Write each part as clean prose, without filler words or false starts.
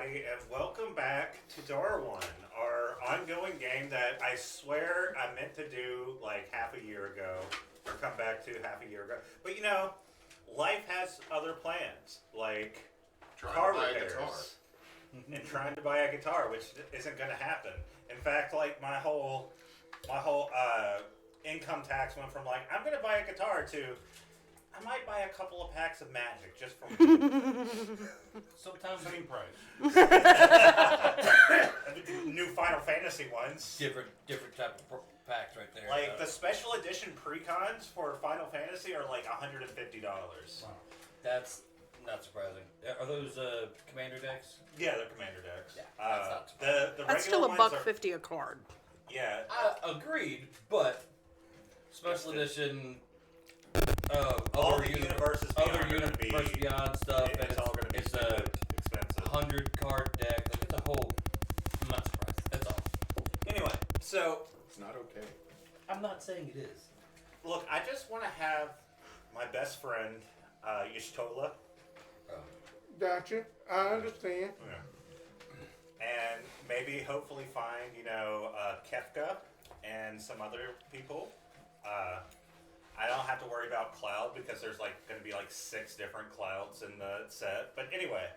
everybody, and welcome back to Darrowan, our ongoing game that I swear I meant to do like half a year ago, or come back to half a year ago. But you know, life has other plans, like car repairs and trying to buy a guitar, which isn't going to happen. In fact, like my whole income tax went from like I'm going to buy a guitar to I might buy a couple of packs of Magic just for sometimes same price. New Final Fantasy ones. Different type of packs right there. Like the special edition precons for Final Fantasy are like $150. Wow. That's not surprising. Are those commander decks? Yeah, they're commander decks. Yeah, that's not the That's still $1.50 a card. Yeah. Agreed, but special edition. All the universes beyond stuff. It's all going to be expensive. 100 card deck. Like it's a whole. I'm not surprised. That's all. Anyway, so it's not okay. I'm not saying it is. Look, I just want to have my best friend, Tolla. Gotcha. I understand. Yeah. And maybe hopefully find, Kefka and some other people. I don't have to worry about Cloud because there's going to be 6 different Clouds in the set. But anyway,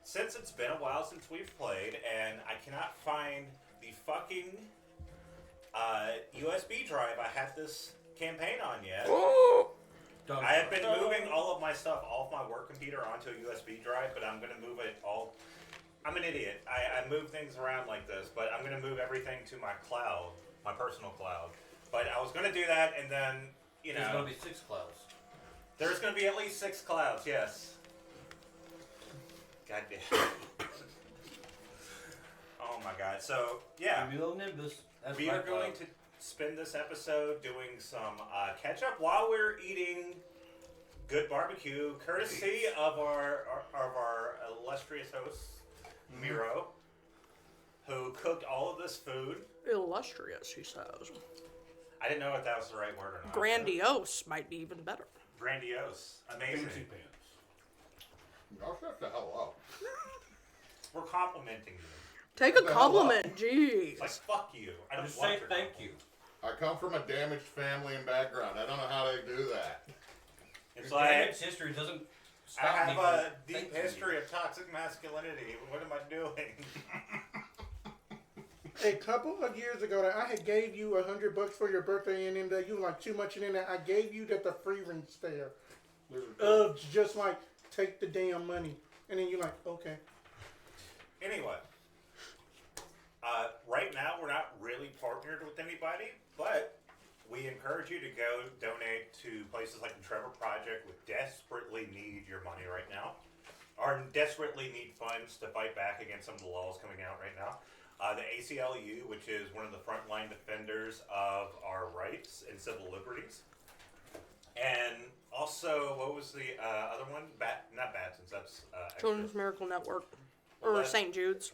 since it's been a while since we've played and I cannot find the fucking USB drive I had this campaign on yet. I have been moving all of my stuff off my work computer onto a USB drive, but I'm going to move it all. I'm an idiot. I move things around like this, but I'm going to move everything to my cloud, my personal cloud. But I was going to do that, and then, There's going to be 6 clouds. There's going to be at least 6 clouds, yes. God damn. Oh my god. So, yeah. Maybe a little Nimbus. We are going to spend this episode doing some catch-up while we're eating good barbecue, courtesy of our illustrious host, Miro, who cooked all of this food. Illustrious, he says. I didn't know if that was the right word or not. Grandiose might be even better. Grandiose. Amazing. Fancy pants. Y'all shut the hell up. We're complimenting you. Take a compliment, jeez. It's like, fuck you. I don't Just want say your thank compliment. you. I come from a damaged family and background. I don't know how they do that. It's Your like, damaged history doesn't I stop me have from a deep thanking you. history of toxic masculinity. What am I doing? A couple of years ago, I had gave you $100 for your birthday, and then you were like too much, and then I gave you that the free ring stare of just like take the damn money, and then you're like, okay. Anyway, right now we're not really partnered with anybody, but we encourage you to go donate to places like the Trevor Project, which desperately need your money right now, or desperately need funds to fight back against some of the laws coming out right now. The ACLU, which is one of the frontline defenders of our rights and civil liberties. And also, what was the other one? Not Batson's, that's extra. Children's Miracle Network. Well, Or St. Jude's.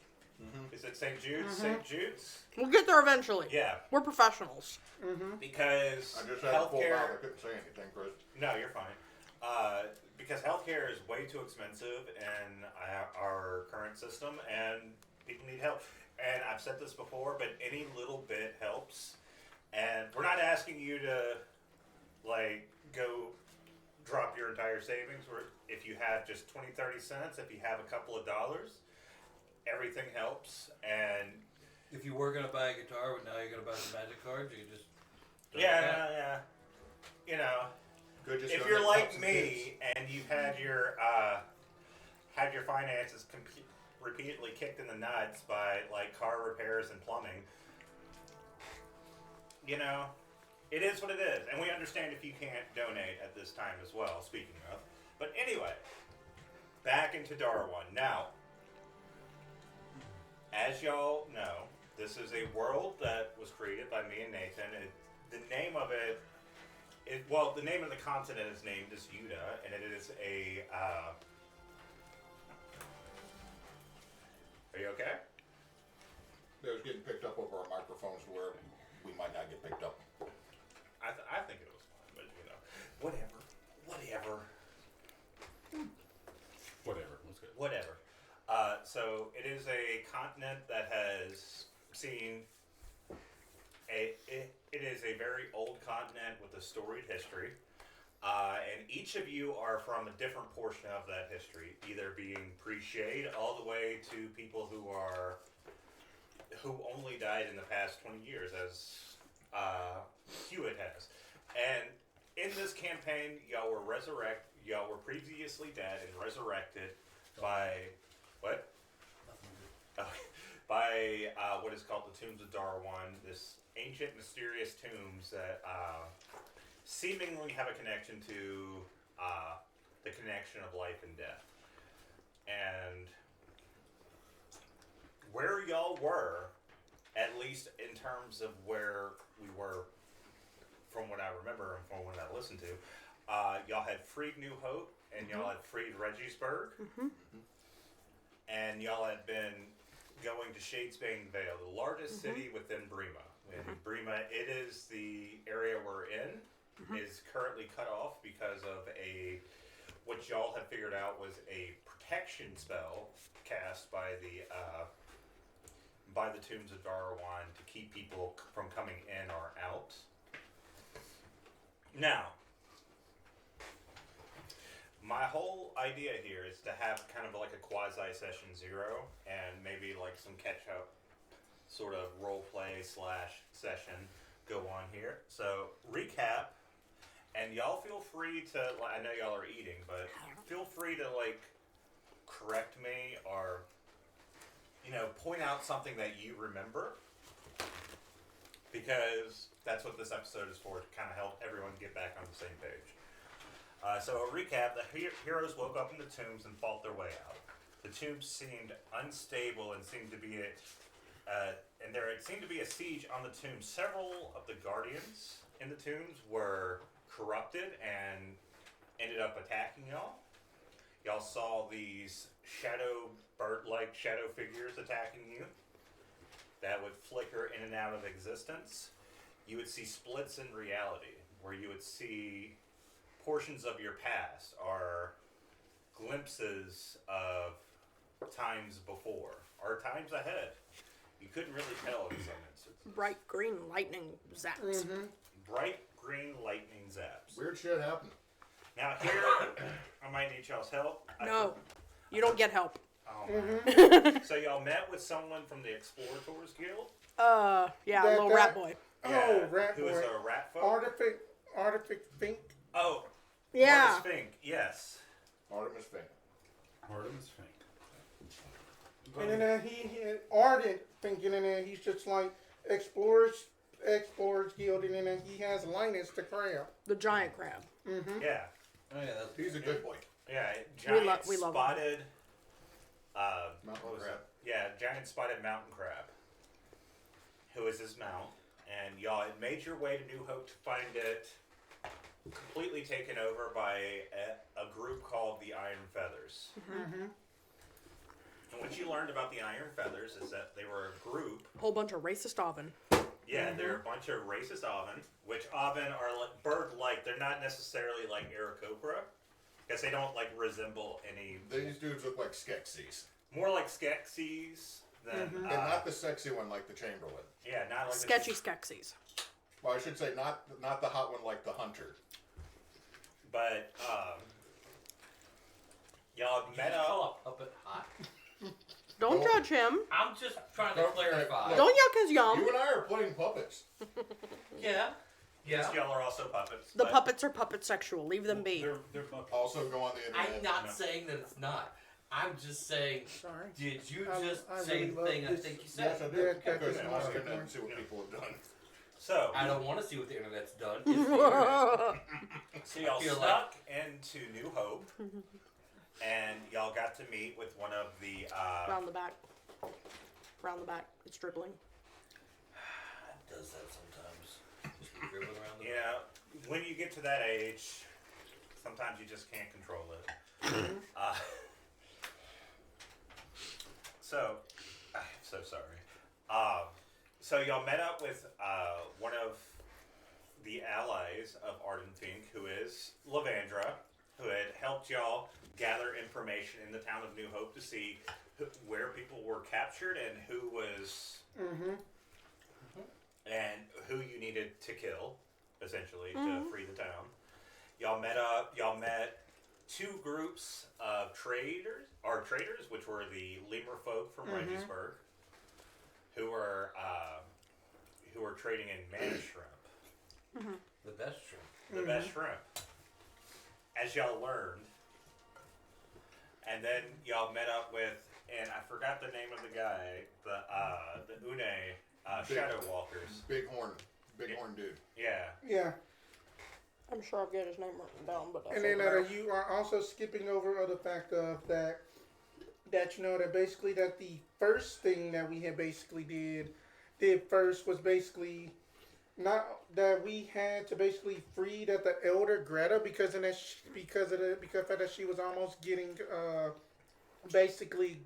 Is it St. Jude's? St. Jude's? We'll get there eventually. Yeah. We're professionals. Because I just had a full mouth. I healthcare... couldn't say anything, Chris. No, you're fine. Because healthcare is way too expensive in our current system, and people need help. And I've said this before, but any little bit helps. And we're not asking you to, go drop your entire savings. If you have just 20, 30 cents, if you have a couple of dollars, everything helps. And If you were going to buy a guitar, but now you're going to buy some Magic cards, you just... yeah. Good, just If go you're get like cups and me and you've had your finances repeatedly kicked in the nuts by car repairs and plumbing, it is what it is, and we understand if you can't donate at this time as well. Speaking of, but anyway, back into Darrowan now. As y'all know, this is a world that was created by me and Nathan. The name of it. The name of the continent is named as Yuda, and it is a. Are you okay? It was getting picked up over our microphones where we might not get picked up. I think it was fine, but whatever. Whatever. That's good. Whatever. So it is a continent that has seen it is a very old continent with a storied history. And each of you are from a different portion of that history, either being pre-Shade all the way to people who only died in the past 20 years, as Hewitt has. And in this campaign, y'all were previously dead and resurrected by what? By what is called the Tombs of Darrowan, this ancient, mysterious tombs that seemingly have a connection to the connection of life and death. And where y'all were, at least in terms of where we were, from what I remember and from what I listened to, y'all had freed New Hope, and y'all had freed Regisburg, and y'all had been going to Shadesbanevale, the largest city within Brema. In Brema, it is the area we're in, is currently cut off because of what y'all have figured out was a protection spell cast by the Tombs of Darrowan to keep people from coming in or out. Now, my whole idea here is to have kind of like a quasi session 0 and maybe like some catch up sort of role play / session go on here. So recap, and y'all feel free to, I know y'all are eating, but feel free to like correct me or, point out something that you remember, because that's what this episode is for, to kind of help everyone get back on the same page. So a recap, the heroes woke up in the tombs and fought their way out. The tombs seemed unstable and seemed to be there seemed to be a siege on the tombs. Several of the guardians in the tombs were corrupted and ended up attacking y'all. Y'all saw these bird-like shadow figures attacking you that would flicker in and out of existence. You would see splits in reality, where you would see portions of your past or glimpses of times before or times ahead. You couldn't really tell in some instances. Bright green lightning zaps. Bright green lightning zaps. Weird shit happened. Now here, I might need y'all's help. No, you don't get help. Oh, so y'all met with someone from the Explorators Guild? Yeah, little rat boy. Oh, rat who boy. is a rat folk? Artific Fink. Oh, Yeah. Artemis Fink, yes. Artemis Fink. And then he Ardent thinking, and then he's just like Explorers Guild, and then he has Linus the crab. The giant crab. Yeah. Oh yeah, He's a good boy. Yeah, giant we love him. spotted Mountain what was crab. it? Yeah, giant spotted mountain crab, who is his mount, and y'all had made your way to New Hope to find it completely taken over by a group called the Iron Feathers. And what you learned about the Iron Feathers is that they were a group. Whole bunch of racist oven. Yeah, they're a bunch of racist oven, which oven are bird-like. They're not necessarily like Aarakocra, because they don't like resemble any. These dudes look like Skeksis. More like Skeksis than. And not the sexy one like the Chamberlain. Yeah, not like Sketchy Skexies. Well, I should say not the hot one like the Hunter. But y'all met Call up. a puppet hot. Don't judge him. I'm just trying to Don't- clarify. look. Don't yuck his yum. You and I are playing puppets. Yeah. Yes, y'all are also puppets. The but puppets are puppet sexual. Leave them be. They're Muppets. Also go on the internet. I'm not No. saying that it's not. I'm just saying, Sorry. did you I- just I say really the love thing I this- think you Yes, said? I did. Yeah, Because that's I was awesome. going to see what people have done. So, I don't want to see what the internet's done. It's the internet. so y'all feel snuck into New Hope, and y'all got to meet with one of the. Round the back. Round the back. It's dribbling. It does that sometimes. Just be dribbling around the You know, when you get to that age, sometimes you just can't control it. So, I'm so sorry. So y'all met up with one of the allies of Arden Fink, who is Lavandra, who had helped y'all gather information in the town of New Hope to see where captured and who was and who you needed to kill, essentially, to free the town. Y'all met up. Y'all met two groups of traders, which were the lemur folk from Regisburg, who were trading in mana shrimp. The best shrimp. The best shrimp, as y'all learned. And then y'all met up with, and I forgot the name of the guy, the Une Shadow Walkers. Bighorn dude. Yeah. Yeah. I'm sure I've got his name written down, but that's And then over there. you are also skipping over the fact of that you know that basically that the first thing that we had basically did first was basically not that we had to basically free that the elder Greta because of that she was almost getting basically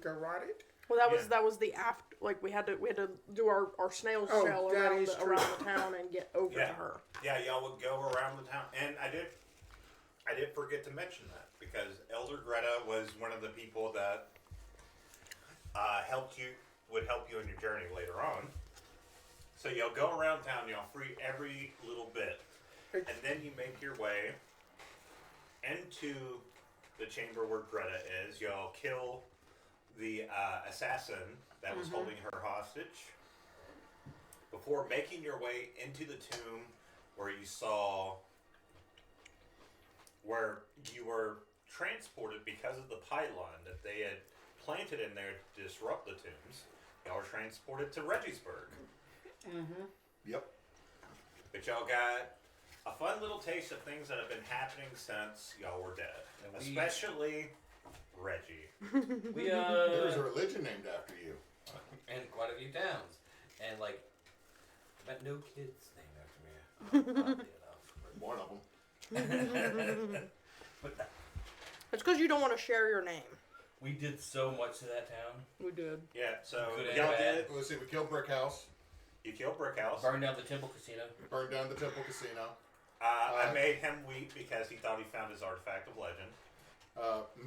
garroted. Well, that was the after. Like we had to do our snail shell around the town and get over to her. Yeah, y'all would go around the town, and I did forget to mention that because Elder Greta was one of the people that would help you in your journey later on. So y'all go around town, y'all free every little bit, and then you make your way into the chamber where Greta is. Y'all kill the assassin that was holding her hostage before making your way into the tomb where you were transported because of the pylon that they had planted in there to disrupt the tombs. Y'all were transported to Regisburg. Yep. But y'all got a fun little taste of things that have been happening since y'all were dead. Especially Reggie. There's a religion named after you. And quite a few towns. And but no kids named after me. Oddly enough. One of them. But It's because you don't want to share your name. we did so much to that town. We did. Yeah, so Good and y'all bad. did. Let's see, we killed Brick House, You killed Brick House. Burned down the temple casino. burned down the Temple Casino, I made him weep because he thought he found his artifact of legend.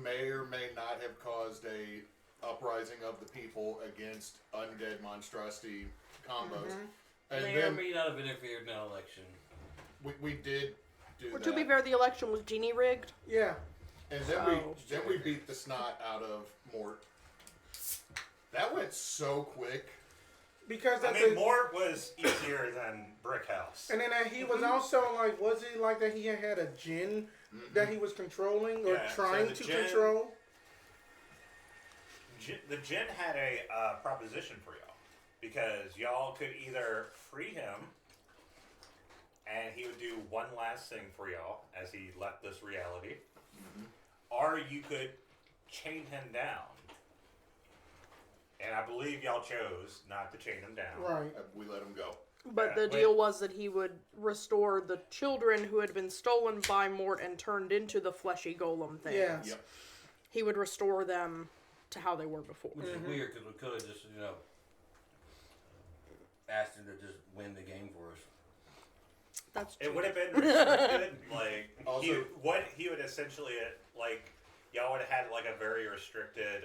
may or may not have caused a uprising of the people against undead monstrosity combos. And May or then may not have interfered in an election. we did do Well, that. to be fair, the election was genie rigged. Yeah. And then Oh. we beat the snot out of Mort. That went so quick. Because I at mean, the, Mort was easier than Brick House. and then he was also like, was it like that he had a djinn that he was controlling or Yeah, so trying the to djinn- control? The Jinn had a proposition for y'all because y'all could either free him and he would do one last thing for y'all as he left this reality, or you could chain him down. And I believe y'all chose not to chain him down. Right. We let him go. But Yeah, the deal was that he would restore the children who had been stolen by Mort and turned into the fleshy golem things. Yeah. Yep. He would restore them to how they were before. Which is weird because we could have just, asked him to just win the game for us. That's It true. would have been restricted. Also- he would essentially y'all would have had a very restricted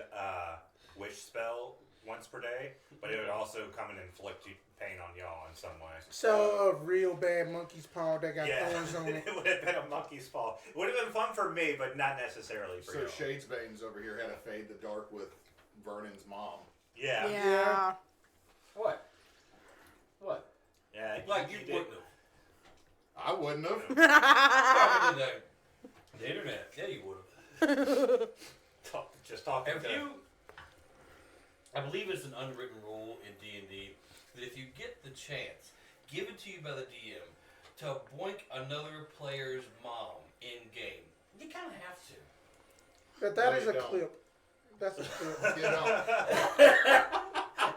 wish spell once per day, but it would also come and inflict pain on y'all in some way. So a real bad monkey's paw that got Yeah, thorns on it. it would have been a monkey's paw. It would have been fun for me, but not necessarily for So you. Shadesbane's over here had a fade the dark with Vernon's mom. Yeah. Yeah. What? What? Yeah. Like, he you did. wouldn't have. I wouldn't have. Probably the internet. Yeah, you would have. Just talking Have to you? I believe it's an unwritten rule in D&D that if you get the chance given to you by the DM to boink another player's mom in game, you kind of have to. But that No, is you a don't. clip. That's a clip. You know.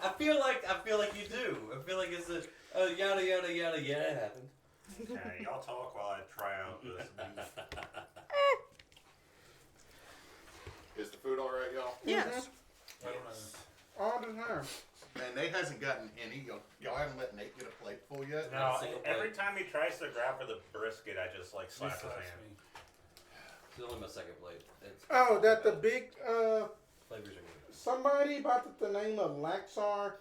I feel like you do. I feel like it's a yada yada yada. Yeah, it happened. Yeah, y'all talk while I try out this. Is the food alright, y'all? Yes. I don't know. All the time. Man, Nate hasn't gotten any. Y'all haven't let Nate get a plate full yet? No, single every plate. time he tries to grab for the brisket, I just slap his hand. It's only my second plate. It's Oh, that the big flavors are good. somebody by the name of Laxar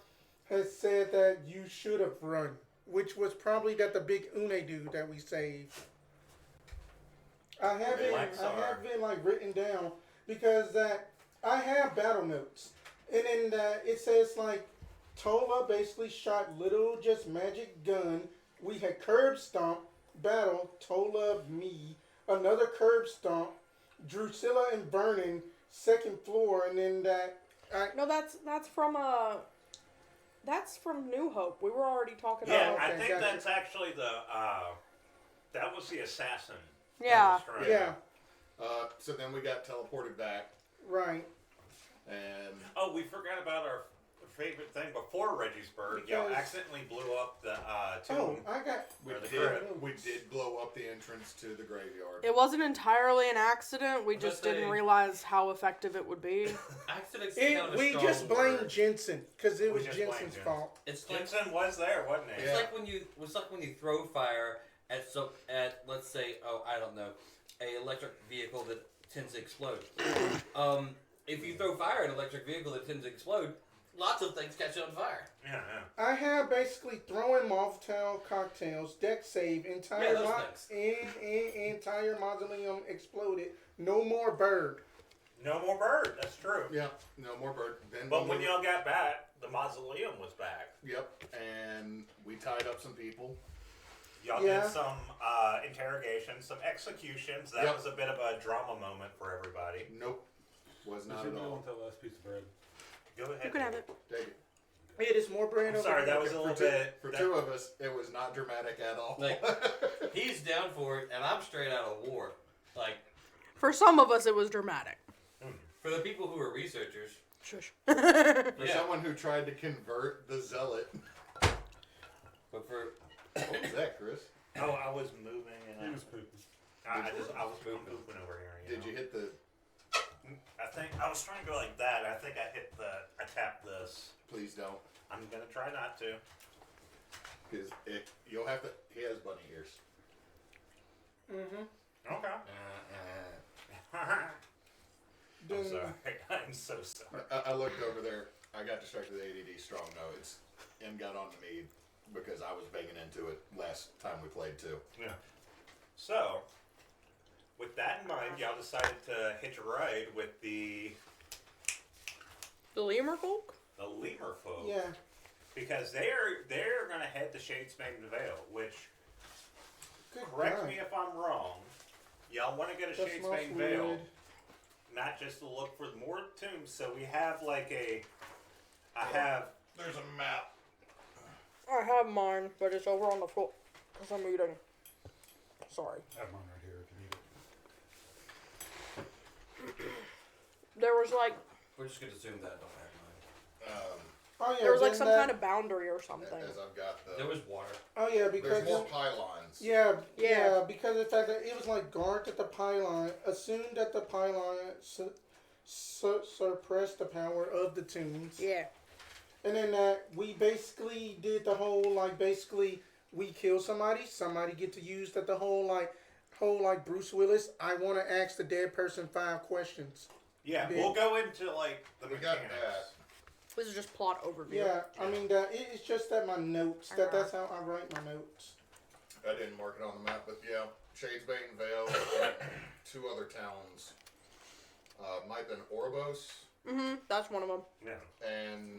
has said that you should have run, which was probably that the big Une dude that we saved. I have it like written down because that I have battle notes, and in that it says like Tolla basically shot little just magic gun. We had curb stomp battle Tolla me another curb stomp Dusilla and Vernon second floor, and then that No, that's from New Hope. We were already talking Yeah, about. I okay, think gotcha. that's actually that was the assassin. Yeah. yeah, So then we got teleported back, right. and Oh, we forgot about our favorite thing before Reggiesburg. Y'all Because- accidentally blew up the Oh, tomb. I got Or the crypt. we did blow up the entrance to the graveyard. It wasn't entirely an accident. We I'm just gonna didn't say- realize how effective it would be. Accidents it. kind of a We strong just blamed word. Jensen because it We was just blamed Jensen's Jensen. fault. It's like Jensen was there, wasn't he? it's Yeah. like when you throw fire at let's say I don't know, a electric vehicle that tends to explode. If you throw fire at an electric vehicle that tends to explode, lots of things catch on fire. Yeah. I have basically throwing Molotov cocktails, deck save, entire those entire mausoleum exploded. No more bird. No more bird. That's true. Yeah, no more bird. Then But when y'all got back, the mausoleum was back. Yep, and we tied up some people. Y'all Yeah. did some interrogations, some executions. That Yep. was a bit of a drama moment for everybody. Nope, was not Does at anybody all. want that last piece of bread? Go ahead. You can have it. Take it. It is more bread I'm over sorry, here. that was a little For two, bit. for that- two of us, it was not dramatic at all. Like, he's down for it, and I'm straight out of war. Like, For some of us, it was dramatic. for the people who are researchers, Shush. For Yeah. someone who tried to convert the zealot. but for What was that, Chris? Oh, I was moving He and was pooping. I was pooping over here. Did you hit the? I think I was trying to go like that. I think I tapped this. Please don't, I'm gonna try not to. because you'll have to. He has bunny ears. Mm-hmm. Okay. I'm Then sorry. I'm so sorry. I looked over there. I got distracted with ADD strong notes and got on to me because I was banging into it last time we played too. Yeah. So, with that in mind, y'all decided to hitch a ride with the The lemur folk? lemur folk. yeah, Because they're gonna head to Shadesbanevale, which, good correct God. me if I'm wrong, y'all want to go to That smells Shadesbanevale, weird. not just to look for more tombs. So we have like I have There's a map. I have mine, but it's over on the floor because I'm eating. Sorry. I have mine right here if you need it. There was like we're just gonna assume that I don't have mine. Oh yeah, there was like then some that- kind of boundary or something. As I've got There the. was water. Oh yeah, because There's more pylons. yeah, Yeah. because of the fact that it was like guard at the pylon, assumed that the pylon suppressed the power of the tombs. Yeah. And then we basically did the whole like basically we kill somebody get to use that the whole like Bruce Willis. I want to ask the dead person 5 questions. yeah. Big. We'll go into like the We got mechanics. that. This is just plot overview. Yeah, I mean it's just that my notes that's how I write my notes. I didn't mark it on the map, but yeah, Shadesbanevale, 2 other towns. Might have been Oribos Mm-hmm. That's one of them. Yeah. and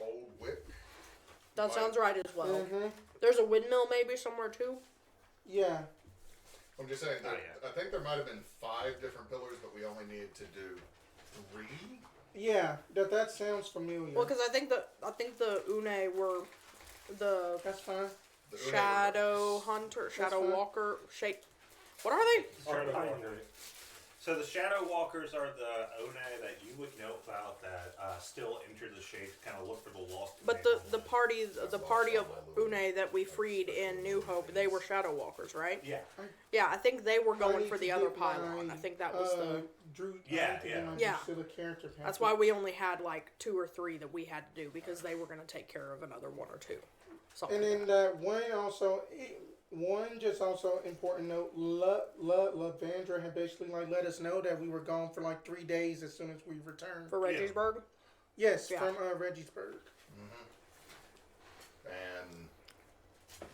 Old Wick. That sounds right as well. Mm-hmm. There's a windmill maybe somewhere too. Yeah. I'm just saying that Not yet. I think there might have been 5 different pillars, but we only needed to do 3. Yeah, that sounds familiar. Well, because I think the Une were the That's fine. The Une Shadow were- Hunter, Shadow fine. Walker, Shape. What are they? Shadow Shadow Walker. So the Shadow Walkers are the One that you would know about that still enter the shades, kind of look for the lost. But the party of Une that we freed in New Hope, they were Shadow Walkers, right? Yeah. Yeah, I think they were I going need for to the other get my, pylon. I think that was the. Drew. Yeah, I need to get my yeah. Dusilla character pack. That's why we only had like 2 or 3 that we had to do because they were going to take care of another 1 or 2. Something And like then that. that one also, one just also important note. Lavandra had basically like let us know that we were gone for like 3 days as soon as we returned. For Reggiesburg? Yes, Yeah. from Reggiesburg. And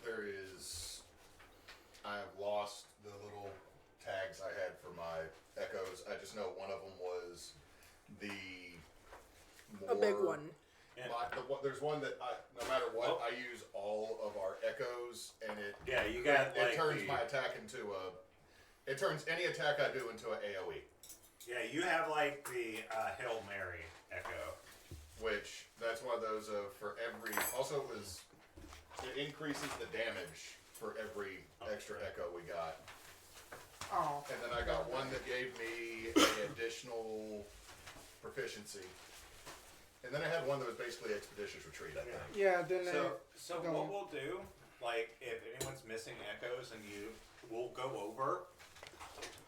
there is, I have lost the little tags I had for my echoes. I just know one of them was the more, A big one. there's one that no matter what, I use all of our echoes, and it it turns my attack into it turns any attack I do into an AOE. Yeah, you have like the Hail Mary echo. Which that's one of those for every. Also, it increases the damage for every extra echo we got. Oh. And then I got one that gave me an additional proficiency. And then I had one that was basically expeditious retreat, I think. Yeah, then So what we'll do, like, if anyone's missing echoes, and we'll go over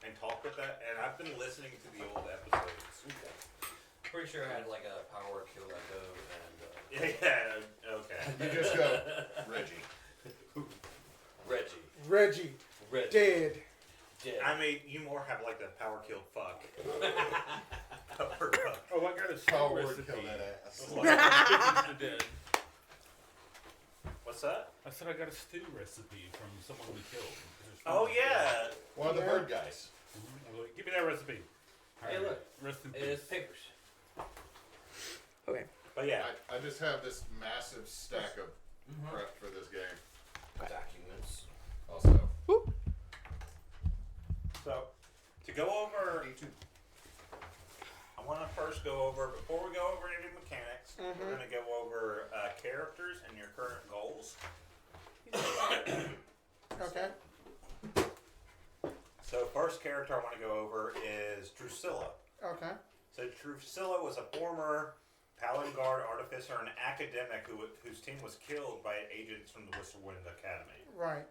and talk with that. And I've been listening to the old episodes. Pretty sure I had like a power kill echo and. Yeah. Okay. You just go, Reggie. Reggie. dead. I mean, you more have like the power killed fuck. Oh, I got a Power stew kill recipe. that ass. The dead. What's that? I said I got a stew recipe from someone we killed. Oh yeah. One of the bird guys. I was like, give me that recipe. Hey, look. Rest in It's peace. papers. Okay. But yeah. I just have this massive stack of prep for this game. Documents. Also. So to go over, I want to first go over before we go over any mechanics. We're going to go over characters and your current goals. Okay. So first character I want to go over is Dusilla. Okay. So Dusilla was a former Paladin Guard artificer and academic whose team was killed by agents from the Whistlewind Academy. Right.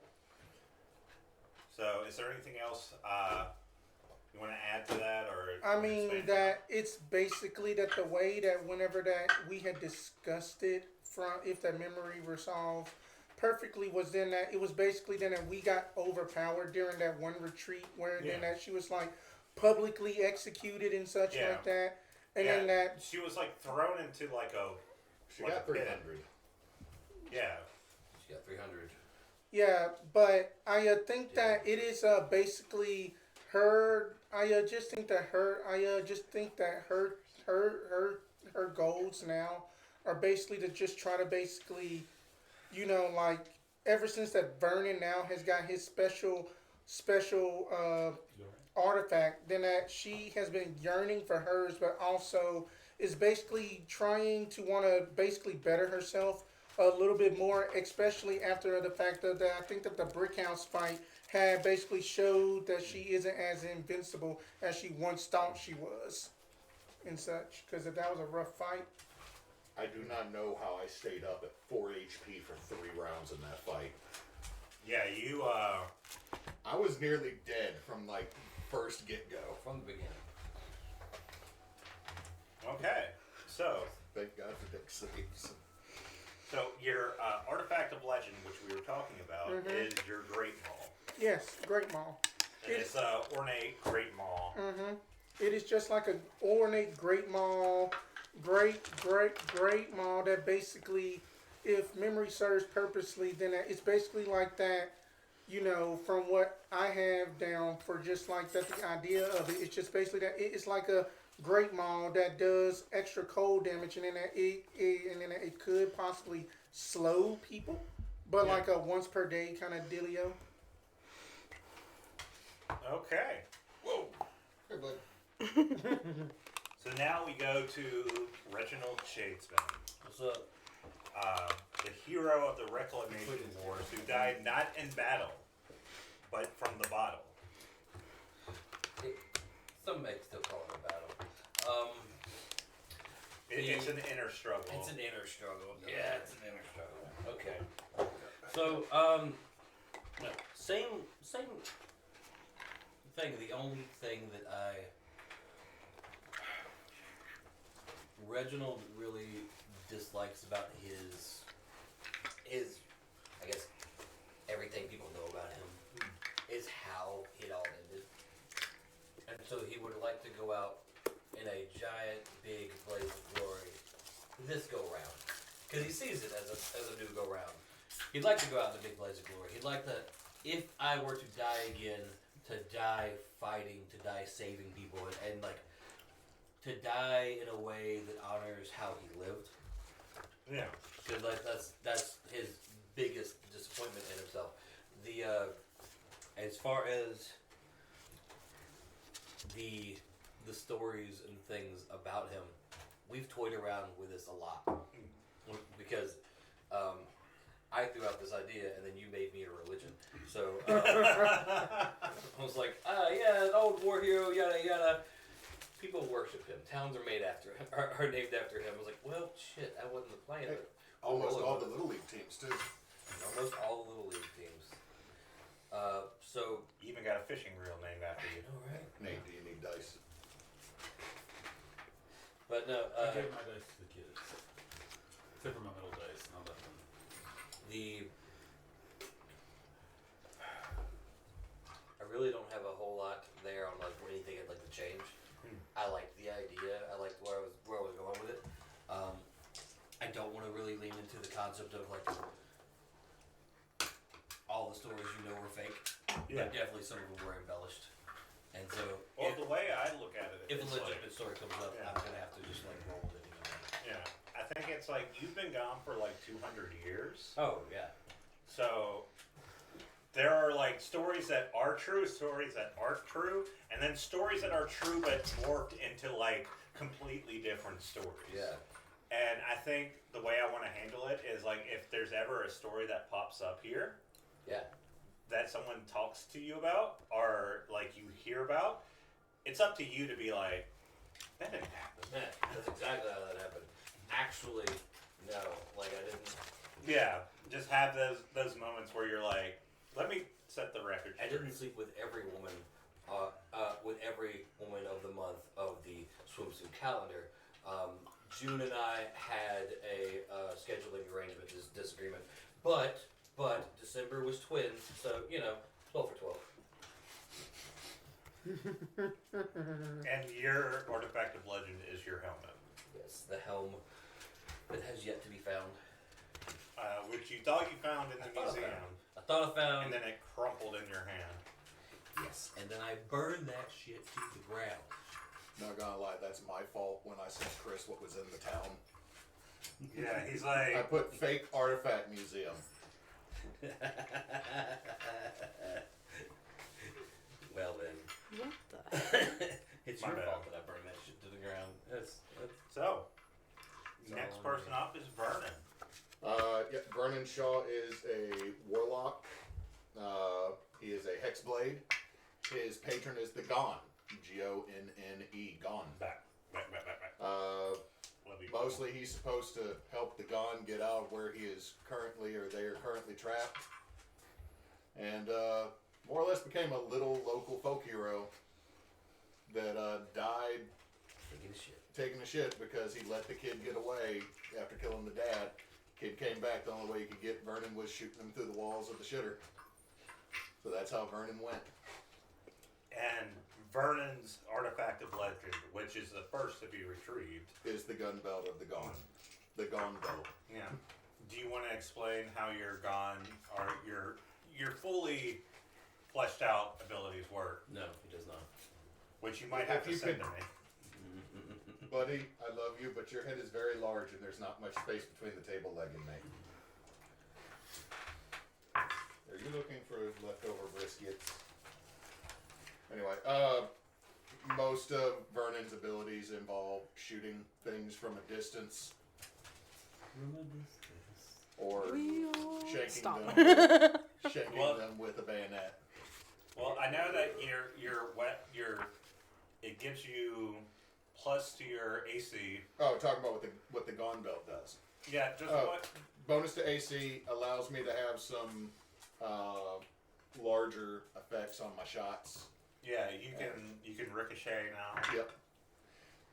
So is there anything else you want to add to that, or? I mean that it's basically that the way that whenever that we had discussed it from if that memory resolved perfectly was then that it was basically then that we got overpowered during that one retreat where then that she was like publicly executed and such like that, and then that she was like thrown into like a. She like got a pit. 300. Yeah. She got 300. yeah, but I think that it is basically her. I just think that her goals now are basically to just try to basically, you know, like ever since that Vernon now has got his special artifact, then that she has been yearning for hers, but also is basically trying to want to basically better herself a little bit more, especially after the fact that I think that the brick house fight had basically showed that she isn't as invincible as she once thought she was and such, because if that was a rough fight. I do not know how I stayed up at 4 HP for 3 rounds in that fight. Yeah, you. I was nearly dead from like first get-go. From the beginning. Okay. So. Thank God for deck saves. So your artifact of legend, which we were talking about, is your Great Maul. Yes, Great Maul. And it's ornate Great Maul. It is just like an ornate Great Maul, Great Maul that basically, if memory serves purposely, then it's basically like that, you know, from what I have down for just like that, the idea of it, it's just basically that it's like a Great Maul that does extra cold damage, and then it could possibly slow people, but like a once per day kind of dealio. Okay. Whoa. Hey, bud. So now we go to Reginald Shadesbane. What's up? The hero of the Reclamation Wars, who died not in battle, but from the bottle. Some may still call it a battle. It's an inner struggle. It's an inner struggle. Yeah, it's an inner struggle. Okay. So, no, same thing. The only thing that Reginald really dislikes about his, I guess, everything people know about him is how it all ended. And so he would like to go out in a giant, big blaze of glory this go round. Because he sees it as a new go round. He'd like to go out in a big blaze of glory. He'd like to, if I were to die again, to die fighting, to die saving people, and like, to die in a way that honors how he lived. Yeah. Because like that's his biggest disappointment in himself. The as far as the stories and things about him, we've toyed around with this a lot because I threw out this idea and then you made me a religion. So I was like, yeah, an old war hero, yada yada. People worship him. Towns are made after him, are named after him. I was like, well, shit, I wasn't playing it. Almost all the Little League teams, too. Almost all the Little League teams. So You even got a fishing reel named after you. all right. Nate, do you need dice? But no, I gave my dice to the kids. Except for my middle dice, not that one. I really don't have a whole lot there on like anything I'd like to change. I liked the idea. I liked where I was going with it. I don't want to really lean into the concept of like all the stories were fake. Yeah. But definitely some of them were embellished. And so Well, the way I look at it, if a it's legitimate story comes up, Yeah. I'm gonna have to just like roll with it. yeah, I think it's like you've been gone for like 200 years. Oh yeah. So there are like stories that are true, stories that aren't true, and then stories that are true but morphed into like completely different stories. Yeah. And I think the way I want to handle it is like if there's ever a story that pops up here Yeah. that someone talks to you about or like you hear about, it's up to you to be like, that didn't happen. Yeah, that's exactly how that happened. Actually, no. Like I didn't. Yeah, just have those moments where you're like, let me set the record I straight. didn't sleep with every woman of the month of the swimsuit calendar. June and I had a scheduling arrangement disagreement, but December was twins, so 12 for 12. And your artifact of legend is your helmet, Yes, the helm that has yet to be found. which you thought you found in the museum, I thought I found. and then it crumpled in your hand. Yes, and then I burned that shit to the ground. Not gonna lie, that's my fault when I sent Chris what was in the town. Yeah, he's I like, put fake artifact museum. Well then, What the? it's My your bad. fault that I burned that shit to the ground. That's so, So, next person up is Vernon. Yeah, Vernon Shaw is a warlock. He is a hexblade. His patron is the Gon. Gonne. Gon. Back. Love you. Mostly he's supposed to help the Gon get out of where he is currently, or they are currently trapped. And more or less became a little local folk hero that died taking a shit. taking a shit because he let the kid get away after killing the dad. Kid came back, the only way he could get Vernon was shooting him through the walls of the shitter. So that's how Vernon went. And Vernon's artifact of legend, which is the first to be retrieved, Is the gun belt of the Gon. The Gon belt. yeah. Do you want to explain how your Gon or your fully fleshed out abilities work? No, he does not. Which you might have If to you send could- to me. Buddy, I love you, but your head is very large and there's not much space between the table leg and me. Are you looking for leftover briskets? Anyway, most of Vernon's abilities involve shooting things from a distance or shaking Stop. them, shaking Well- them with a bayonet. Well, I know that it gives you plus to your AC. Oh, talking about what the Gon belt does. Yeah, just Oh. what? Bonus to AC allows me to have some larger effects on my shots. Yeah, you can ricochet now. Yep.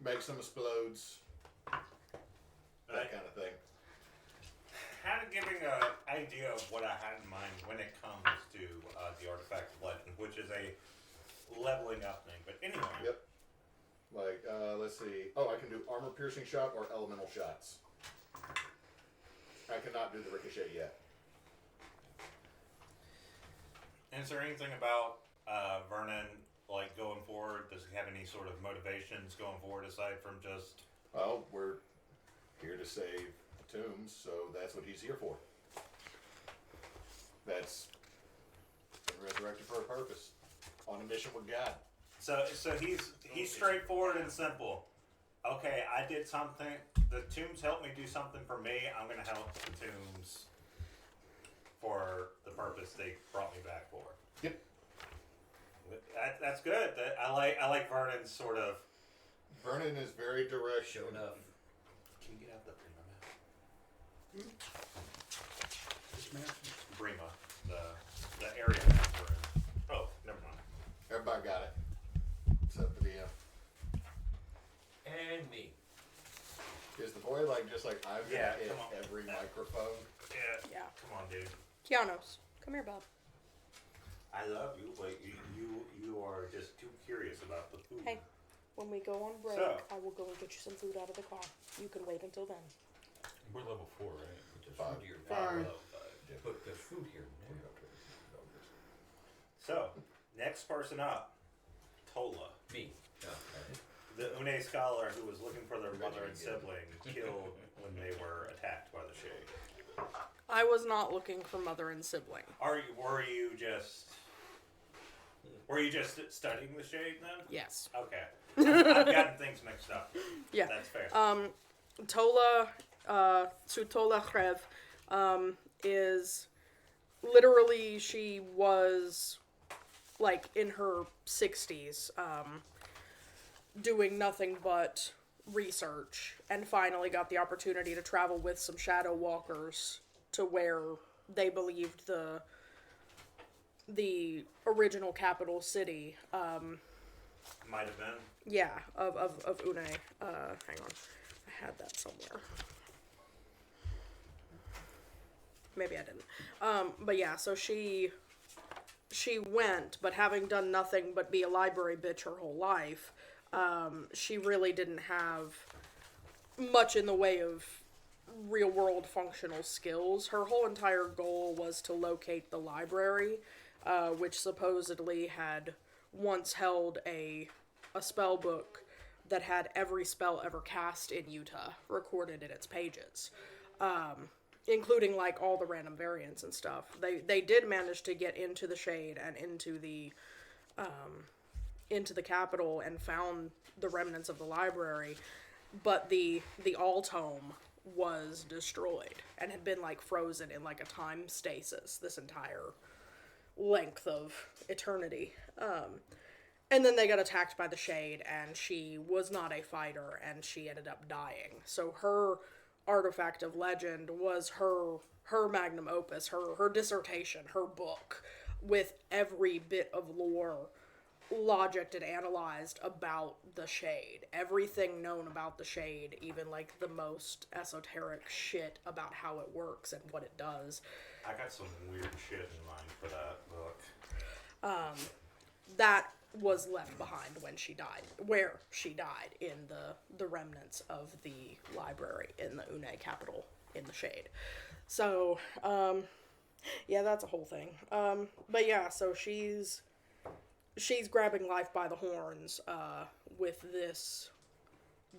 Make some explodes. That Right. kind of thing. Kind of giving an idea idea of what I had in mind when it comes to the Artifact of Legend, which is a leveling up thing. But anyway. Yep. Like, let's see. Oh, I can do armor piercing shot or elemental shots. I cannot do the ricochet yet. And is there anything about Vernon, like, going forward? Does he have any sort of motivations going forward aside from just... Well, we're here to save the tombs, so that's what he's here for. That's been resurrected for a purpose. On a mission with God. So he's straightforward and simple. Okay, I did something. The tombs helped me do something for me. I'm going to help the tombs for the purpose they brought me back for. Yep. That's good. I like Vernon's sort of. Vernon is very direct. Show enough. Can you get out the Brima map? This map. Brima, the area map we're in. Oh, never mind. Everybody got it. Except for the And me. Is the boy just like I'm gonna Yeah, hit come on. every microphone? Yeah. Yeah. Come on, dude. Keanos, come here, bud. I love you, but you are just too curious about the food. Hey, when we go on break, So- I will go and get you some food out of the car. You can wait until then. We're level 4, right? There's Five. food here. Fine. But there's food here. So, next person up, Tolla. Me. The Une scholar who was looking for their mother and sibling killed when they were attacked by the Shade. I was not looking for mother and sibling. Were you just studying the Shade then? Yes. Okay. I've gotten things mixed up. Yeah. That's fair. Tolla, Tolla Khrev, is literally, she was like in her 60s, doing nothing but research, and finally got the opportunity to travel with some shadow walkers to where they believed the original capital city, Might have been. yeah, of Une. Hang on. I had that somewhere. Maybe I didn't. But yeah, so she went, but having done nothing but be a library bitch her whole life, she really didn't have much in the way of real-world functional skills. Her whole entire goal was to locate the library, which supposedly had once held a spell book that had every spell ever cast in Utah recorded in its pages, including like all the random variants and stuff. They did manage to get into the Shade and into the capital and found the remnants of the library, but the all tome was destroyed and had been like frozen in like a time stasis this entire length of eternity. And then they got attacked by the Shade, and she was not a fighter, and she ended up dying. So her Artifact of Legend was her magnum opus, her dissertation, her book, with every bit of lore logicked and analyzed about the Shade. Everything known about the Shade, even like the most esoteric shit about how it works and what it does. I got some weird shit in mind for that book. That was left behind when she died, where she died, in the remnants of the library in the Une capital in the Shade. So, yeah, that's a whole thing. But yeah, so she's grabbing life by the horns, with this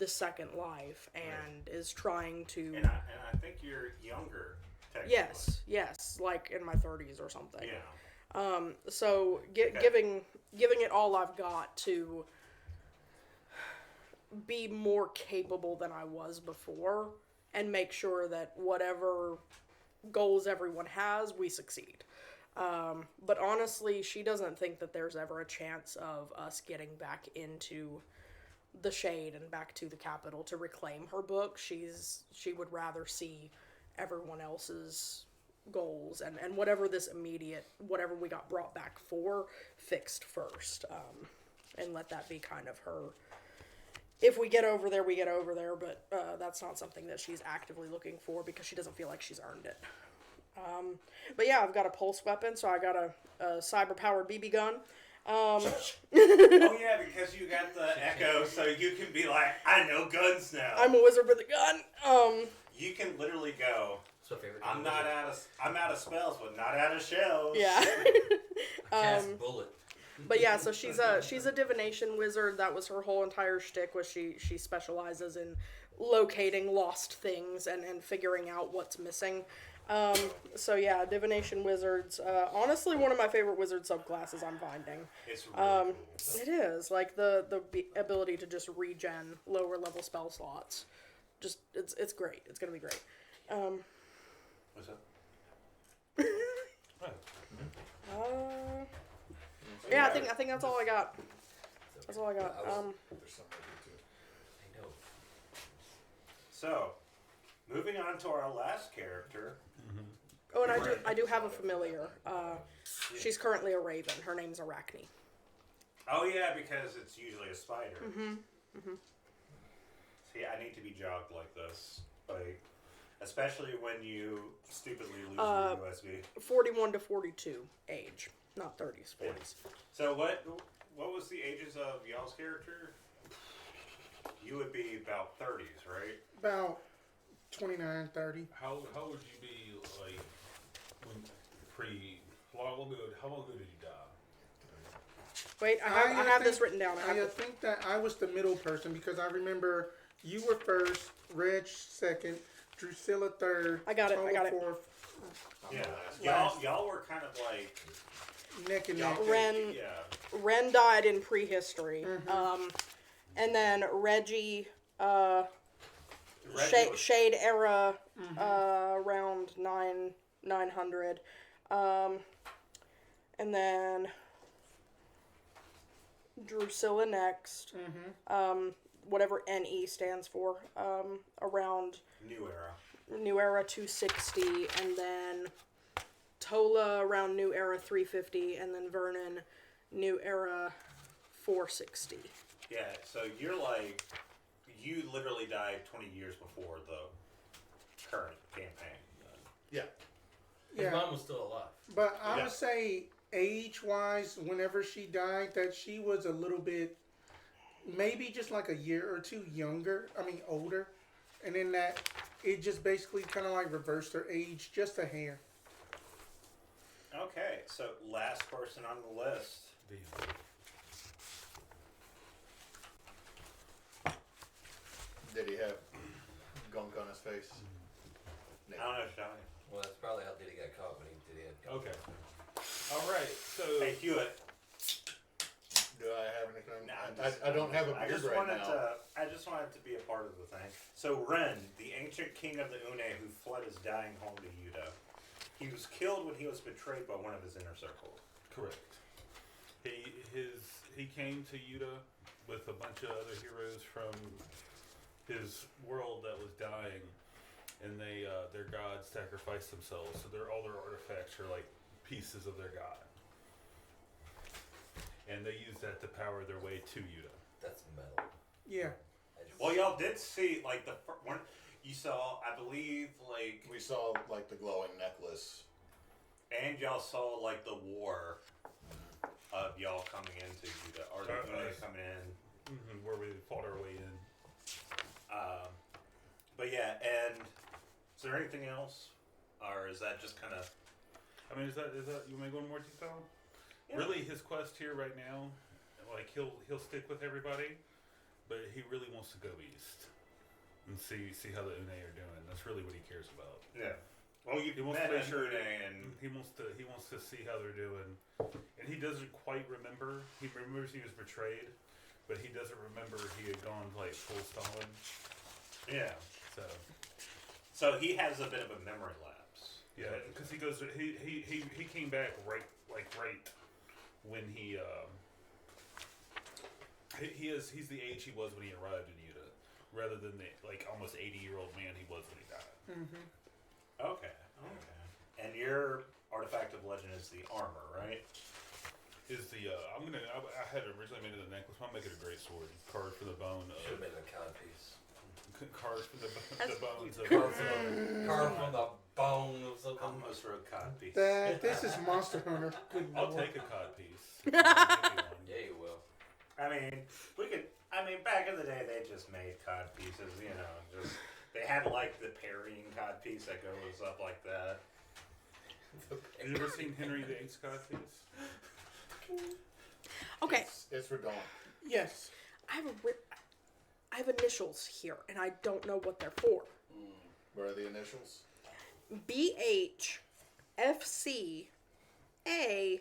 second life, and is trying to... And I think you're younger, technically. Yes, like in my 30s or something. Yeah. So Okay. giving it all I've got to be more capable than I was before, and make sure that whatever goals everyone has, we succeed. But honestly, she doesn't think that there's ever a chance of us getting back into the Shade and back to the capital to reclaim her book. She would rather see everyone else's goals and whatever whatever we got brought back for, fixed first, and let that be kind of her. If we get over there, we get over there, but that's not something that she's actively looking for, because she doesn't feel like she's earned it. But yeah, I've got a pulse weapon, so I got a cyber-powered BB gun. Oh yeah, because you got the echo, so you can be like, I know guns now. I'm a wizard with a gun. You can literally go. So favorite. I'm out of spells, but not out of shells. Yeah. Cast bullet. But yeah, so she's a divination wizard. That was her whole entire shtick. Was she specializes in locating lost things and figuring out what's missing. So yeah, divination wizards. Honestly, one of my favorite wizard subclasses I'm finding. It's really cool. It is like the ability to just regen lower level spell slots. Just it's great. It's gonna be great. What's up? Yeah, I think that's all I got. That's all I got. There's something I do too. I know. So, moving on to our last character. Oh, and I do have a familiar. She's currently a raven. Her name's Arachne. Oh yeah, because it's usually a spider. See, I need to be jogged like this, like especially when you stupidly lose your USB. 41 to 42 age, not 30s, 40s. Yeah. So what was the ages of y'all's character? You would be about 30s, right? About 29, 30. How would you be like when how long ago did you die? Wait, I have this written down. I think that I was the middle person because I remember you were first, Reg second, Dusilla third. I got it. Fourth. Yeah, y'all were kind of like Neck and neck. Wren died in prehistory. And then Reggie, Shade era, around 900. And then Dusilla next. Whatever NE stands for. Around New Era 260, and then Tolla around New Era 350, and then Vernon New Era 460. Yeah, so you're like, you literally died 20 years before the current campaign. Yeah. His mom was still alive. But I would say, age-wise, whenever she died, that she was a little bit, maybe just like a year or two older. And then that, it just basically kind of like reversed her age just a hair. Okay, so last person on the list. Did he have gunk on his face? I don't know, Johnny. Well, that's probably how Diddy got caught when he had caught. Okay. All right. So. Hey, Hewitt. Do I have anything? Nah, I don't have a beard right now. I just wanted to be a part of the thing. So Wren, the ancient king of the Une who fled his dying home to Yuda, he was killed when he was betrayed by one of his inner circle. Correct. He came to Yuda with a bunch of other heroes from his world that was dying, and their gods sacrificed themselves. So all their artifacts are like pieces of their god. And they use that to power their way to Yuda. That's metal. Yeah. Well, y'all did see, like, the one you saw, I believe, like... We saw, like, the glowing necklace. And y'all saw, like, the war of y'all coming into Yuda, or the Une coming in. Where we fought our way in. But yeah, and is there anything else? Or is that just kind of... I mean, is that you want me to go into more detail? Yeah. Really, his quest here right now, like he'll stick with everybody, but he really wants to go east and see how the Une are doing. That's really what he cares about. Yeah. Well, you met Une, and he wants to see how they're doing, and he doesn't quite remember. He remembers he was betrayed, but he doesn't remember he had gone like full Stalin. Yeah. So he has a bit of a memory lapse. Yeah, because he came back right when he's the age he was when he arrived in Yuda, rather than the like almost 80-year-old man he was when he died. Okay. And your artifact of legend is the armor, right? Is the I had originally made it a necklace. I'm making a great sword carved from the bone of. Should have made it a codpiece. Carved from the bones of. Carved from the bone of some something? Almost wrote cod piece. This is Monster Hunter. Good I'll lord. take a cod piece. Give me one. Yeah, you will. I mean, back in the day, they just made cod pieces, just, they had, like, the parrying cod piece that goes up like that. Have you ever seen Henry VIII's cod piece? Okay, It's for Dawn. Yes. I have initials here, and I don't know what they're for. What are the initials? BH, FC, A,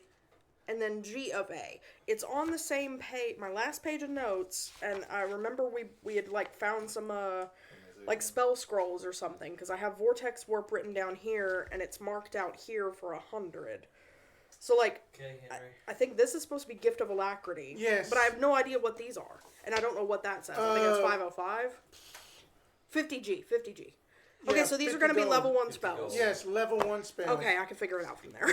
and then G of A. It's on the same page, my last page of notes, and I remember we had, like, found some, like, spell scrolls or something, because I have Vortex Warp written down here, and it's marked out here for 100. So, like, Okay, Henry. I think this is supposed to be Gift of Alacrity. Yes. But I have no idea what these are, and I don't know what that says. I think it's 505. 50G. Okay, Yeah, so these are 50 going to be gold. level 1 50 spells. gold. Yes, level 1 spell. Okay, I can figure it out from there.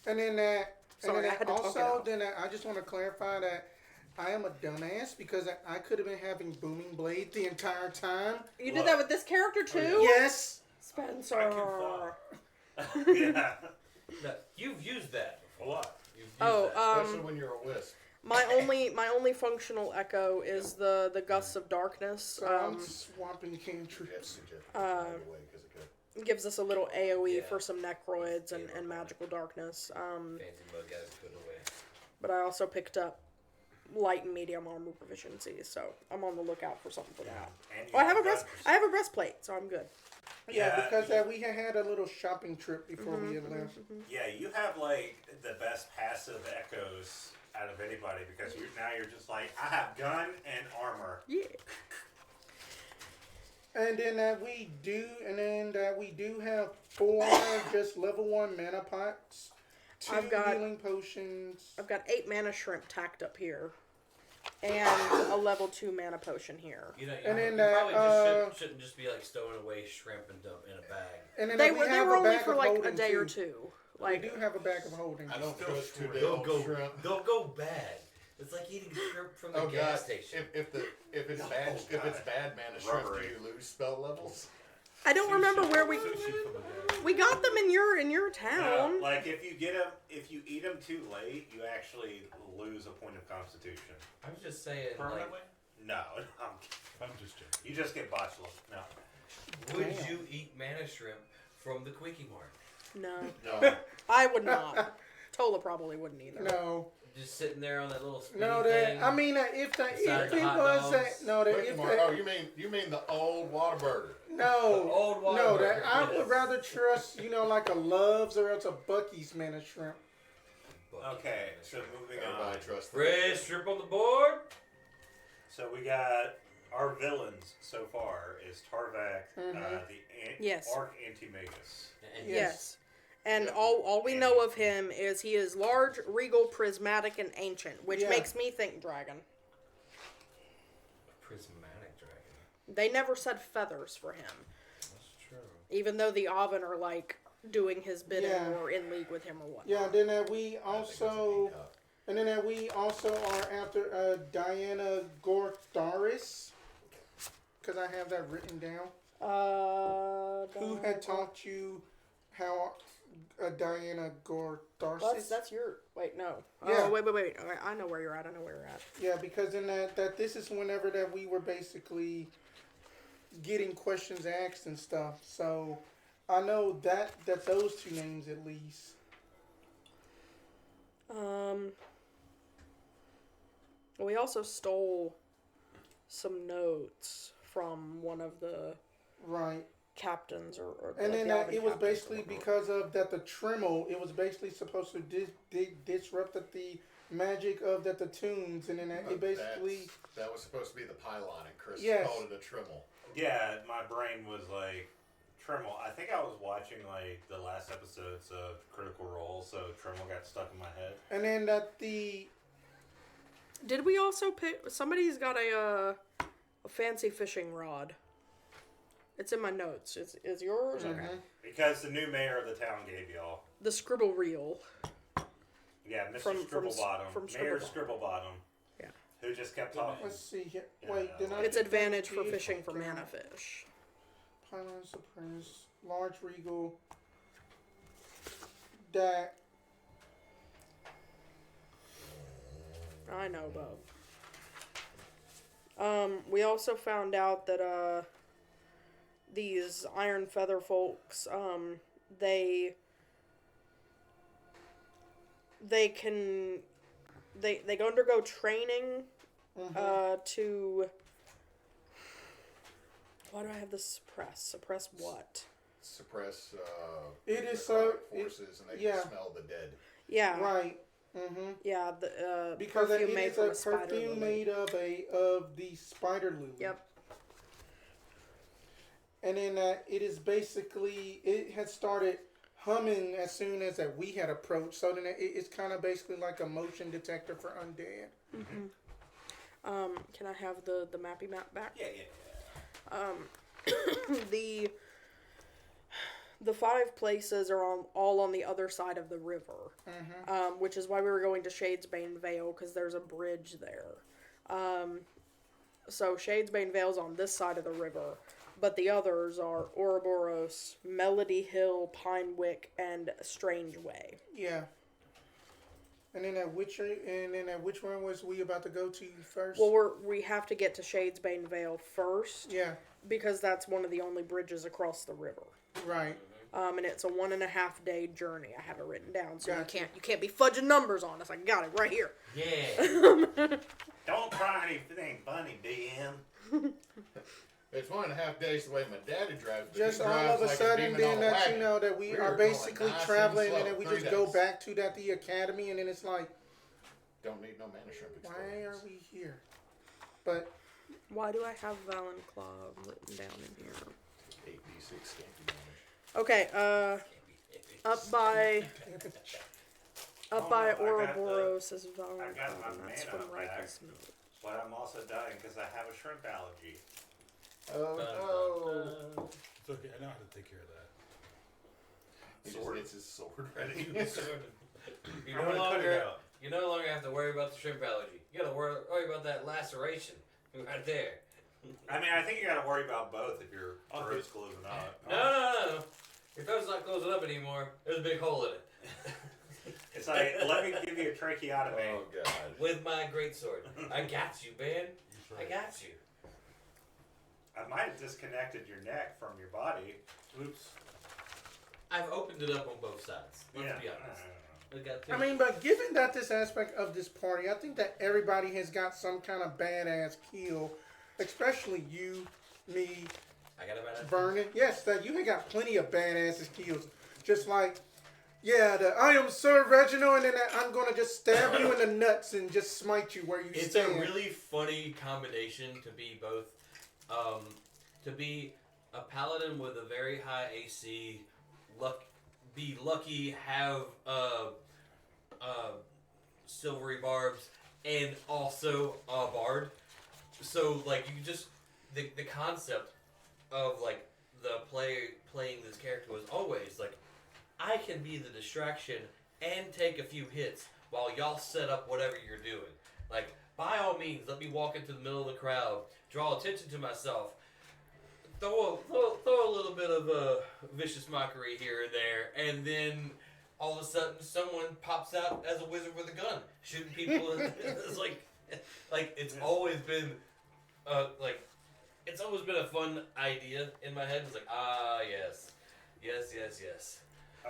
And then Sorry, I had to talk it also, out. I just want to clarify that I am a dumbass because I could have been having Booming Blade the entire time. You did that with this character too? Yes. Spencer. Yeah. No, you've used that A lot. You've used Oh, that. Especially when you're a wisp. my only functional echo is the Gusts of Darkness. So I'm swapping cantrips. Yes, by the way, because it could. Gives us a little AoE Yeah. for some Necroids and Magical Darkness. Fancy mug guys put away. But I also picked up light and medium armor proficiency, so I'm on the lookout for something for that. And Oh, I have a guns. breastplate, so I'm good. Yeah, because we had a little shopping trip before we had left. Yeah, you have, like, the best passive echoes out of anybody because you're just like, I have gun and armor. Yeah. And then we do have 4 just level 1 mana pots, 2 I've got- healing potions. I've got 8 mana shrimp tacked up here, and a level 2 mana potion here. You know, And you then, probably just shouldn't just be like stowing away shrimp in a bag. And then They we were have a only bag for of like a holding, day too. or two. We Like do have a bag of holding. I don't Still trust shrimp. two-day old shrimp. They'll go bad. It's like eating shrimp from the Oh gas god! station. If it's Oh, bad God. mana shrimp, do Rubbery. you lose spell levels? I don't remember where we Sushi from the gas. we got them in your No, town. like if you eat them too late, you actually lose a point of constitution. I was just saying, like, Permanently? No, I'm just joking. you just get botulism. No. would Damn. you eat mana shrimp from the Quickie Mart? No, No. I would not. Tolla probably wouldn't either. No, Just sitting there on that little spinny no. thing. I mean, if Beside the it hot was dogs. Oh, you mean the old Whataburger? no, old no. Whataburger, I yes. would rather trust like a Love's or else a Bucky's mana shrimp. Okay, so moving on. Everybody trusts the Fresh shrimp on the board. So we got our villains so far is Tarvak, Yes. Arc Antimagus. And Yes. And Yeah. all we know of him is he is large, regal, prismatic, and ancient, which Yeah. makes me think dragon. prismatic dragon. They never said feathers for him, That's true. even though the Oven are like doing his bidding Yeah. or in league with him or whatnot. Yeah. Then we I think it's a also. teacup. And then we also are after Diana Gortharis, because I have that written down. Who had taught you how Diana Gortharis? That's your. Wait, no. Yeah. Oh, wait. Okay, I know where you're at. Yeah, because in that this is whenever that we were basically getting questions asked and stuff. So I know that those 2 names at least. We also stole some notes from one of the Right. captains or And like then the Oven it was captains or basically whatnot. because of that the Tremel, it was basically supposed to disrupt the magic of the tombs, and then it basically that was supposed to be the pylon, and Chris Yes. called it a Tremel. Yeah, my brain was like Tremel. I think I was watching like the last episodes of Critical Role, so Tremel got stuck in my head. and then that the Did we also pick? Somebody's got a fancy fishing rod. It's in my notes. Is yours? Okay. Because the new mayor of the town gave y'all. The scribble reel. Yeah, Mr. From Scribblebottom. Mayor Scribblebottom. Scribblebottom. Yeah. Who just kept talking. let's see here. Yeah, Wait, did I? It's get that advantage for key? fishing for mana fish. Pylon suppress, large regal, that I know, Bo. We also found out that these Iron Feather folks, they undergo training to. Why do I have this suppress? Suppress what? Suppress It is necrotic so- forces, and they yeah. can smell the dead. Yeah. right. Mm-hmm. Yeah, the Because perfume it made is from a a spider perfume lily. made of the spider lily. Yep. And then it is basically, it had started humming as soon as that we had approached. So then it's kind of basically like a motion detector for undead. Can I have the mappy map back? Yeah. The 5 places are all on the other side of the river, which is why we were going to Shadesbanevale, because there's a bridge there. So Shadesbanevale's on this side of the river, but the others are Ouroboros, Melody Hill, Pinewick, and Strange Way. Yeah. And then which one was we about to go to first? Well, we have to get to Shadesbanevale first, yeah, because that's one of the only bridges across the river. right. And it's a 1.5 day journey. I have it written down, so Gotcha. you can't be fudging numbers on us. I got it right here. Yeah. Don't try anything funny, DM. It's 1.5 days the way my daddy drives. But Just he all drives of a like sudden, demon then on a that you wagon. know that we We are were going basically nice and traveling, slow, and then we 3 just go days. back to the academy, and then it's like, Don't need no mana shrimp why experience. are we here? But Why do I have Valenclaw written down in here? 8d6 scanty damage. Okay, up by Oh, no, I got Ouroboros is I got my Valenclaw, and that's mana from back. Rika's note. But I'm also dying because I have a shrimp allergy. Oh no! It's okay. I know how to take care of that. He just Sword? gets his sword ready. You I'm no gonna put it longer out. you no longer have to worry about the shrimp allergy. You gotta worry about that laceration right there. I mean, I think you gotta worry about both if your throat's closing up. No. Your throat's not closing up anymore. There's a big hole in it. It's like, let me give you a tracheotomy. Oh god! With my greatsword. I got you, man. I got you. I might have disconnected your neck from your body. Oops. I've opened it up on both sides. Let's be I honest. don't We got two. I mean, but given that this aspect of this party, I think that everybody has got some kind of badass kill, especially you, me, I got a bad Vernon. Yes, that you have got plenty of badasses kills. Just like, yeah, I am Sir Reginald, and then I'm gonna just stab you in the nuts and just smite you where you It's stand. a really funny combination to be both, to be a paladin with a very high AC, be lucky, have silvery barbs, and also a bard. So like you just the concept of like the playing this character was always like, I can be the distraction and take a few hits while y'all set up whatever you're doing. Like, by all means, let me walk into the middle of the crowd, draw attention to myself, throw a little bit of vicious mockery here and there, and then all of a sudden someone pops out as a wizard with a gun, shooting people. It's like it's always been it's always been a fun idea in my head. It's like, yes.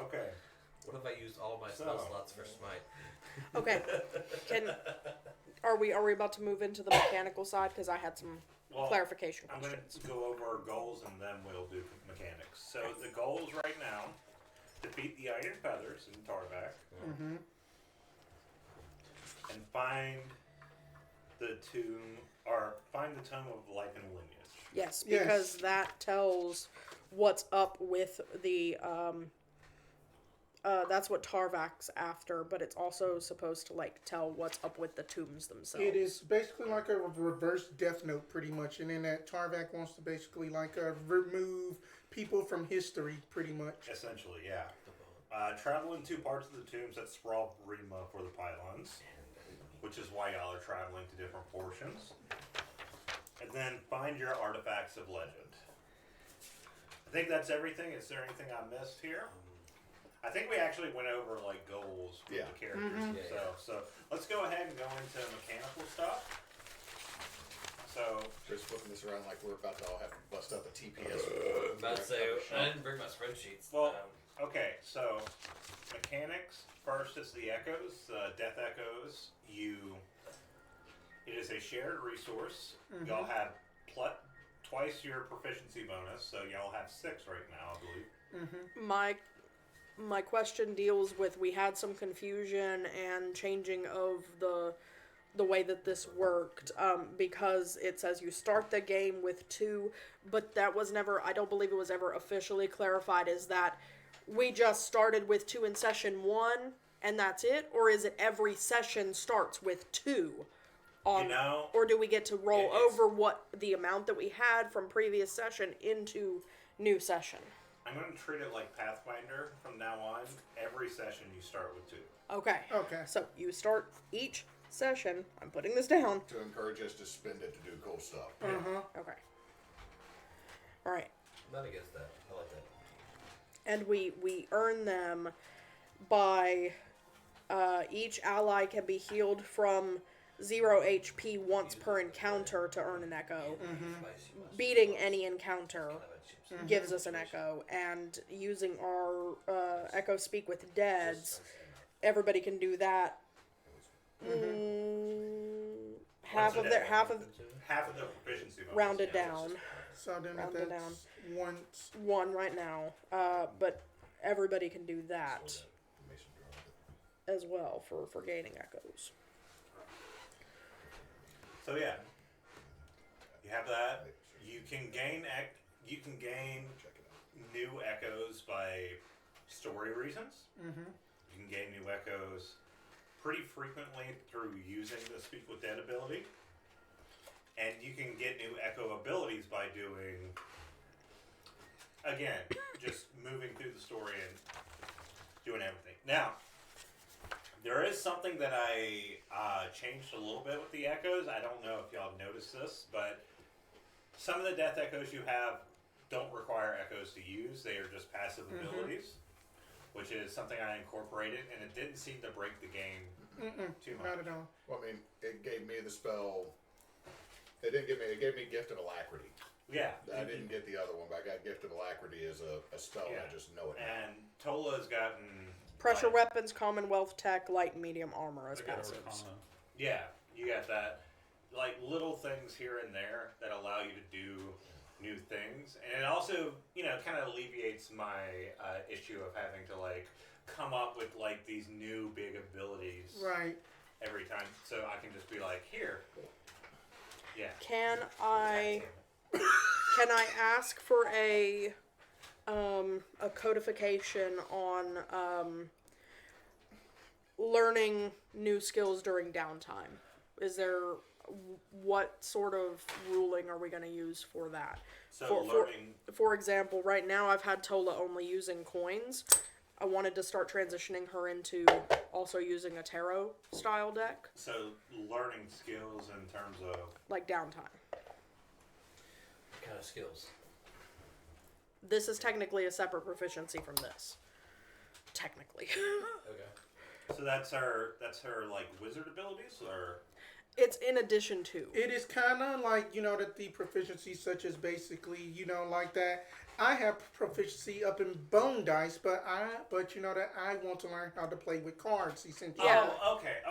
Okay. What if I used all my spell slots for smite? Okay, are we about to move into the mechanical side? Because I had some Well, clarification I'm going questions. to go over our goals and then we'll do mechanics. So the goals right now: defeat the Iron Feathers in Darrowback, Mm-hmm. and find the tomb of life and lineage. Yes, Yes. because that tells what's up with the that's what Tarvak's after, but it's also supposed to like tell what's up with the tombs themselves. It is basically like a reverse Death Note, pretty much, and then that Tarvak wants to basically like remove people from history, pretty much. Essentially, yeah. Travel in 2 parts of the tombs that sprawl Rima for the pylons, which is why y'all are traveling to different portions. And then find your artifacts of legend. I think that's everything. Is there anything I missed here? I think we actually went over like goals for Yeah. the characters themselves. So let's go ahead and go into mechanical stuff. So Just flipping this around like we're about to all have to bust out the TPS. I'm about to say, I didn't bring my spreadsheets. Well, okay, so mechanics. First is the echoes, death echoes. It is a shared resource. Y'all have twice your proficiency bonus, so y'all have 6 right now, I believe. My question deals with, we had some confusion and changing of the way that this worked, because it says you start the game with 2, but that was never, I don't believe it was ever officially clarified. Is that we just started with 2 in session 1 and that's it, or is it every session starts with 2 on, or do we get to roll over what the amount that we had from previous session into new session? I'm going to treat it like Pathfinder from now on. Every session you start with 2. Okay. Okay. So you start each session. I'm putting this down. To encourage us to spend it to do cool stuff. Okay. All right. I'm not against that. I like that. And we earn them by each ally can be healed from 0 HP once per encounter to earn an echo. Beating any encounter gives us an echo, and using our echo speak with deads, everybody can do that. Half of the proficiency bonus. rounded down. So then Rounded that's down. once. 1 right now, but everybody can do that as well for gaining echoes. So yeah, you have that. You can gain new echoes by story reasons. You can gain new echoes pretty frequently through using the Speak with Dead ability. And you can get new echo abilities by doing, again, just moving through the story and doing everything. Now, there is something that I changed a little bit with the echoes. I don't know if y'all have noticed this, but some of the death echoes you have don't require echoes to use. They are just passive abilities, which is something I incorporated, and it didn't seem to break the game too much. Not at all. Well, I mean, it gave me the spell. It didn't give me. It gave me Gift of Alacrity. Yeah. I didn't get the other one, but I got Gift of Alacrity as a spell. And I just know it. And Tolla's gotten Pressure like, weapons, Commonwealth tech, light and medium armor as I got passives. Arcana. Yeah, you got that. Like little things here and there that allow you to do new things, and it also, kind of alleviates my issue of having to like come up with like these new big abilities Right. every time. So I can just be like, here. Yeah. Can I ask for a codification on learning new skills during downtime? Is there, what sort of ruling are we going to use for that? So learning. For example, right now I've had Tolla only using coins. I wanted to start transitioning her into also using a tarot style deck, So learning skills in terms of. like downtime. What kind of skills? This is technically a separate proficiency from this. Technically. Okay. So that's her like wizard abilities, or. It's in addition to. It is kind of like, that the proficiency such as basically, like that. I have proficiency up in bone dice, but that I want to learn how to play with cards, essentially. Yeah. Oh, okay.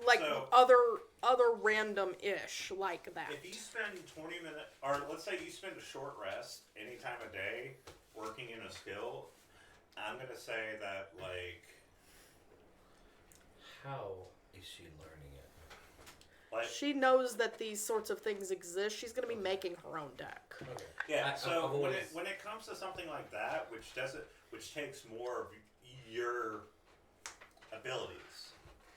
Like So, other random-ish like that. if you spend 20 minutes, or let's say you spend a short rest any time of day working in a skill, I'm going to say that, like... How is she learning it? She knows that these sorts of things exist. She's going to be making her own deck. Okay. Yeah, so I've always- when it comes to something like that, which takes more of your abilities,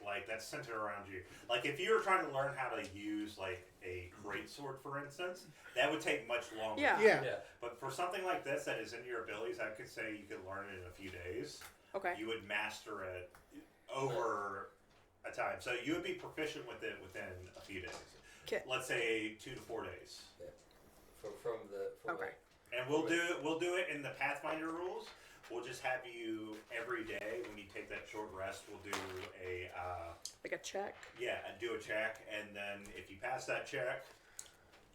like that's centered around you. Like if you were trying to learn how to use like a greatsword, for instance, that would take much longer. Yeah. Yeah. But for something like this that is in your abilities, I could say you could learn it in a few days. Okay. You would master it over a time. So you would be proficient with it within a few days. Okay. Let's say 2 to 4 days. From Okay. And we'll do it in the Pathfinder rules. We'll just just have you every day when you take that short rest, we'll do a Like a check. do a check, and then if you pass that check,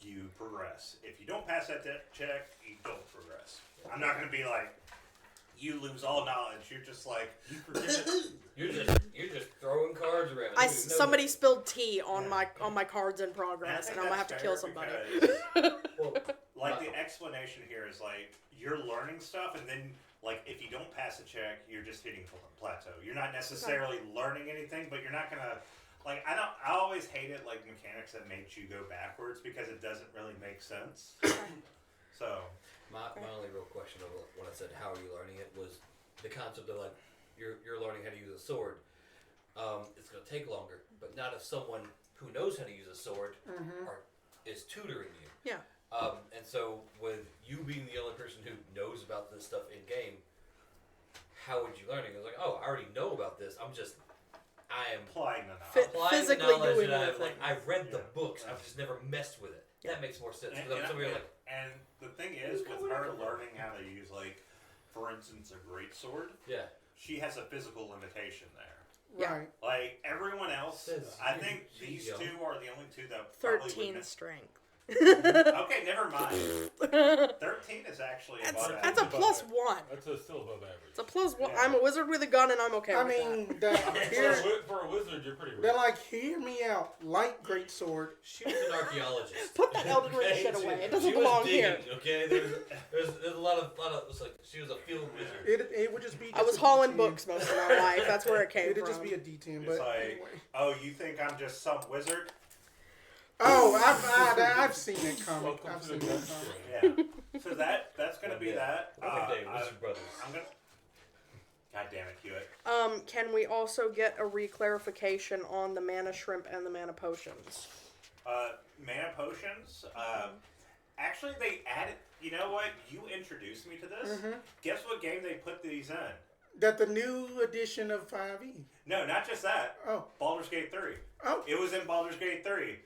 you progress. If you don't pass that check, you don't progress. I'm not gonna be like, you lose all knowledge. You're just like, you forget it. You're just throwing cards around. Somebody spilled tea on my cards in progress, and I'm gonna have to kill somebody. Well, Like the explanation here is like you're learning stuff, and then like if you don't pass a check, you're just hitting plateau. You're not necessarily learning anything, but you're not gonna like. I always hated like mechanics that made you go backwards because it doesn't really make sense. So my only real question of when I said how are you learning it was the concept of like you're learning how to use a sword. It's gonna take longer, but not if someone who knows how to use a sword is tutoring you. Yeah. And so, with you being the only person who knows about this stuff in game, how would you learn it? It was like, oh, I already know about this. I am applying the knowledge. applying physically the knowledge doing that the thing. I've read the Yeah. books. I've just never messed with it. Yeah. That makes more sense. And, Because I'm somebody like, and the thing is, with her learning how to use like, for instance, a greatsword, yeah, she has a physical limitation there. Yeah. Right. Like everyone else, Says I think these she's two are the only two that probably 13 would strength. Okay, never mind. 13 is actually above That's a average. +1. That's still above average. It's a +1. Yeah. I'm a wizard with a gun, and I'm okay I with mean, For a wizard, you're pretty rich. they're like, hear me out. Light greatsword. she was an archaeologist. Put that Elden Ring shit She- away. It doesn't she was belong digging, here. Okay, there's a lot of it's like she was a field wizard. It would just be. I was a hauling D10. books most of my life. That's where it came It'd from. just be a D10, It's but like, anyway. oh, you think I'm just some wizard? Oh, I've seen it comic. Welcome I've to seen the that Wizard. comic. Yeah. So that's gonna be that. Day, Wizard Brothers. I'm gonna. God damn it, Hewitt. Can we also get a reclarification on the mana shrimp and the mana potions? Mana potions. Actually, they added. You know what? You introduced me to this. Guess what game they put these in? That the new edition of 5e. No, not just that. Oh. Baldur's Gate 3. Oh. It was in Baldur's Gate 3.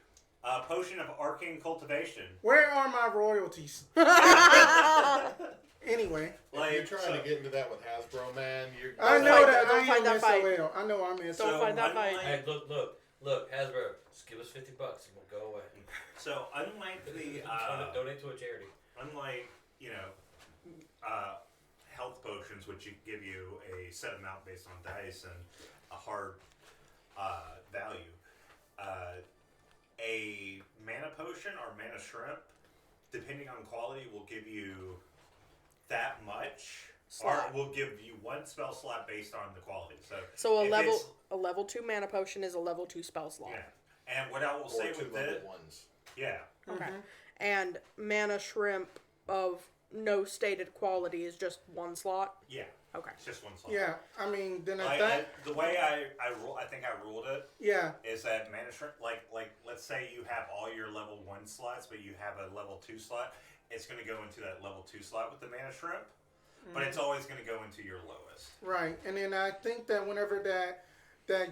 A potion of arcane cultivation. Where are my royalties? Anyway. Like, if you're trying to get into that with Hasbro, man, you're. I know fight that that- don't I fight am that fight. SOL. I know I'm SOL. Don't fight that fight. unlike- Hey, look, Hasbro, just give us $50 and we'll go away. So unlike the Donate to a charity. unlike health potions, which give you a set amount based on dice and a hard value, a mana potion or mana shrimp, depending on quality, will give you that much, Slot. or will give you one spell slot based on the quality. So if it's- a level 2 mana potion is a level 2 spell slot. yeah. And what I will Or say two with level this, ones. yeah. Okay. And mana shrimp of no stated quality is just one slot. Yeah, Okay. it's just one slot. Yeah, I mean, then at Like, that, the way I think I ruled it yeah, is that mana shrimp, like let's say you have all your level 1 slots, but you have a level 2 slot, it's going to go into that level 2 slot with the mana shrimp, but it's always going to go into your lowest. right. And then I think that whenever that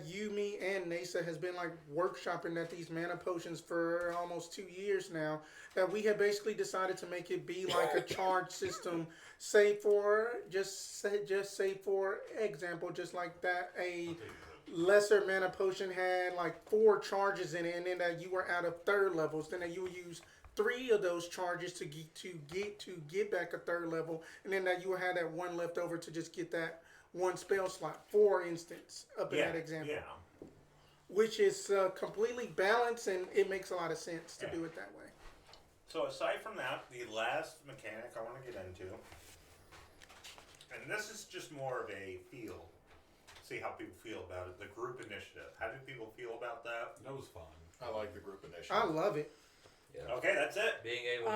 you, me, and Neysa has been like workshopping at these mana potions for almost 2 years now, that we have basically decided to make it be like a charge system, say for example, just like that a lesser mana potion had like 4 charges in it, and then that you were out of third levels, then that you would use 3 of those charges to get back a third level, and then that you would have that one left over to just get that one spell slot, for instance, up in that example. Yeah. Which is completely balanced, and it makes a lot of sense to do it that way. So aside from that, the last mechanic I want to get into, and this is just more of a feel, see how people feel about it, the group initiative. How do people feel about that? That was fun. I like the group initiative. I love it. Yeah. Okay, that's it. Being able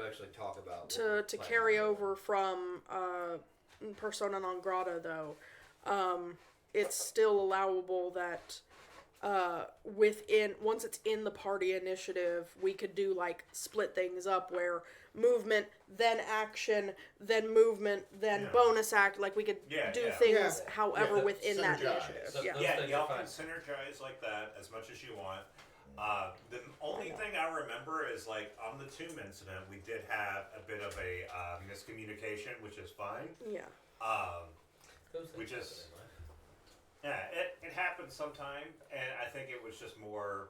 to actually talk about To carry over from Persona non grata, though, it's still allowable that once it's in the party initiative, we could do like split things up where movement, then action, then movement, then bonus act. Like we could do things however within that Synergize. initiative. So- Yeah. those Yeah, things y'all are can fine. synergize like that as much as you want. The only thing I remember is like on the tomb incident, we did have a bit of a miscommunication, which is fine. Yeah. Those things We just- happen in life. Yeah, it happened sometime, and I think it was just more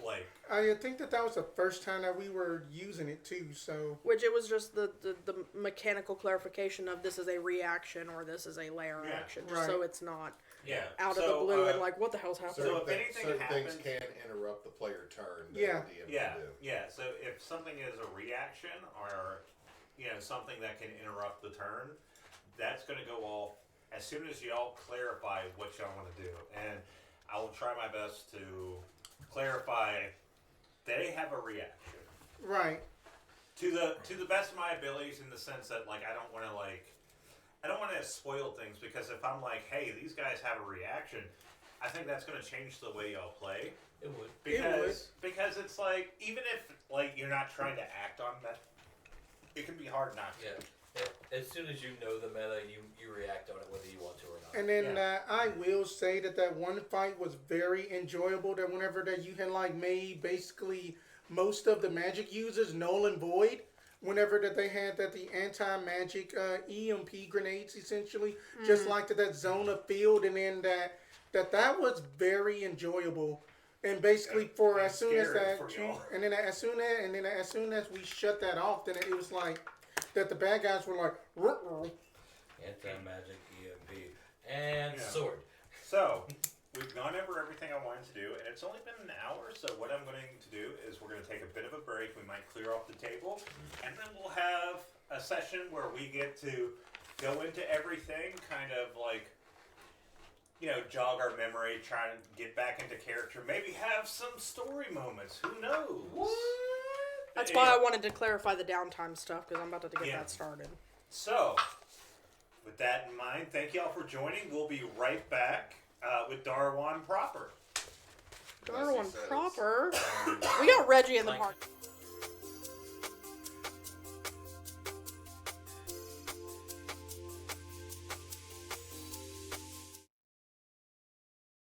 like I think that was the first time that we were using it too. So Which it was just the mechanical clarification of this is a reaction or this is a layer Yeah. action, just so Right. it's not yeah out of the blue and like what the hell's happening. So if anything certain happens- things can interrupt the player turn. That Yeah. the DM yeah can do. yeah. So if something is a reaction or something that can interrupt the turn, that's going to go off as soon as y'all clarify what y'all want to do, and I will try my best to clarify. They have a reaction. right, To the best of my abilities, in the sense that like I don't want to spoil things, because if I'm like, hey, these guys have a reaction, I think that's going to change the way y'all play, It would. because it's like, even if like you're not trying to act on that, it can be hard not to. Yeah. As soon as you know the meta, you react on it whether you want to or not. and then Yeah. I will say that one fight was very enjoyable. That whenever that you had like made basically most of the magic users null and void. Whenever that they had that the anti-magic EMP grenades essentially, just like that zone of field, and then that was very enjoyable. And basically, Yeah, for and as soon as scary that, for y'all. and then as soon as we shut that off, then it was like that the bad guys were like, "Ruh-roh." Anti-magic, EMP, and Yeah. sword. So we've gone over everything I wanted to do, and it's only been an hour. So what I'm going to do is we're going to take a bit of a break. We might clear off the table, and then we'll have a session where we get to go into everything, kind of like, jog our memory, try and get back into character, maybe have some story moments. Who knows? That's why I wanted to clarify the downtime stuff, because I'm about to get Yeah. that started. So, with that in mind, thank y'all for joining. We'll be right back with Darrowan proper. Darwin says. proper. We got Reggie in the Like- park.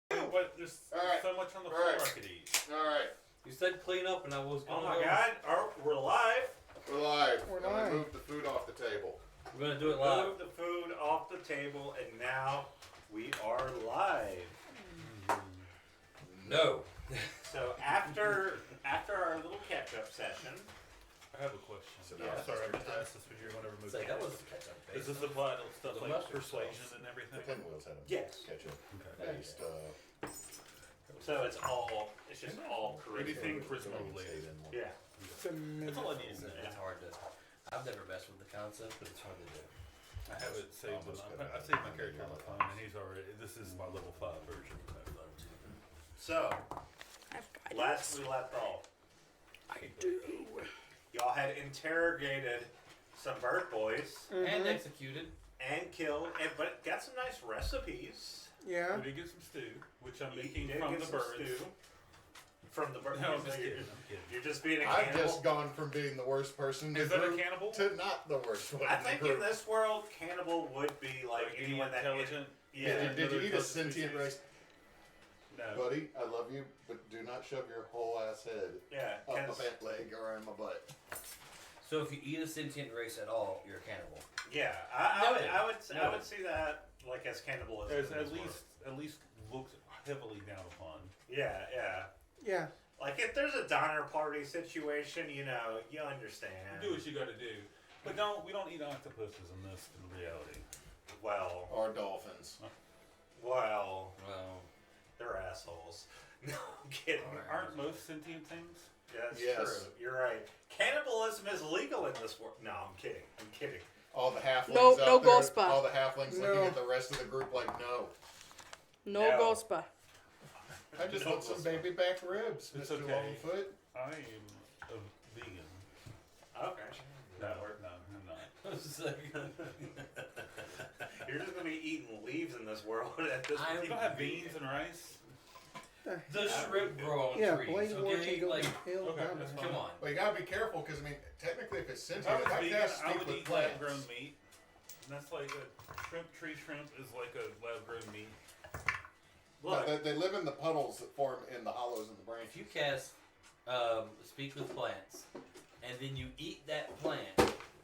But there's Alright. so much on the Alright. floor I could eat. All right, You said clean up, and I was Oh going my to god, we're live. we're live. We're I'm gonna live. move the food off the table. We're going to do it live. Move the food off the table, and now we are live. No. So after our little catch-up session, I have a question. So now it's Sorry, I just meant to time. ask this when you're whenever It's like, that was moving. catch up Does this apply to stuff The like mustard persuasion sauce. and The everything? pinwheels had them. Yes. Ketchup. Okay. Based, so it's just all Anything charisma. presumably. Yeah. That's all I need. It's hard to. I've never messed with the concept, but it's hard to do. I have it saved. Almost On, could've I had saved my it character on the phone, and he's already. This is my level 5 version. So I've got last we left off, I do. y'all had interrogated some bird boys And executed. and killed, but got some nice recipes. Yeah. We did get some stew, which I'm You making did from get the some birds. stew. From the bird. No, I'm so just you're, kidding. I'm kidding. you're just being a I've cannibal. just gone from being the worst person in Is the that a group cannibal? to not the worst one. I in the think group. in this world, cannibal would be like Like any anyone that intelligent. Yeah. Did you eat a Another sentient species? race? No. Buddy, I love you, but do not shove your whole ass head Yeah. up my 'cause- back leg or in my butt. So if you eat a sentient race at all, you're a cannibal. Yeah. I Noted. would Noted. see that like as cannibalism. There's in at this least looked heavily down upon. world. Yeah. Yeah. Yeah. Like if there's a Donner Party situation, you understand. Do what you got to do, but we don't eat octopuses in this in reality. Well, Or dolphins. well, Well, they're assholes. No, I'm kidding. Alright. Aren't most sentient things? Yeah, that's Yes. true. You're right. Cannibalism is legal in this world. No, I'm kidding. I'm kidding. All the halflings No- out no there, gospa. all the halflings No. looking at the rest of the group like, no. No, No. gospa. I just No want some gospa. baby back ribs, It's Mr. okay. Longfoot. I am a vegan. Okay. No, That works. no, I'm not. I was just like, You're just gonna be eating leaves in this world at this I'm You don't have beans and rice? the shrimp grow on Yeah, trees. Blade War Okay, can go like, to hell okay, down that's there. fine. come on. Well, you gotta be careful because, I mean, technically, if it's If sentient, I was I vegan, cast I speak would with eat plants. lab-grown meat. And that's like a tree shrimp is like a lab-grown meat. Look, they live in the puddles that form in the hollows of the branches. If you cast Speak with Plants, and then you eat that plant,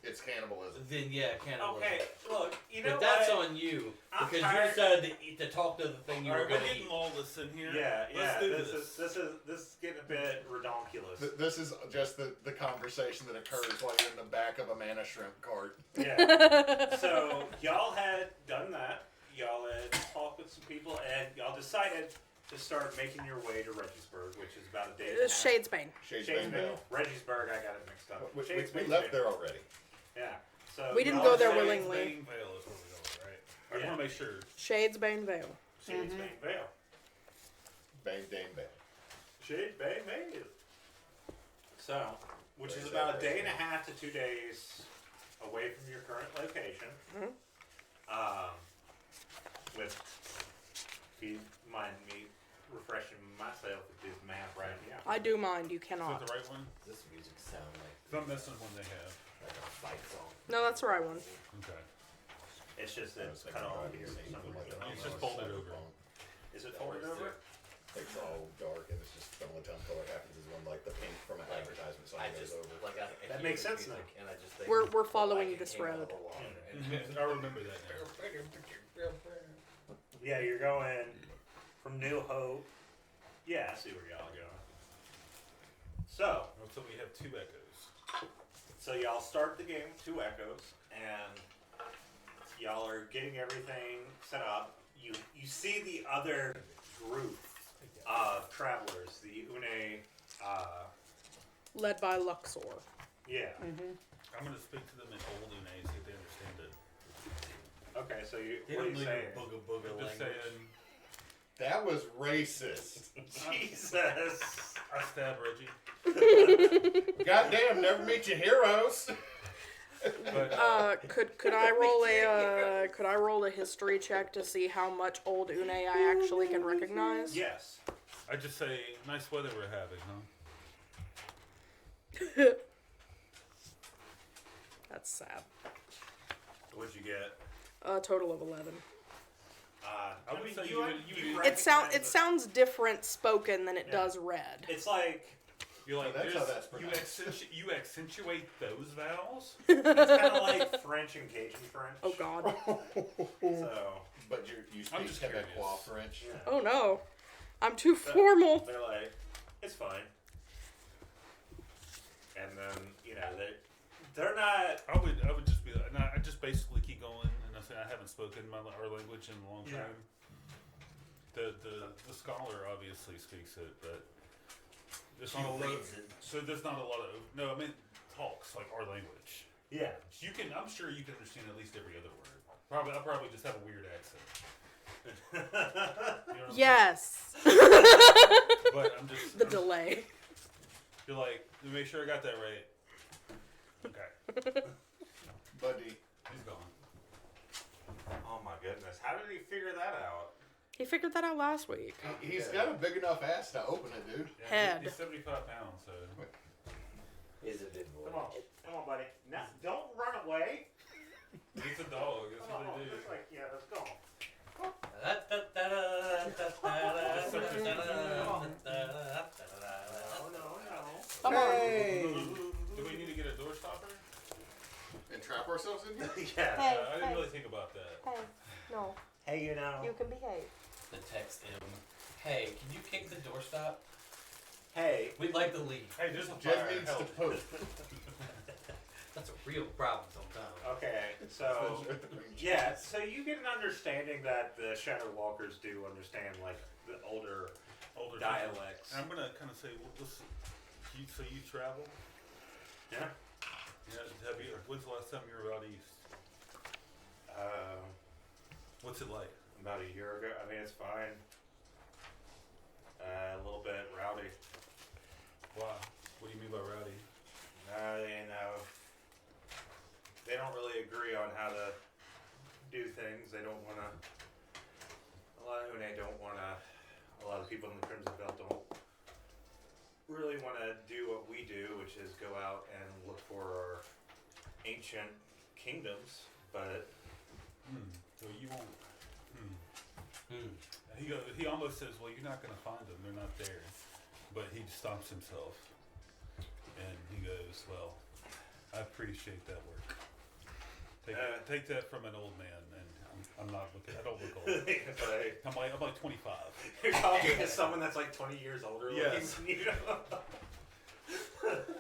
It's cannibalism. then yeah, cannibalism. okay, look, you know But that's what? on you I'm because tired- you decided to talk to the thing you were Alright, going we're to getting eat. lawless in here. Yeah, Let's do this. This is getting a bit redonkulous. This is just the conversation that occurs while you're in the back of a mana shrimp cart. Yeah. So y'all had done that. Y'all had talked with some people, and y'all decided to start making your way to Regisburg, which is about a day. and a half. Shadesbane. Shadesbanevale. Regisburg, I got it mixed up. We Shadesbanevale. left there already. Yeah. So We didn't y'all go there say willingly. Shadesbanevale is where we go, right? I Yeah. want to make sure. Shadesbanevale. Shadesbanevale. Bang, dang, bang. Shadesbanevale. So, which is Where's about that a day place? and a half to 2 days away from your current location. With, if you mind me refreshing myself with this map right now. I do mind. You Is cannot. that the right one? This music sound like I'm missing one they have. a fight song. No, that's the right one. Okay. It's just I that was it's thinking cut off about here. using Something like like a- It's just folded over. Is it folded over? It's all dark and it's just the only time color happens is when like the pink from an advertisement song I goes just over. like I That hear makes sense music now. And I just think We're following like it this came out road. of the water. I remember that now. Yeah, you're going from New Hope. Yeah, I see where y'all are going. So, So we have 2 echoes. y'all start the game with 2 echoes, and y'all are getting everything set up. You see the other group of travelers, the Une. Led by Luxor. Yeah. I'm going to speak to them in old Une, see if they understand it. Okay, so They what are don't you know saying? your booga booga I'm just language. saying, That was racist. Jesus. I stab Reggie. Goddamn, never meet your heroes. But Could I roll a history check to see how much old Une I actually can recognize? Yes. I just say, nice weather we're having, huh? That's sad. What'd you get? A total of 11. I would say you you- It recognize sounds different spoken than it Yeah. does read. It's like You're like, that's how that's you, pronounced. you accentuate those vowels. it's kind of like French and Cajun French. Oh God. So But you I'm speak just Quebecois curious. French. yeah. Oh no. I'm too formal. They're like, it's fine. And then they're not. I would just be like, I just basically keep going, and I say I haven't spoken our language in a long Yeah. time. The scholar obviously speaks it, but there's not a lot. reads it. So there's not a lot of no. I mean talks like our language. Yeah. You can. I'm sure you can understand at least every other word. I'll probably just have a weird accent. You know what I'm Yes. saying? But I'm just The delay. You're like, to make sure I got that right. Okay. Buddy, He's gone. Oh my goodness! How did he figure that out? He figured that out last week. he's got a big enough ass to open it, dude. Yeah, Head. He's 75 pounds, so. Is a big boy. Come on, buddy. Now, don't run away. He's a dog. That's Come what on, they do. just like let's go. Come on. Hey. Do we need to get a door stopper? And trap ourselves in here? Yeah. Hey, I didn't hey. really think about that. Hey. No. Hey, You can behave. The text him. Hey, can you kick the doorstop? Hey. We'd like to leave. Hey, there's a Jed fire. needs to Help. poop. That's a real problem sometimes. Okay. So. Yeah. So you get an understanding that the Shadow Walkers do understand like the older Older dialects. I'm gonna kind of say, listen. So you travel? Yeah. Yeah. Have you? When's the last time you were out east? What's it like? About a year ago. I mean, it's fine. A little bit rowdy. Why? What do you mean by rowdy? They don't really agree on how to do things. They don't want to. A lot of Une don't want to. A lot of people in the Crimson Belt don't really want to do what we do, which is go out and look for our ancient kingdoms. But So you won't. He almost says, "Well, you're not going to find them. They're not there." But he stomps himself, and he goes, "Well, I appreciate that work. Take that from an old man, and I'm not looking. I don't look old. I'm like 25." You're talking to someone that's like 20 years older. Yes. Looking, you know?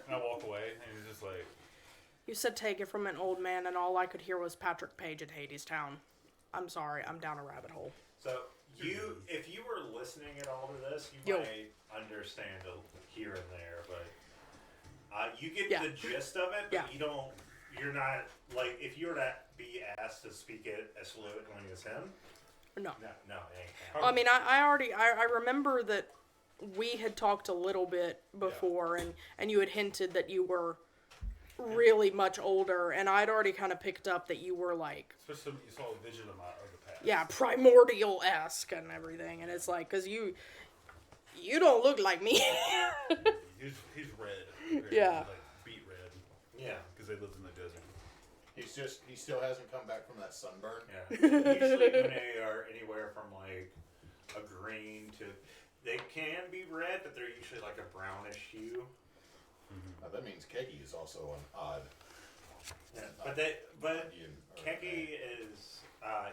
And I walk away, and he's just like, You said take it from an old man, and all I could hear was Patrick Page in Hadestown. I'm sorry, I'm down a rabbit hole. So if you were listening at all to this, you Yo. might understand here and there, but you get Yeah. the gist of it. But Yeah. you're not like if you were to be asked to speak it as fluently as him. No. No, it ain't happening. Well, I mean, I remember that we had talked a little bit before, and you had hinted that you were really much older, and I'd already kind of picked up that you were like, especially when you saw a vision of the past. yeah, primordial-esque and everything, and it's like, because you don't look like me. He's red. Yeah. Like beet red. Yeah. Because they lived in the desert. He still hasn't come back from that sunburn. Yeah. Usually Une are anywhere from like a green to they can be red, but they're usually like a brownish hue. That means Kegi is also an odd. Yeah. But Indian or Keki is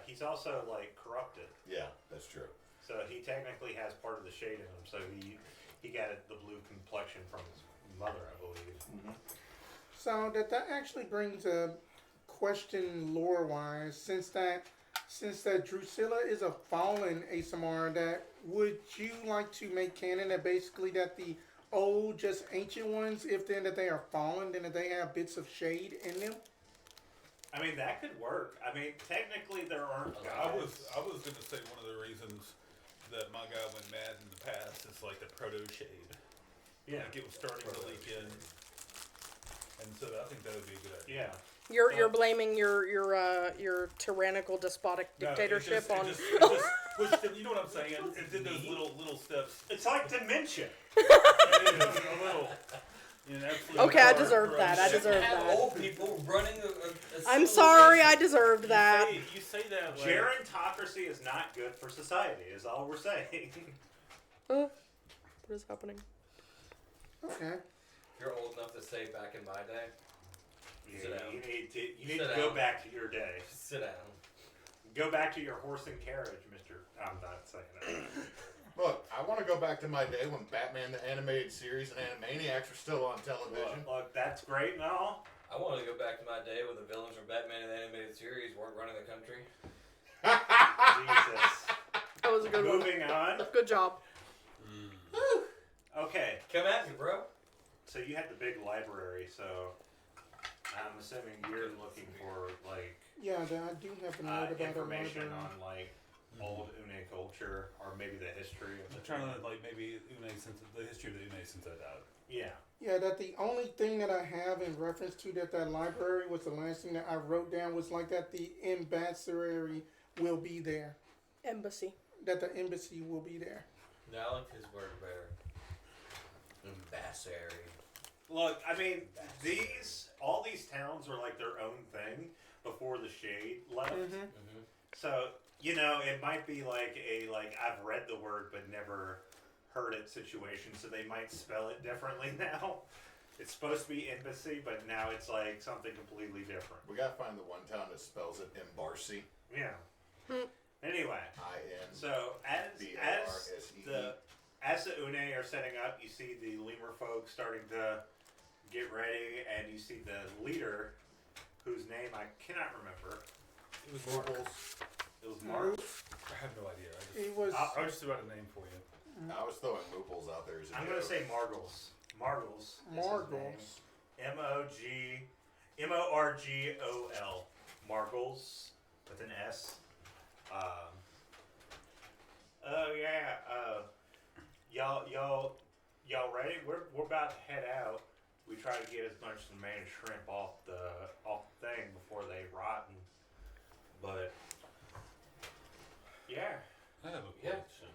he's also like corrupted. Yeah, that's true. So he technically has part of the shade in him. So he got the blue complexion from his mother, I believe. So that actually brings a question lore-wise. Since that Dusilla is a fallen ASMR, that would you like to make canon that basically that the old, just ancient ones, if then that they are fallen, then that they have bits of shade in them? I mean that could work. I mean technically there aren't I gods. was going to say one of the reasons that my guy went mad in the past is like the proto shade. Yeah. Like it was starting to leak in. And so I think that would be a good idea. Yeah. You're blaming your tyrannical despotic dictatorship on. It just pushed him, you know what I'm saying? It did those little steps. It's like dementia. It is a little. Okay, I deserve that. I deserve have that. old people running a I'm sorry, I deserved that. You say that like... Gerontocracy is not good for society, is all we're saying. What is happening? Okay. You're old enough to say back in my day. Sit down. You need Sit to go down. back to your day. Sit down. Go back to your horse and carriage, Mr. I'm not saying that. Look, I want to go back to my day when Batman the Animated Series and Animaniacs were still on television. Look, that's great and all. I want to go back to my day when the villains from Batman and the Animated Series weren't running the country. Jesus. That was a good one. Moving on. Good job. Okay, Come at me, bro. so you had the big library, so I'm assuming you're looking for like Yeah, I do have a note about a information library. on like old Une culture or maybe the history of I'm the trying to like maybe the history of the Une since I died. Yeah. Yeah, that the only thing that I have in reference to that library was the last thing that I wrote down was like that the ambassador will be there. Embassy. That the embassy will be there. No, I like his word better. Ambassador. Look, I mean, all these towns were like their own thing before the Shade left. So, it might be like I've read the word but never heard it situation, so they might spell it differently now. It's supposed to be embassy, but now it's like something completely different. We gotta find the one town that spells it Embarcy. Yeah. Anyway, I-N. so B-A-R-S-E-E. as the Une are setting up, you see the lemur folk starting to get ready, and you see the leader, whose name I cannot remember. It was Mark. It was Mark. I have no idea. It was. I just threw out a name for you. I was throwing Mooples out there as a I'm joke. going to say Margles. Margles. is his Margles. name. M-O-R-G-O-L. Margles with an S. Y'all ready? We're about to head out. We try to get as much of the main shrimp off the thing before they rot. But yeah. I have a Yeah. question.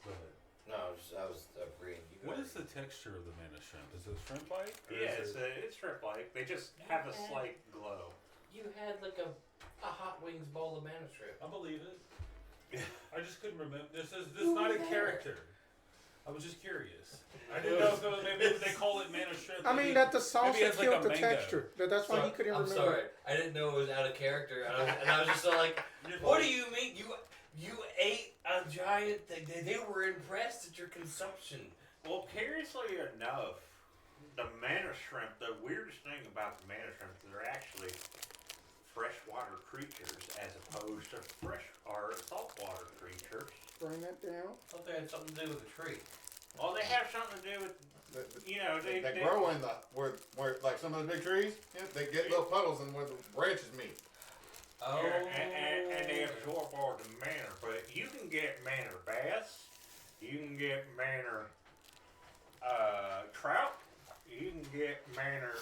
Go ahead. No, I was agreeing. What is the texture of the mana shrimp? Is it shrimp-like? or Yeah, is it... it's shrimp-like. They just have a slight glow. You had like a Hot Wings bowl of mana shrimp. I believe it. I just couldn't remember. This is not a character. I was just curious. I didn't know if it was, maybe they call it mana strength. I mean, that the sauce maybe had it's like killed a the mango. texture. That's why he couldn't I'm remember. sorry. I didn't know it was out of character. And I was just so like, what do you mean? You ate a giant thing. They were impressed at your consumption. Well, curiously enough, the mana shrimp, the weirdest thing about the mana shrimp is they're actually freshwater creatures as opposed to fresh or saltwater creatures. Bring that down. I thought they had something to do with the tree. Well, they have something to do with, They grow in the where like some of the big trees. Yeah, they get little puddles and where the branches meet. Oh. and they absorb all the mana. But you can get mana bass, you can get mana trout, you can get mana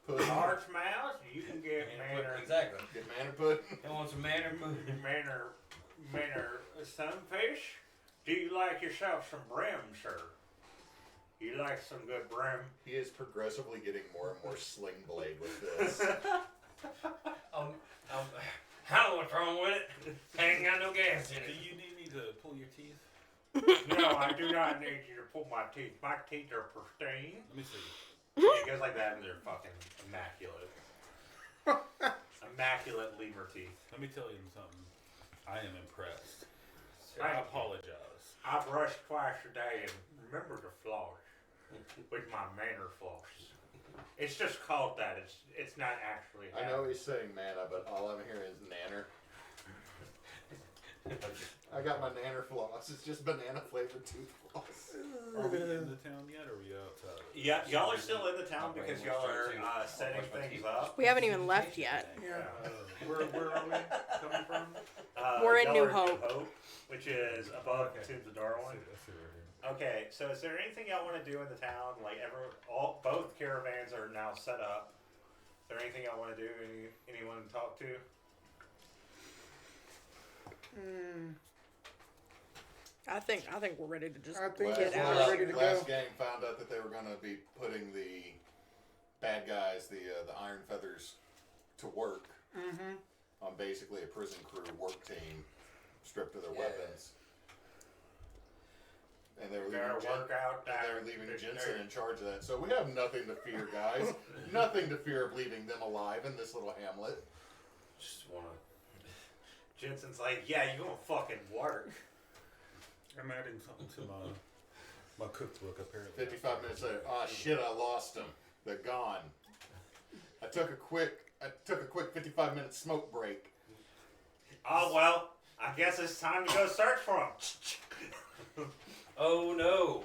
Pudding. largemouth, you can get mana Exactly. Get mana pudding. They want some manner food. manner sunfish. Do you like yourself some brim, sir? You like some good brim? He is progressively getting more and more sling blade with this. I don't know what's wrong with it. Ain't got no gas in Do it. you need me to pull your teeth? No, I do not need you to pull my teeth. My teeth are pristine. Let me see. It goes like that and they're fucking immaculate. Immaculate lemur teeth. Let me tell you something. I am impressed. Thank I you. apologize. I brush twice a day and remember to floss with my manner floss. It's just called that. It's not actually. I know he's saying mana, but all I'm hearing is nanner. I got my nanner floss. It's just banana flavored tooth floss. Are we in the town yet, or are we outside? Yeah, y'all are still in the town because y'all are setting things up. We haven't even left yet. Yeah. Where are we coming from? We're in Y'all New are Hope. which is above Okay. Tombs of Darrowan. I see right here. Okay, so is there anything y'all want to do in the town? Like both caravans are now set up. Is there anything y'all want to do? Anyone to talk to? I think we're ready to just I think get we're out. last- ready to last go. game found out that they were going to be putting the bad guys, the Iron Feathers, to work on basically a prison crew work team, stripped of their weapons. And they were Their leaving workout. and they were leaving Jensen in charge of that. So we have nothing to fear, guys. Nothing to fear of leaving them alive in this little hamlet. Just wanna. Jensen's like, yeah, you gonna fucking work. I'm adding something to my cookbook apparently. 55 minutes later, oh shit, I lost them. They're gone. I took a quick 55-minute smoke break. Oh well, I guess it's time to go search for them. Oh no,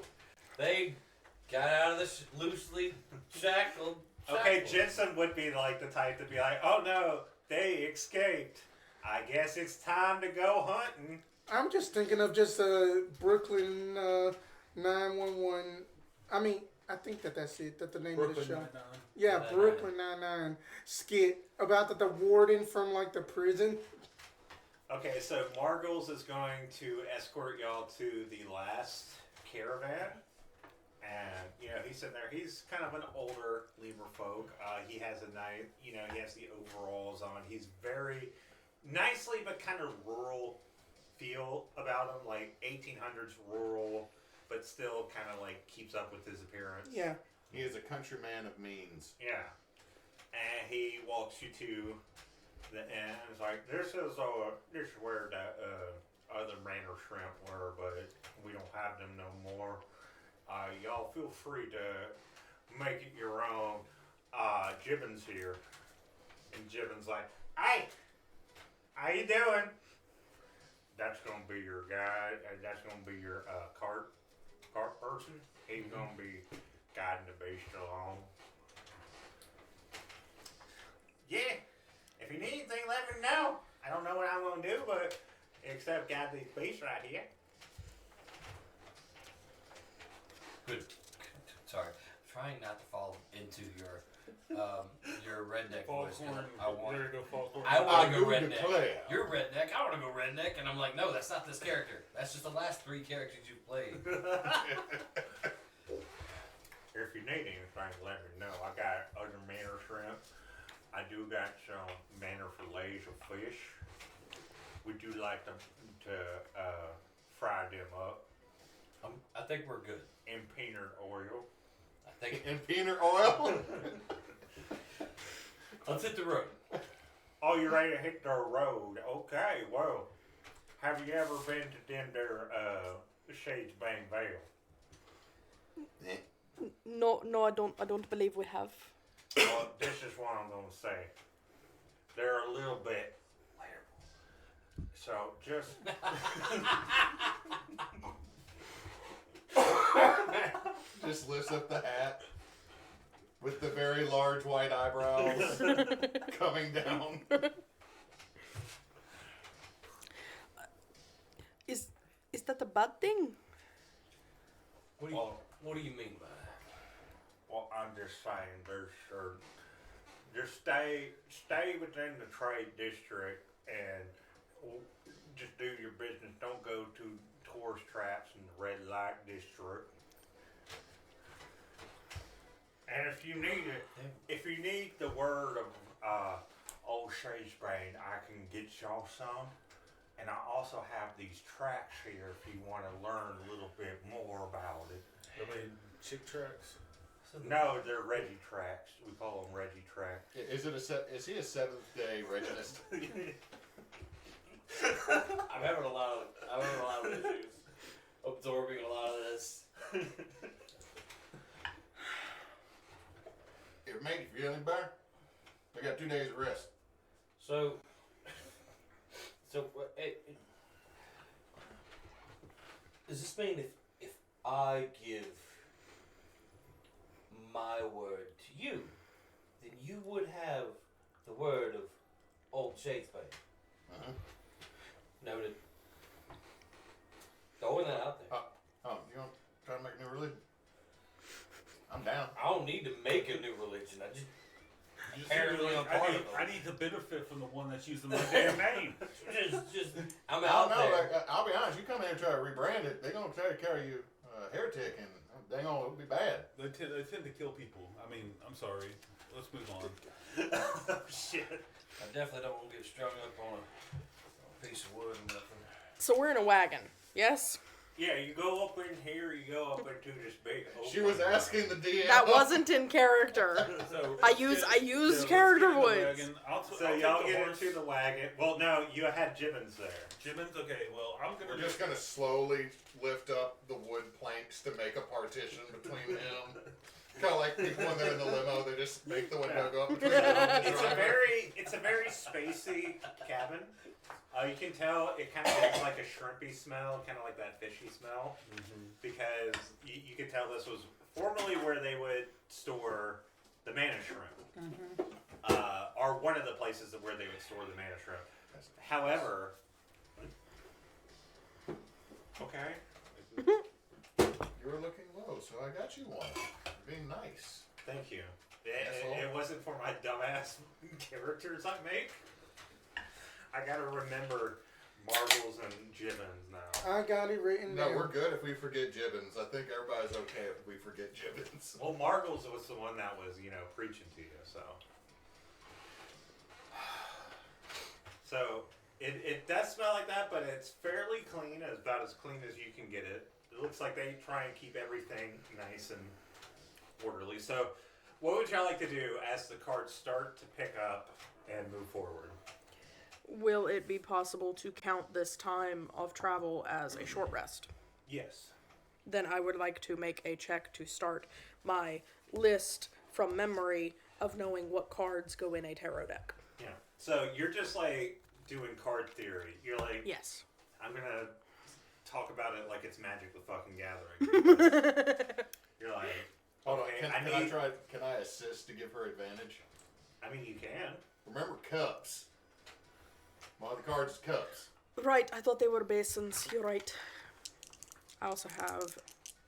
they got out of this loosely shackled. Okay, Jensen would be like the type to be like, oh no, they escaped. I guess it's time to go hunting. I'm just thinking of just Brooklyn 911. I mean, I think that's it. That's the name of the show. Nine-Nine. Yeah, 999. Brooklyn Nine-Nine skit about the warden from like the prison. Okay, so Margles is going to escort y'all to the last caravan. And, he's sitting there. He's kind of an older lemur folk. He has a nice, he has the overalls on. He's very nicely but kind of rural feel about him. Like 1800s rural, but still kind of like keeps up with his appearance. Yeah. He is a countryman of means. Yeah. And he walks you to the end. It's like, this is where the other manor shrimp were, but we don't have them no more. Y'all feel free to make it your own. Gibbon's here. And Gibbon's like, hey, how you doing? That's gonna be your guy. That's gonna be your cart person. He's gonna be guiding the beast along. Yeah. If you need anything, let me know. I don't know what I'm gonna do, but except guide these beasts right here. Good. Sorry, I'm trying not to fall into your redneck voice. 'Cause Foghorn. I want. There you go, Foghorn. I want to go do redneck. declare. You're redneck. I want to go redneck, and I'm like, no, that's not this character. That's just the last 3 characters you've played. If you need anything, let me know. I got other manor shrimp. I do got some manor fillets of fish. would you like to fry them up I think we're good. in peanut oil? I think In peanut oil? let's hit the road. Oh, you're ready to hit the road. Okay, well, have you ever been to them there, Shadesbanevale? No, I don't believe we have. Well, this is what I'm gonna say. They're a little bit so just Just lifts up the hat with the very large white eyebrows coming down. Is that a bad thing? What do you mean by that? well, I'm just saying there's just stay within the trade district and just do your business. Don't go to tourist traps in the red light district. And if you need the word of old Shadesbane, I can get y'all some. And I also have these tracks here if you want to learn a little bit more about it. Are they chick tracks? No, they're Reggie tracks. We call them Reggie tracks. Is he a Seventh Day Reginist? I'm having a lot of issues absorbing a lot of this. It made you feel any better? I got 2 days of rest. So does this mean if I give my word to you, then you would have the word of old Shadesbane? Uh-huh. Noted. Throwing that out there. Oh, you want to try to make a new religion? I'm down. I don't need to make a new religion. I just You apparently I'm part of them. I need to benefit from the one that's using my damn name. just I'm I out don't know. there. Like, I'll be honest. You come in and try to rebrand it, they're gonna try to carry you heretic, and they're gonna be bad. They tend to kill people. I mean, I'm sorry. Let's move on. Oh shit. I definitely don't want to get strung up on a piece of wood and nothing. So we're in a wagon, yes? Yeah, you go up in here, you go up into this big open She was asking the DM. That wasn't in character. So I let's used let's character get in the voice. wagon. I'll So take y'all the get horse. into the wagon. Well, no, you had Jibbins there. Jibbins? Okay, well, I'm We're gonna just gonna slowly lift up the wood planks to make a partition between them. Kind of like people when they're in the limo, they just make the window go up between them. and the driver. It's a very spacey cabin. You can tell it kind of has like a shrimpy smell, kind of like that fishy smell, because you can tell this was formerly where they would store the mana shrimp, or one of the places where they would store the mana shrimp. However, okay, You were looking low, so I got you one. You're being nice. thank you. Asshole. It wasn't for my dumbass characters I make. I gotta remember Marbles and Jibbins now. I got it written No, down. we're good if we forget Jibbins. I think everybody's okay if we forget Jibbins. Well, Marbles was the one that was, preaching to you, so. So, it does smell like that, but it's fairly clean, about as clean as you can get it. It looks like they try and keep everything nice and orderly. So, what would y'all like to do as the carts start to pick up and move forward? Will it be possible to count this time of travel as a short rest? Yes. Then I would like to make a check to start my list from memory of knowing what cards go in a tarot deck. Yeah. So, you're just like doing card theory. You're like, Yes. I'm gonna talk about it like it's Magic the fucking Gathering. You're like, Hold on, okay, can I assist to give her advantage? I mean, you can. Remember cups. One of the cards is cups. Right, I thought they were basins. You're right. I also have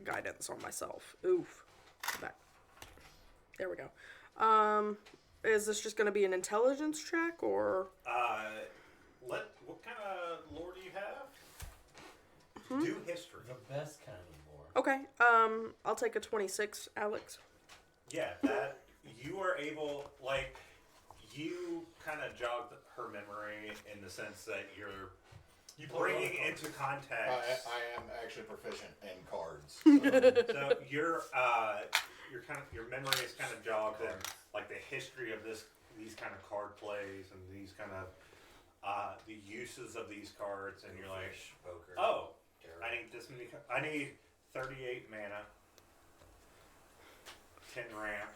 guidance on myself. Oof. Back. There we go. Is this just going to be an intelligence check, or? What kind of lore do you have? Do history. The best kind of lore. Okay, I'll take a 26, Alex. Yeah, that you are able, like, you kind of jogged her memory in the sense that you're bringing into context. I am actually proficient in cards. So your memory is kind of jogged in like the history of these kind of card plays and these kind of the uses of these cards, and you're like, poker. oh, Tarot. I need this many. I need 38 mana, 10 ramp.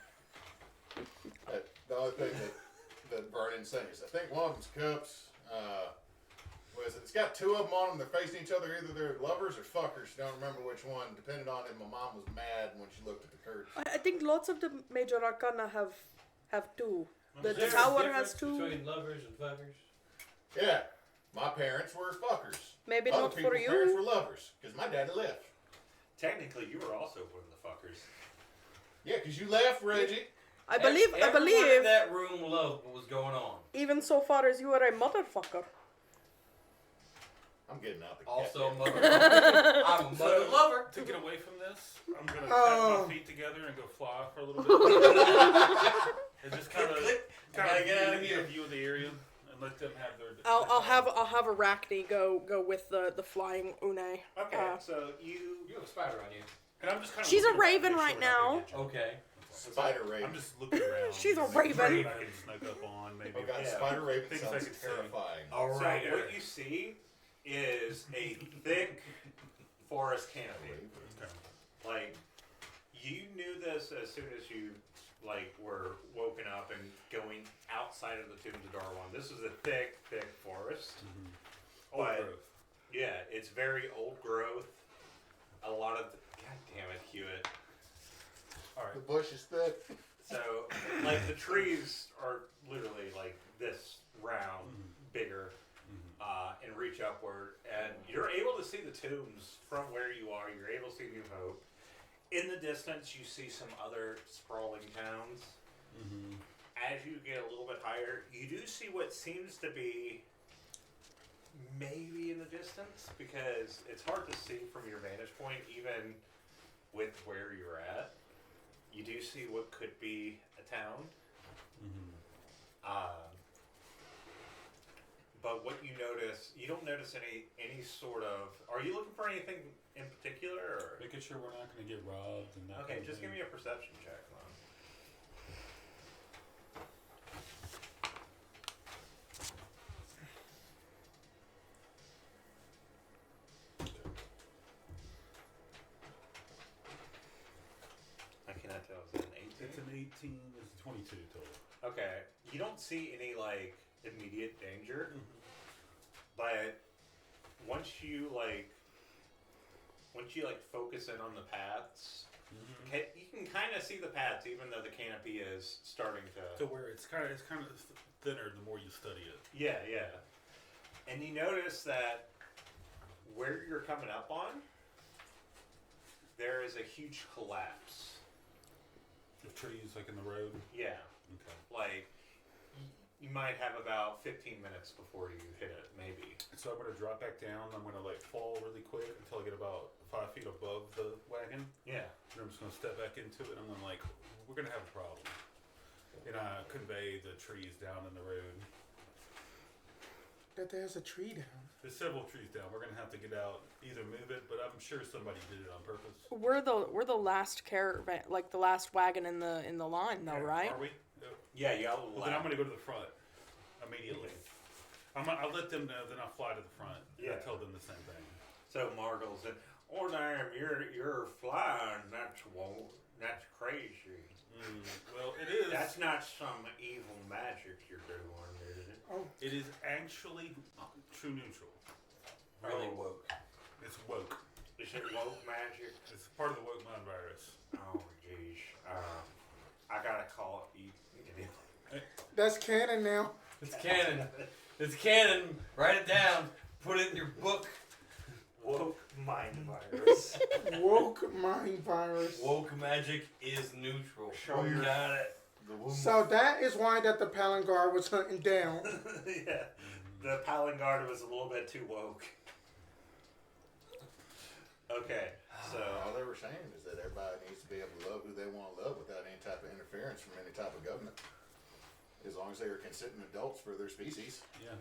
The only thing that Vernon's saying is, I think one of them's cups. It's got two of them on them. They're facing each other. Either they're lovers or fuckers. Don't remember which one. Depending on if my mom was mad when she looked at the cards. I think lots of the major arcana have two. The Is there a tower difference has two. between lovers and fuckers. Yeah, my parents were fuckers. Maybe Other not for people's parents you. were lovers because my daddy left. Technically, you were also one of the fuckers. Yeah, because you left, Reggie. I believe. Everyone in that room loved what was going on. Even so far as you are a motherfucker. I'm getting out the Also, a goddamn- mother. I'm a mother lover. To get away from this, I'm gonna Oh. tap my feet together and go fly for a little bit. And just kind of Gotta get out of get here. a view of the area and let them have their. I'll have Arachne go with the flying Une. Okay, so you You have a spider on you. And I'm just kind of. She's a raven right now. Okay. Spider Raven. I'm just looking around. She's a Things raven. I can sneak up on, maybe. Oh god, Yeah. Spider Raven Things I sounds could see. terrifying. All So right. what you see is a thick forest canopy. Okay. Like, you knew this as soon as you were woken up and going outside of the Tombs of Darrowan. This is a thick forest. Old But- growth. Yeah, it's very old growth. A lot of God damn it, Hewitt. All The right. bush is thick. So, like, the trees are literally like this round, bigger, and reach upward. And you're able to see the tombs from where you are. You're able to see New Hope. In the distance, you see some other sprawling towns. As you get a little bit higher, you do see what seems to be maybe in the distance, because it's hard to see from your vantage point, even with where you're at. You do see what could be a town. But what you notice, you don't notice any sort of. Are you looking for anything in particular? Or? Making sure we're not going to get robbed and that. Okay, kind of just give thing. me a perception check, man. I cannot tell. Is it an 18? It's an 18. It's a 22 total. Okay, you don't see any immediate danger, but once you focus in on the paths, you can kind of see the paths, even though the canopy is starting To where it's kind of thinner the more you study it. Yeah. And you notice that where you're coming up on, there is a huge collapse. The trees like in the road. Yeah. Okay. Like, you might have about 15 minutes before you hit it, maybe. So I'm gonna drop back down. I'm gonna fall really quick until I get about 5 feet above the wagon. Yeah. And I'm just gonna step back into it. And I'm gonna we're gonna have a problem. And I convey the trees down in the road. That there's a tree down. There's several trees down. We're gonna have to get out, either move it, but I'm sure somebody did it on purpose. We're the last caravan, like the last wagon in the line, though, right? Are we? Yeah, y'all Well, then I'm gonna go to the front immediately. I'll let them know. Then I'll fly to the front. And Yeah. I'll tell them the same thing. So Margle's said, "Oh damn, you're flying. That's crazy. Well, it is. That's not some evil magic you're doing, is it?" Oh, It is actually true neutral. Really Oh. woke. It's woke. Is it woke magic? It's part of the woke mind virus. Oh jeez. I gotta call you. that's canon now. It's canon. It's canon. Write it down. Put it in your book. Woke mind virus. Woke mind virus. Woke magic is neutral. Show your- Got it. So that is why that the Palangar was hunting down. Yeah. The Palangard was a little bit too woke. Okay, so All they were saying is that everybody needs to be able to love who they want to love without any type of interference from any type of government. As long as they are consenting adults for their species. Yeah.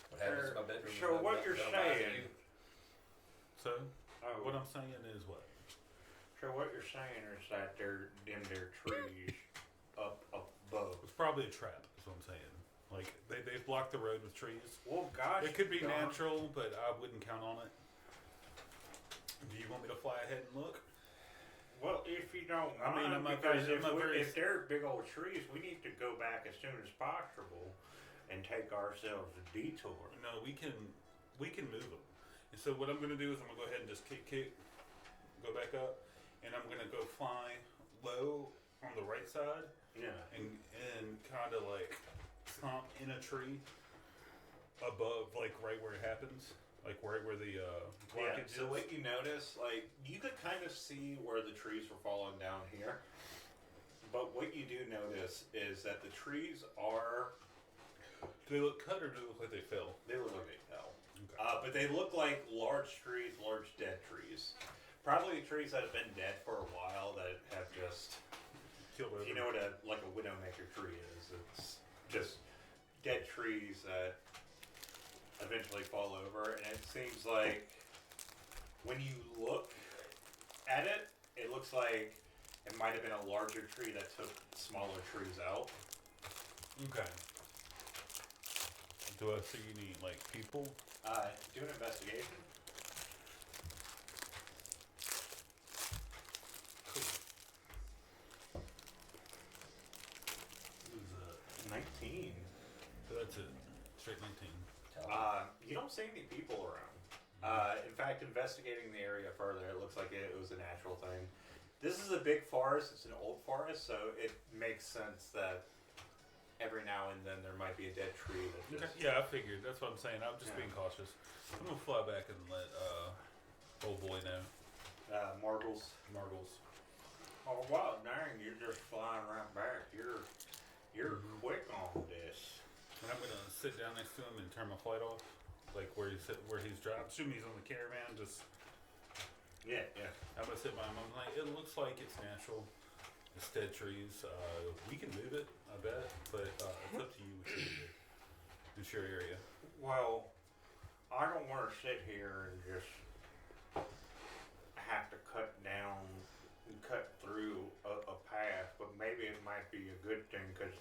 What happens in my bedroom? So what you're saying? So, Oh, what I'm saying is what? so what you're saying is that they're in their trees up above. It's probably a trap, is what I'm saying. Like, they've blocked the road with trees. Well, gosh, It could be darn. natural, but I wouldn't count on it. Do you want me to fly ahead and look? Well, if you don't I mean, mind, I'm not because very- I'm not very- if they're big old trees, we need to go back as soon as possible and take ourselves a detour. No, we can move them. And so what I'm going to do is I'm going to go ahead and just kick, go back up, and I'm going to go fly low on the right side Yeah. and kind of like stomp in a tree above, like right where it happens, like right where the Yeah, blockage so is. what you notice, like, you could kind of see where the trees were falling down here. But what you do notice is that the trees are, Do they look cut or do they look like they fell? they look like they fell. Okay. But they look like large trees, large dead trees. Probably trees that have been dead for a while that have just, Killed over. you know what a widowmaker tree is. It's just dead trees that eventually fall over, and it seems like when you look at it, it looks like it might have been a larger tree that took smaller trees out. Okay. Do I see any like people? Do an investigation. Who's that? 19. So that's it. Straight 19. You don't see any people around. In fact, investigating the area further, it looks like it was a natural thing. This is a big forest. It's an old forest, so it makes sense that every now and then there might be a dead tree that Okay. just... Yeah, I figured. That's what I'm saying. I'm just Yeah. being cautious. I'm gonna fly back and let old boy know. Margles. Margles. Oh wow, dang! You're just flying right back. You're quick on this. And I'm gonna sit down next to him and turn my flight off, like where he's driving. Assuming he's on the caravan, just Yeah. I'm gonna sit by him. I'm like, it looks like it's natural. It's dead trees. We can move it, I bet, but it's up to you what you do. It's your area. Well, I don't want to sit here and just have to cut through a path, but maybe it might be a good thing because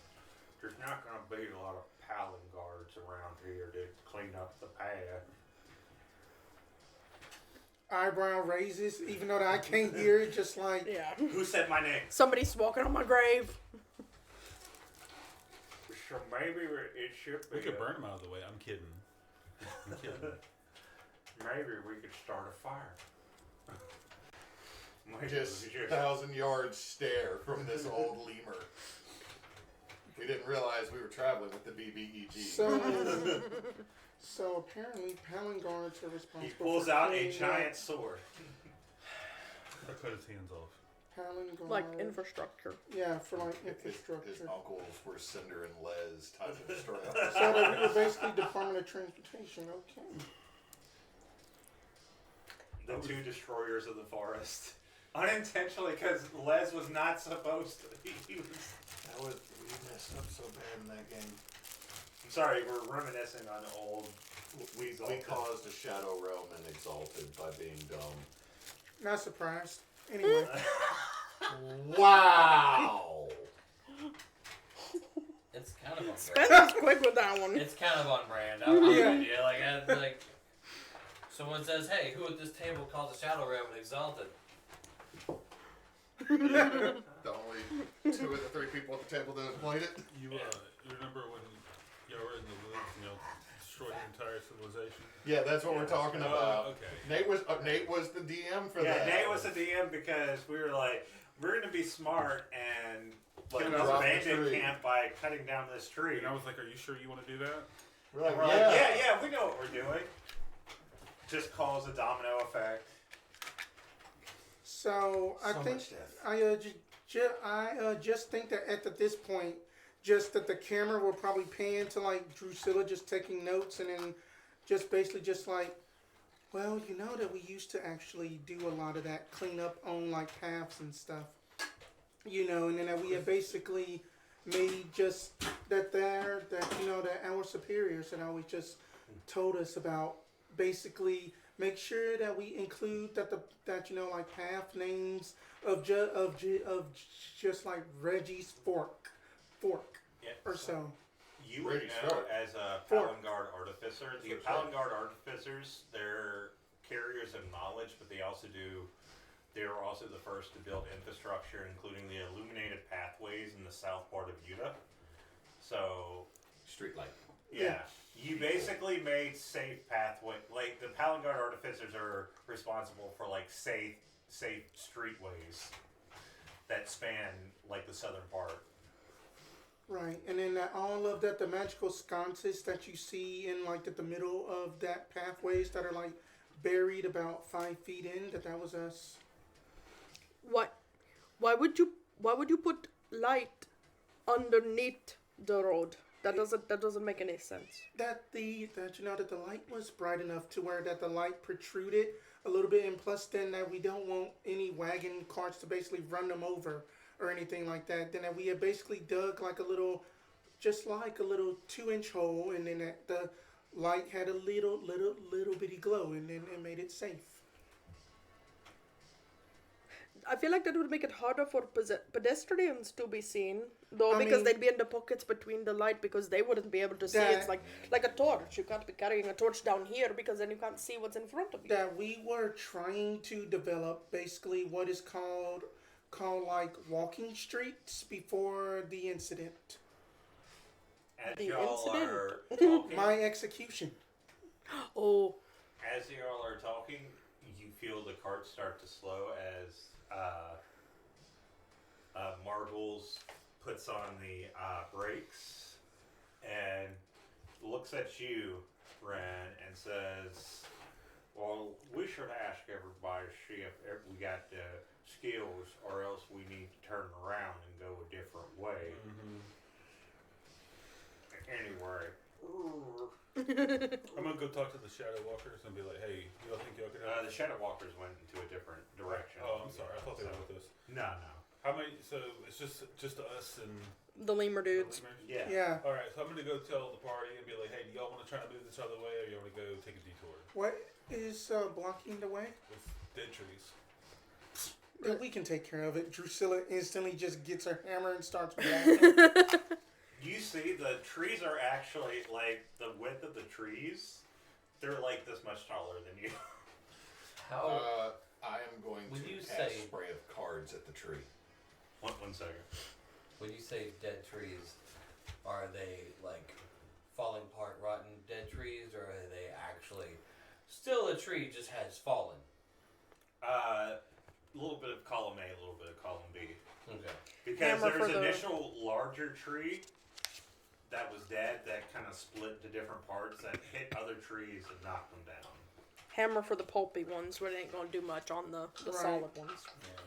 there's not going to be a lot of pylon guards around here to clean up the path. Eyebrow raises, even though I can't hear it, just like, Yeah. Who said my name? Somebody's walking on my grave. So maybe it should be. We could burn him out of the way. I'm kidding. I'm kidding. Maybe we could start a fire. Maybe Just we could 1,000-yard stare from this old lemur. We didn't realize we were traveling with the BBEG. so apparently Palin guards are responsible. He pulls for out a cleaning up giant sword. I cut his hands off. Palin guard. Like infrastructure. Yeah, for like His infrastructure. uncles were Cinder and Les type of destroyer. So we were basically Department of Transportation. Okay. The two destroyers of the forest. Unintentionally, because Les was not supposed to. He was... We messed up so bad in that game. I'm sorry, we're reminiscing on old. We Exalted. caused a shadow realm and exalted by being dumb. Not surprised. Anyway. Wow! It's kind of on brand. Spence was quick with that one. It's kind of on brand. I'm Yeah. with you. Like someone says, "Hey, who at this table calls a shadow realm exalted?" The only 2 of the 3 people at the table that have played it. You remember when y'all were in the woods and y'all destroyed the entire civilization? Yeah, that's what we're talking about. Okay. Nate was the DM for Yeah, that. Nate was the DM because we were like, we're gonna be smart and like Kill drop the abandon tree. camp by cutting down this tree. And I was like, "Are you sure you want to do that?" We're like, We're yeah. like, yeah, we know what we're doing. Just cause a domino effect. So I So think much death. I just think that at this point, just that the camera will probably pan to like Dusilla just taking notes, and then just basically just like, well, you know that we used to actually do a lot of that cleanup on like paths and stuff, you know, and then that we have basically made just that you know that our superiors had always just told us about basically make sure that we include that like path names of just like Reggie's fork Yeah. or so. You would Ready, know start. as a Fork. Pylon Guard Artificer. The Sure, Pylon sure. Guard Artificers, they're carriers of knowledge, but they're also the first to build infrastructure, including the illuminated pathways in the south part of Utah. So, Street light. yeah. You basically made safe pathway. Like, the Pylon Guard Artificers are responsible for, like, safe streetways that span, like, the southern part. Right, and then all of the magical sconces that you see in like the middle of that pathways that are like buried about 5 feet in, that was us. Why would you put light underneath the road? That doesn't make any sense. That the light was bright enough to where that the light protruded a little bit, and plus then that we don't want any wagon carts to basically run them over or anything like that. Then that we had basically dug like a little 2-inch hole, and then that the light had a little bitty glow, and then it made it safe. I feel like that would make it harder for pedestrians to be seen, though, I because mean- they'd be in the pockets between the light, because they wouldn't be able to see. It's like a torch. You can't be carrying a torch down here because then you can't see what's in front of you. That we were trying to develop basically what is called like walking streets before the incident. As The y'all incident. are talking, My execution. Oh, as y'all are talking, you feel the cart start to slow as Marbles puts on the brakes and looks at you, Wren, and says, "Well, we should ask everybody to see if we got the skills, or else we need to turn around and go a different way." Anyway, I'm gonna go talk to the Shadow Walkers and be like, "Hey, y'all think y'all could help?" the Shadow Walkers went into a different direction. Oh, I'm sorry. I thought they were with us. No. How many? So it's just us and the lemur the dudes. lemurs? Yeah. Yeah. All right. So I'm gonna go tell the party and be like, "Hey, do y'all want to try to move this other way, or you want to go take a detour?" What is blocking the way? With dead trees. Yeah, we can take care of it. Drusilla instantly just gets her hammer and starts blocking. You see, the trees are actually, like, the width of the trees, they're like this much taller than you. How? I am going When to you cast say- spray of cards at the tree. One second. When you say dead trees, are they like falling apart, rotten dead trees, or are they actually still a tree just has fallen? A little bit of column A, a little bit of column B. Okay. Because Hammer there's for an the- initial larger tree that was dead that kind of split into different parts that hit other trees and knocked them down. Hammer for the pulpy ones, but it ain't gonna do much on the Right. solid ones. Yeah.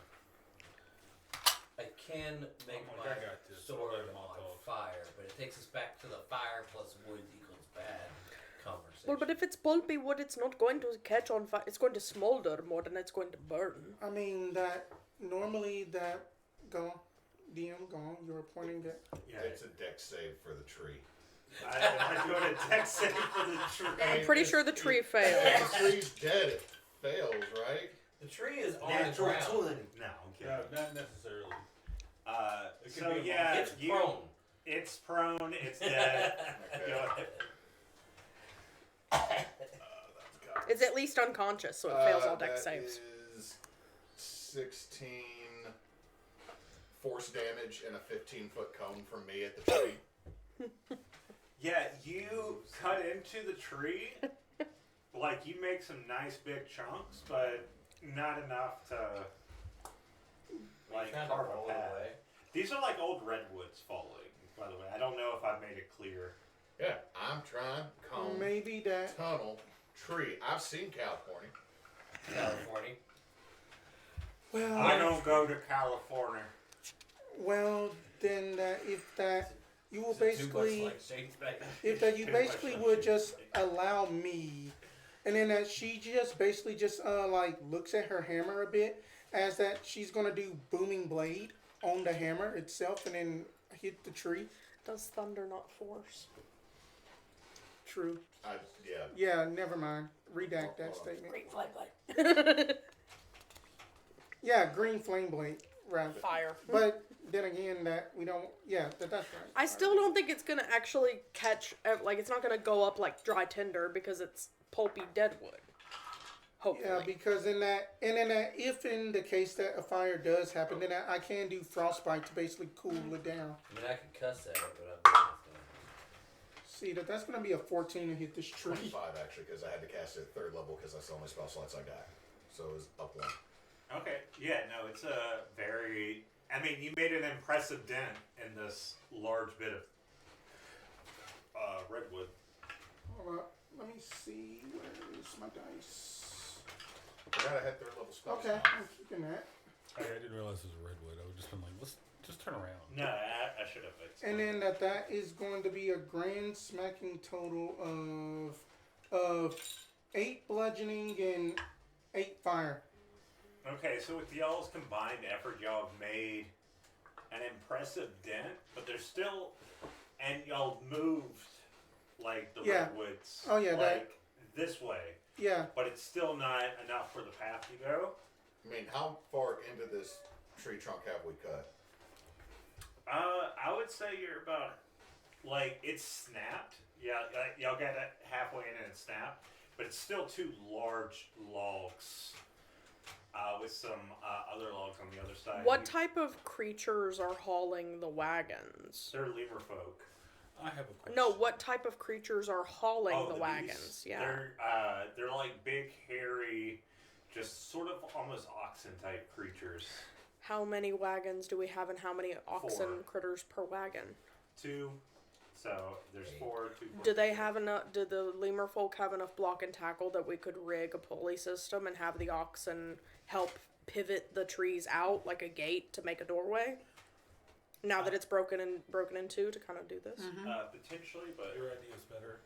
I can make Oh, my I got this. sword I'll let them all on talk. fire, but it takes us back to the fire plus wood equals bad conversation. Well, but if it's pulpy wood, it's not going to catch on fire. It's going to smolder more than it's going to burn. I mean, that normally that DM gone. You were pointing at. Yeah. It's a deck save for the tree. I'm doing a deck save for the tree. I'm pretty sure the tree failed. If the tree's dead, it fails, right? the tree is on Natural the ground. 20. No, I'm kidding. No, not necessarily. It could So be a yeah, It's prone. It's prone. It's dead. Okay. Go ahead. It's at least unconscious, so it fails all deck that saves. is 16 force damage and a 15-foot cone from me at the tree. Yeah, you cut into the tree. Like, you make some nice big chunks, but not enough to, like, Trying to carve roll a path. away. These are like old redwoods falling, by the way. I don't know if I've made it clear. Yeah, I'm trying cone, Maybe that. tunnel, tree. I've seen California. California. Well, I don't go to California. well, then if that you will Is it too basically. much like Shadesbane? If that you Too much basically like would shit. just allow me, and then that she just basically just like looks at her hammer a bit, as that she's gonna do booming blade on the hammer itself, and then hit the tree. Does thunder not force? true. Yeah. Yeah, never mind. Redact that Hold on. statement. Green flame blade. Yeah, green flame blade, rather. Fire. But then again, that we don't. Yeah, that's right. I still don't think it's gonna actually catch. Like, it's not gonna go up like dry tinder because it's pulpy deadwood. Hopefully. Yeah, because in that, if in the case that a fire does happen, then I can do frostbite to basically cool it down. I mean, I can cuss at it, but I'm not See that's gonna be a 14 to hit this tree. 25 actually, because I had to cast it at 3rd level because that's the only spell slots I got. So it was up 1. Okay, yeah, no, it's a very. I mean, you made an impressive dent in this large bit of redwood. Hold up, let me see. Where's my dice? I forgot I had 3rd level spells. Okay, now. I'm keeping that. I didn't realize it was a redwood. I would just been like, let's just turn around. No, I should have fixed And then that is going to be a grand smacking total of 8 bludgeoning and 8 fire. Okay, so with y'all's combined effort, y'all have made an impressive dent, but there's still, and y'all moved like the Yeah. redwoods, Oh, yeah, like this way, Yeah, but it's still not enough for the path to go. I mean, how far into this tree trunk have we cut? I would say you're about, like, it's snapped. Yeah, like, y'all got it halfway in and it snapped, but it's still 2 large logs. With some other logs on the other side. What type of creatures are hauling the wagons? They're lemur folk. I have a question. No, what type of creatures are hauling Oh, the wagons? beasts. Yeah. They're like big, hairy, just sort of almost oxen type creatures. How many wagons do we have, and how many oxen 4. critters per wagon? 2. So there's 4. 2. Do they have enough? Do the lemur folk have enough block and tackle that we could rig a pulley system and have the oxen help pivot the trees out like a gate to make a doorway? Now that it's broken in two, to kind of do this. Potentially, but Your idea's better.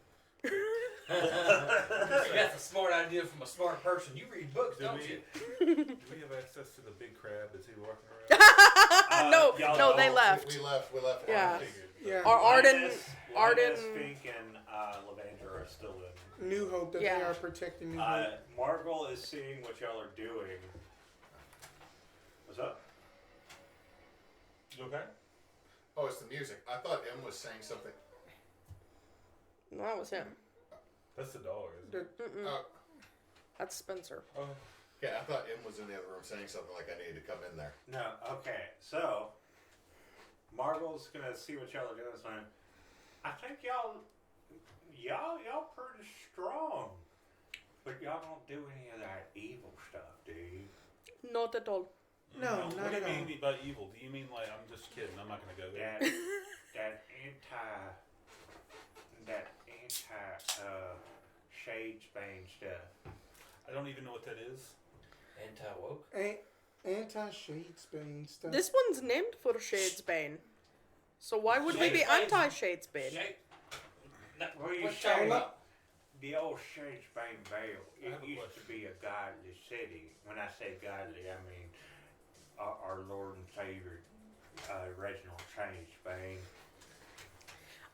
You got the smart idea from a smart person. You read books, Do don't we, you? do we have access to the big crab? Is he walking around? No, y'all they know, left. We left. Yeah. Figured. yeah. Arden, Linus, Fink, and Lavandra are still in. New Hope that they Yeah. are protecting New Hope. Marvel is seeing what y'all are doing. What's up? You okay? Oh, it's the music. I thought M was saying something. No, that was him. That's the dog, isn't it? Mm-mm. That's Spencer. Oh. Yeah, I thought M was in the other room saying something like I needed to come in there. No, okay. So, Marvel's gonna see what y'all are doing this time. I think y'all pretty strong. But y'all don't do any of that evil stuff, do you? Not at all. No, What not do at you all. mean by evil? Do you mean like, I'm just kidding, I'm not going to go there? That anti Shadesbane stuff. I don't even know what that is. Anti-woke? Anti-Shadesbane stuff. This one's named for Shadesbane. So why would we be Shadesbane. anti-Shadesbane? Well, you What say y'all about? the old Shadesbanevale, I it have a used to question. be a godly city. When I say godly, I mean our Lord and Savior, Reginald Shadesbane.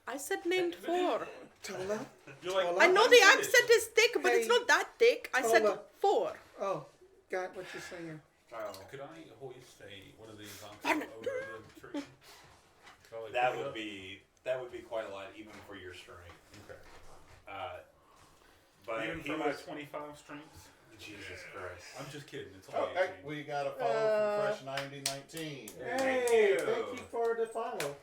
I said named for. Tolla? You're like, Well, I know what the is it? accent is thick, but it's Hey, not that thick. I said Tolla. for. Oh, got what you're saying. So Could I hoist one of these Vernon. over the tree? Could I, like, that pick it would up? be quite a lot, even for your strength. Okay. But Even he for my was 25 strengths? Jesus Christ. I'm just kidding. It's Oh, only heck, 18. we got a follow from Fresh 9019. Hey, you. thank you for the follow.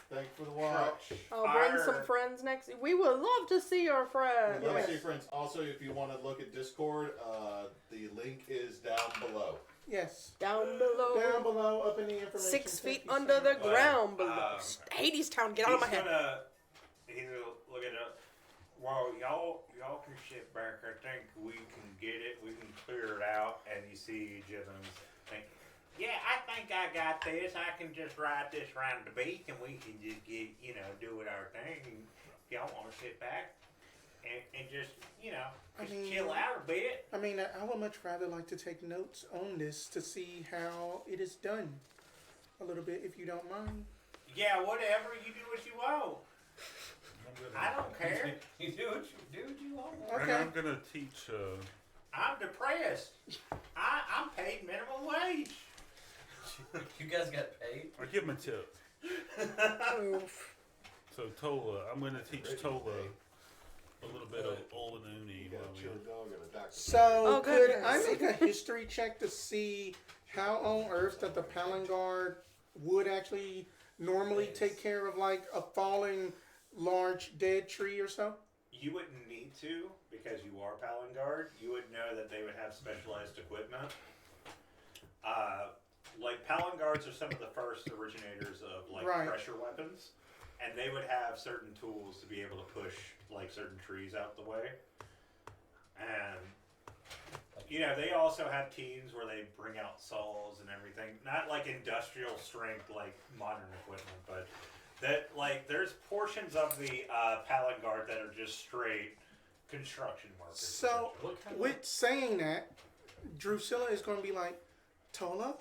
Thanks for the watch. I'll bring Fire. some friends next. We would love to see your friends. We'd love to see Yes. your friends. Also, if you want to look at Discord, the link is down below. Yes. Down below. Down below, up in the information. 6 feet Thank you so under the much. ground below. um, Hades Town, get out of my head. He's gonna look at it. Well, y'all can sit back. I think we can get it. We can clear it out. And you see Jithams think, yeah, I think I got this. I can just ride this around the beach, and we can just get, do it our thing. And y'all want to sit back and just, chill out a bit. I mean, I would much rather like to take notes on this to see how it is done. A little bit, if you don't mind. Yeah, whatever. You do what you want. I don't care. You do what you want. And Okay. I'm gonna teach. I'm depressed. I'm paid minimum wage. You guys got paid? I give him a tip. Oof. So Tolla, I'm gonna teach Tolla a little bit of Old and Uni. You got a chili dog and a doctor. So Oh, could goodness. I make a history check to see how on earth that the Pylon Guard would actually normally take care of like a falling large dead tree or so? You wouldn't need to because you are Pylon Guard. You would know that they would have specialized equipment. Like Pylon Guards are some of the first originators of like Right. pressure weapons, and they would have certain tools to be able to push like certain trees out the way. And you know, they also have teams where they bring out saws and everything. Not like industrial strength like modern equipment, but that like there's portions of the Pylon Guard that are just straight construction workers. So What kind with saying that, Dusilla is going to be like, Tolla,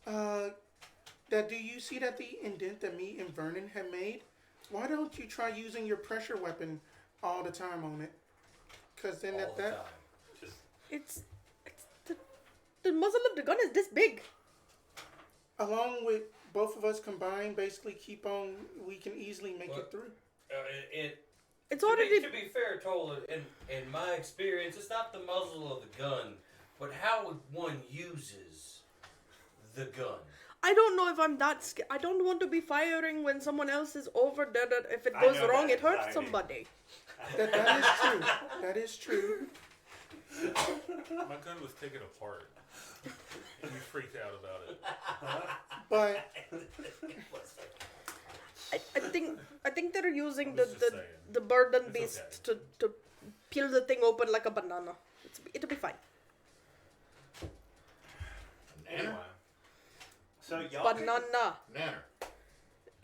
that do you see that the indent that me and Vernon have made? Why don't you try using your pressure weapon all the time on it? Because then all at the that, time? Just It's the muzzle of the gun is this big. along with both of us combined, basically keep on, we can easily make it What? through. It's To already. be fair, Tolla, in my experience, it's not the muzzle of the gun, but how one uses the gun. I don't know if I'm that scared. I don't want to be firing when someone else is over there. That if it I goes know wrong, that it hurts anxiety. somebody. That is true. That is true. My gun was taken apart. And you freaked out about it. But I think they're using I the was just saying. the burden It's beast okay. to peel the thing open like a banana. It'll be fine. anyway. So y'all Banana. Nanner.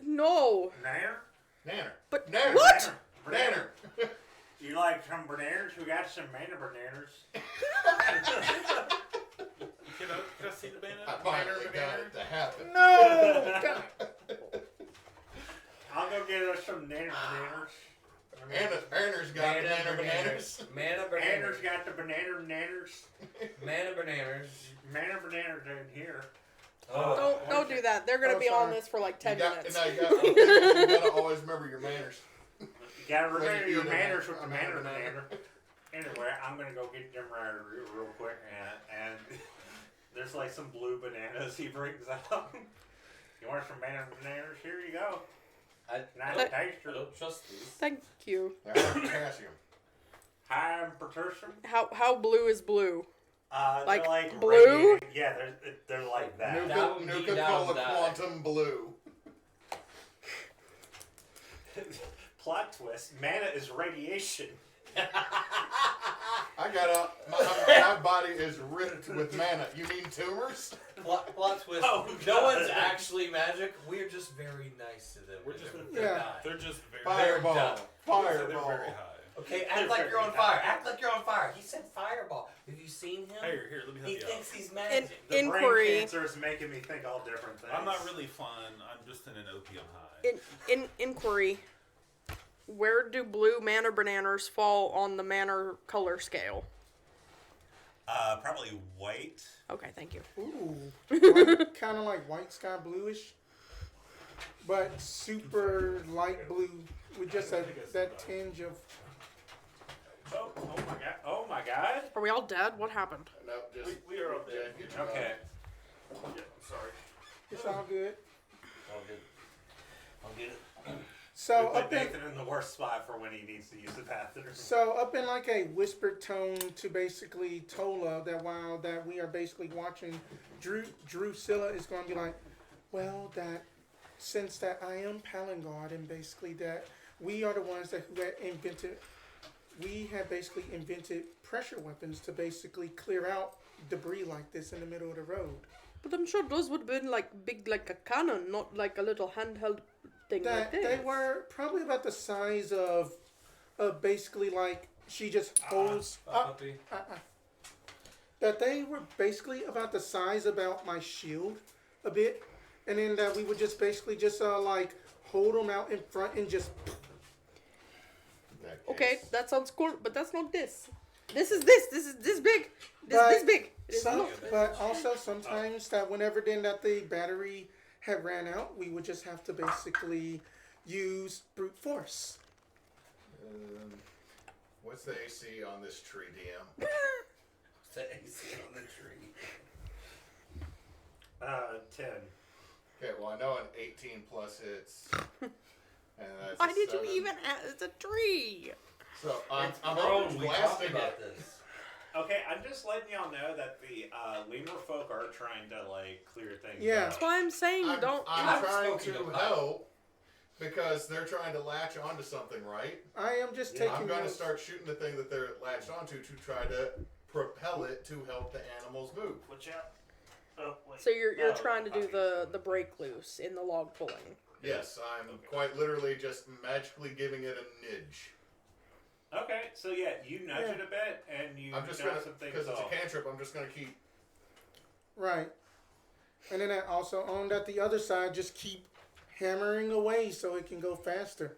No. Nanner? Nanner. But Nanner. what? Nanner. You like some bananas? We got some mana bananas. Can I see the banana? I finally got it to happen. no. God. I'll go get us some nanner bananas. Anner's got banana bananas. Mana Nanner's bananas. got the banana bananas. Mana bananas. Mana bananas in here. Oh. Don't do that. They're gonna Oh, be on sorry. this for like 10 You got, minutes. no, you gotta always remember your manners. You gotta When remember you your eat a manners man- with the a man manner banana. banana. Anyway, I'm gonna go get them right real quick, and there's like some blue bananas he brings out. You want some mana bananas? Here you go. Nice Let- taste. I don't trust these. Thank you. Now, potassium. High in potassium. How blue is blue? Like Like they're like blue? radiating- Yeah, they're like that. Down, Nuka down, Cola die. Quantum Blue. Plot twist: mana is radiation. I got my body is riddled with mana. You mean tumors? Plot twist. Oh, no God. one's actually magic. We're just very nice to them. We're just- they're Yeah. not. They're just very Fireball. done. They're Fireball. very high. Okay, They're act like very you're on high. fire. Act like you're on fire. He said fireball. Have you seen him? Here, let me help He you out. thinks he's magic. The Inquiry. brain cancer is making me think all different things. I'm not really fun. I'm just in an opium high. In inquiry, where do blue mana bananas fall on the mana color scale? Probably white. Okay, thank you. Ooh. Kind of like white sky bluish, but super light blue with just that tinge of. Oh my god! Oh my god! Are we all dead? What happened? No, just We are up there. Get your Okay. Yeah, sorry. It's all good. I'll get it. I'll get it. So We put up in Nathan in the worst spot for when he needs to use the bathroom. So up in like a whispered tone to basically Tolla that while that we are basically watching, Dusilla is going to be like, well, that since that I am Palangard and basically that we are the ones that who had invented, we have basically invented pressure weapons to basically clear out debris like this in the middle of the road. But I'm sure those would have been like big, like a cannon, not like a little handheld thing like That this. they were probably about the size of basically like she just holds up. That they were basically about the size about my shield a bit, and then that we would just basically just like hold them out in front and just Okay, case. that sounds cool, but that's not this. This is this. This is this big. This big. It is Some, not. but also sometimes that whenever then that the battery had ran out, we would just have to basically use brute force. What's the AC on this tree, DM? The AC on the tree. 10. Okay, well I know an 18 plus hits. And that's Why a did 7. you even ask? It's a tree. So I'm Grown, we talked blasting about it. this. Okay, I'm just letting y'all know that the lemur folk are trying to like clear things Yeah. up. That's why I'm saying I'm don't. trying smoking to a pipe. help because they're trying to latch onto something, right? I am just Yeah, taking. I'm going to notes. start shooting the thing that they're latched onto to try to propel it to help the animals move. Watch out. Oh, wait. So you're No, trying to do obviously. the break loose in the log pulling. Yes, I'm quite literally just magically giving it a nudge. Okay, so yeah, you nudge Yeah. it a bit, and you I'm just knock gonna, some things because it's off. a cantrip, I'm just gonna keep. Right. And then I also owned at the other side, just keep hammering away so it can go faster.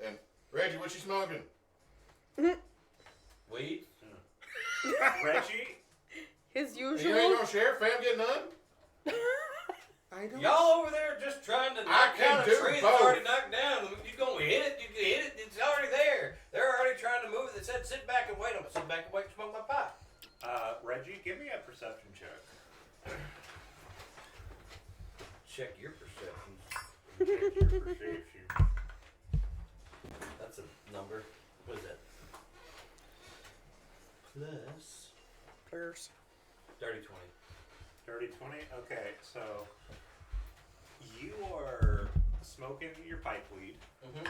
And Reggie, what you smoking? Weed? Reggie, His You ain't usual. gonna share? Fam get none? I don't. Y'all over there just trying to I knock can down a do tree both. that's already knocked down. You gonna hit it? You can hit it. It's already there. They're already trying to move it. They said sit back and wait. I'm gonna sit back and wait and smoke my pipe. Reggie, give me a perception check. Check your perception. Check your perception. That's a number. What is that? Plus Players. dirty 20. Dirty 20? Okay, so you are smoking your pipe weed, Mm-hmm.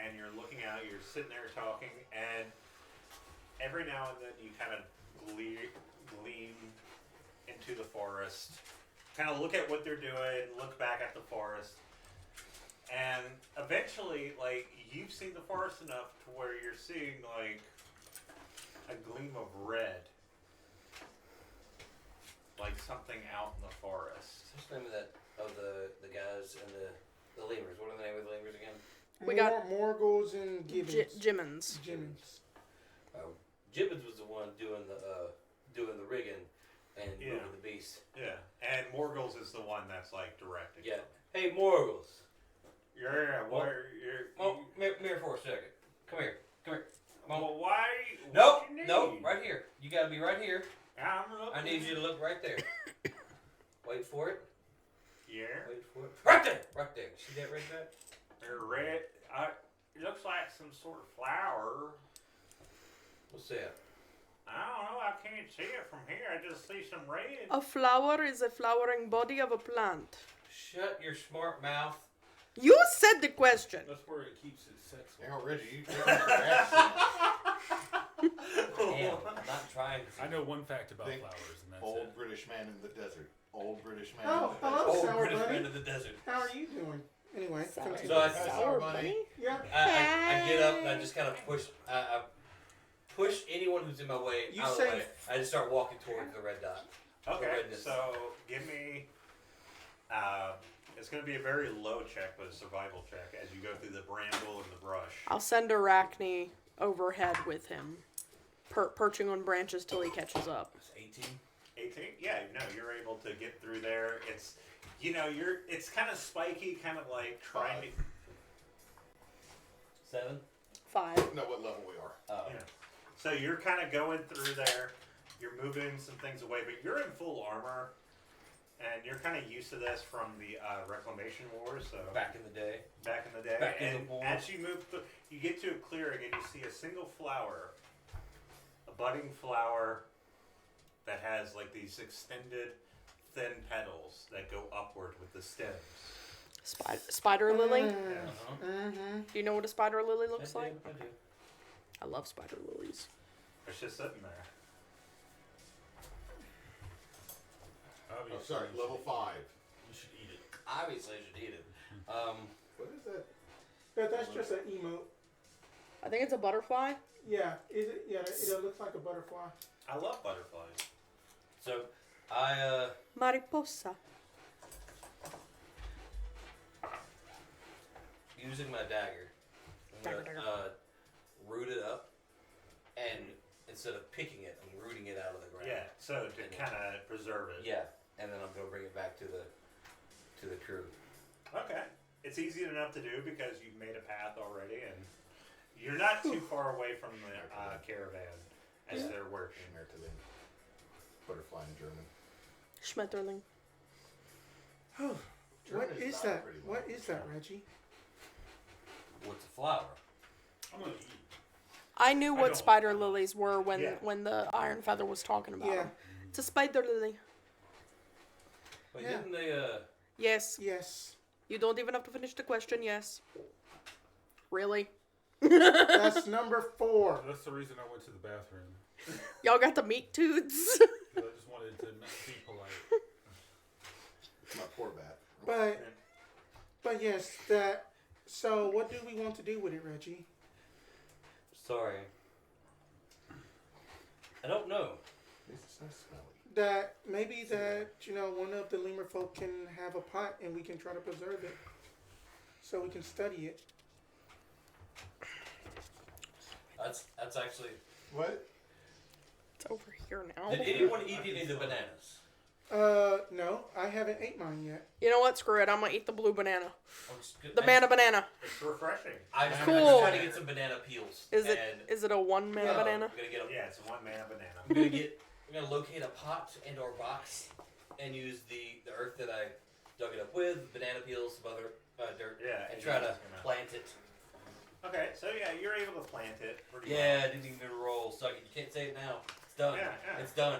and you're looking out, you're sitting there talking, and every now and then you kind of gleam into the forest, kind of look at what they're doing, look back at the forest, and eventually, like, you've seen the forest enough to where you're seeing, like, a gleam of red. Like something out in the forest. What's the name of that? Of the guys and the lemurs. What are the name of the lemurs again? We got- Morgles and Gibbons. Jimmins. Jimmins. Gibbons was the one doing the rigging and Yeah. moving the beast. Yeah, and Morgles is the one that's like directing. Yeah. Hey, Morgles. You're Well, you're. Oh, come here for a second. Come here. Come here. Come on. Well, why? Nope. What you need? Nope. Right here. You gotta be right here. I'm looking. I need you to look right there. Wait for it. Yeah. Wait for it. Right there. Right there. See that right there? They're red. It looks like some sort of flower. What's that? I don't know. I can't see it from here. I just see some red. A flower is a flowering body of a plant. Shut your smart mouth. You said the question. That's where it keeps its sex. Hang on, Reggie, you taking your ass. Damn, I'm not trying to. I know one fact about Think flowers, and that's Old it. British man in the desert. Old British man Oh, in the hello, desert. Old Sour British Bunny. man of the desert. How are you doing? Anyway, Sour, continue. So I- sour bunny? Yeah. I get up and I just kind of push. I push anyone who's in my way You out of say- the way. I just start walking towards the red dot. Okay. Redness. So give me. It's going to be a very low check, but a survival check as you go through the bramble and the brush. I'll send Arachne overhead with him, perching on branches till he catches up. It's 18. 18? Yeah, no, you're able to get through there. It's, it's kind of spiky, kind of like trying to. 7. 5. Know what level we are. Oh. Yeah. So you're kind of going through there. You're moving some things away, but you're in full armor, and you're kind of used to this from the Reclamation Wars. So Back in the day. back in the day, Back in and the war. as you move through, you get to a clearing, and you see a single flower, a budding flower that has like these extended, thin petals that go upward with the stems. Spider lily? Yeah. Uh-huh. Mm-hmm. Do you know what a spider lily looks I do, like? I do. I love spider lilies. It's just sitting there. Oh, sorry, level 5. You should eat it. Obviously, I should eat it. What is that? That's just an emote. I think it's a butterfly. Yeah, is it? Yeah, it looks like a butterfly. I love butterflies. So, I Mariposa. using my dagger. I'm Dagger, gonna, dagger. root it up, and instead of picking it, I'm rooting it out of the ground. Yeah, so to kind of preserve it. Yeah, and then I'm gonna bring it back to the crew. Okay. It's easy enough to do because you've made a path already, and you're not too far away from the caravan as they're working. Schmetterling. Butterfly in German. Schmetterling. Oh, what German is not that? pretty What long. is that, Reggie? What's a flower? I'm gonna eat. I knew I what don't- spider lilies were when Yeah. when the Iron Feather was talking about Yeah. them. It's a spider lily. Wait, Yeah. didn't they? Yes. Yes. You don't even have to finish the question. Yes. Really? That's number 4. That's the reason I went to the bathroom. Y'all got the meat toots. 'Cause I just wanted to not be polite. My poor bat. But yes, that. So what do we want to do with it, Reggie? Sorry. I don't know. It's so smelly. That maybe that one of the lemur folk can have a pot and we can try to preserve it, so we can study it. That's actually. What? It's over here now. Did anyone eat any of the bananas? No, I haven't ate mine yet. You know what? Screw it. I'm gonna eat the blue banana. I'm just good- The banana. It's refreshing. I'm just Cool. trying to get some banana peels. Is it? and Is it a one mana banana? I'm gonna get a Yeah, it's a one mana banana. I'm gonna locate a pot and or box and use the earth that I dug it up with, banana peels, some other dirt, Yeah, and and try you're to just gonna- plant it. Okay, so yeah, you're able to plant it pretty Yeah, well. I didn't even roll, so you can't say it now. It's done. Yeah. It's done.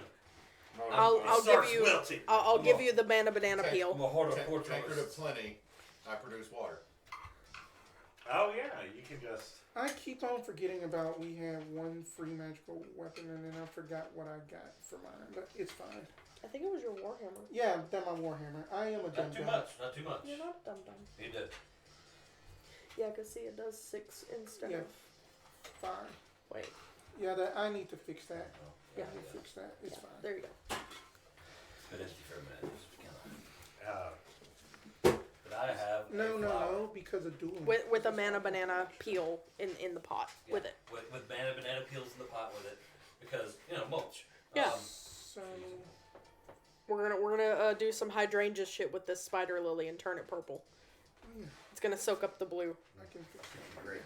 I'll It give starts you. wilting. I'll Come give on. you the banana I'm peel. a horticulturist. Tankard of plenty. I produce water. Oh yeah, you can just. I keep on forgetting about we have one free magical weapon and then I forgot what I got for mine, but it's fine. I think it was your warhammer. Yeah, that's my warhammer. I am a dumb Not too guy. much. Not too much. You're not dumb. You did. Yeah, cause see, it does 6 instead Yeah. of. 5. Wait. Yeah, I need to fix that. Yeah. I need to fix that. It's Yeah, fine. there you go. But it's for a minute. Uh, But I have No, because of dueling. With a mana banana peel in the pot with it. With banana peels in the pot with it because mulch. Yeah. So We're gonna do some hydrangea shit with this spider lily and turn it purple. yeah, It's gonna soak up the blue. I can fix that. Great.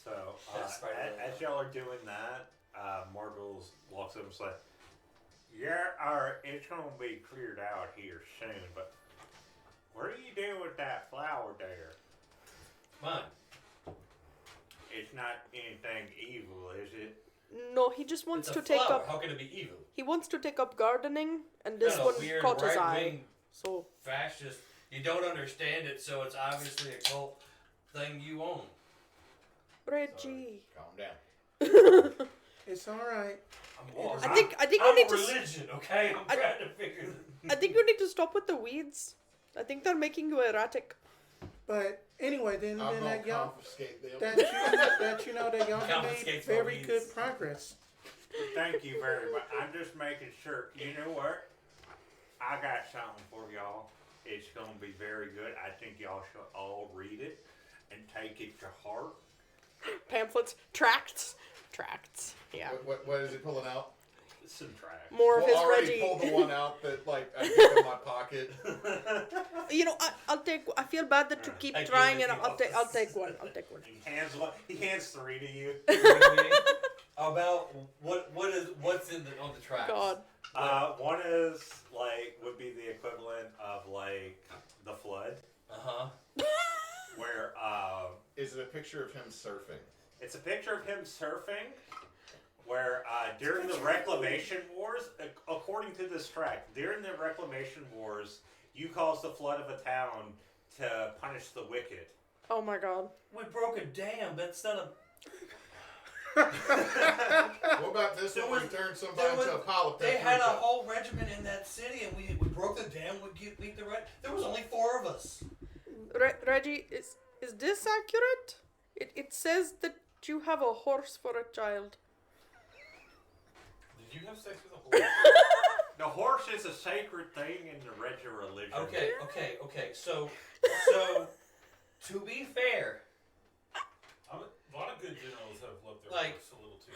so That's spider as lily. y'all are doing that, Marbles walks up and is like, "Yeah, it's gonna be cleared out here soon, but what are you doing with that flower there? Mine. It's not anything evil, is it?" No, he just wants It's a to take flower. up. How can it be evil? He wants to take up gardening, and this Kinda one weird caught his eye. right-wing So fascist. You don't understand it, so it's obviously a cult thing you own. Reggie. Calm down. It's all right. I think you I'm need a to. religion, okay? I'm trying to figure this. I think you need to stop with the weeds. I think they're making you erratic. But anyway, then I'm gonna that y'all confiscate them. that y'all have made Confiscates my very weeds. good progress. Thank you very much. I'm just making sure. You know what? I got something for y'all. It's gonna be very good. I think y'all should all read it and take it to heart. Pamphlets, tracts. Yeah. What is he pulling out? Some trash. More of Well, his already Reggie. pulled the one out that I keep in my pocket. You know, I'll take. I feel bad that you keep Thank you, trying, and thank you. I'll take one. I'll take one. He hands 3 to you. About what's on the tracks? God. One is would be the equivalent of the flood, Uh-huh. where Is it a picture of him surfing? it's a picture of him surfing, where during the Reclamation Wars, according to this track, during the Reclamation Wars, you caused the flood of a town to punish the wicked. Oh my God. We broke a dam. That's not a. What about this There one? was- We turned somebody there was- into a pile of They had a paprika? whole regiment in that city, and we broke the dam. We beat the red. There was only 4 of us. Reggie, is this accurate? It says that you have a horse for a child. Did you have sex with a horse? The horse is a sacred thing in the Regia religion. Okay. So to be fair, A lot of good generals have loved their Like- horse a little too.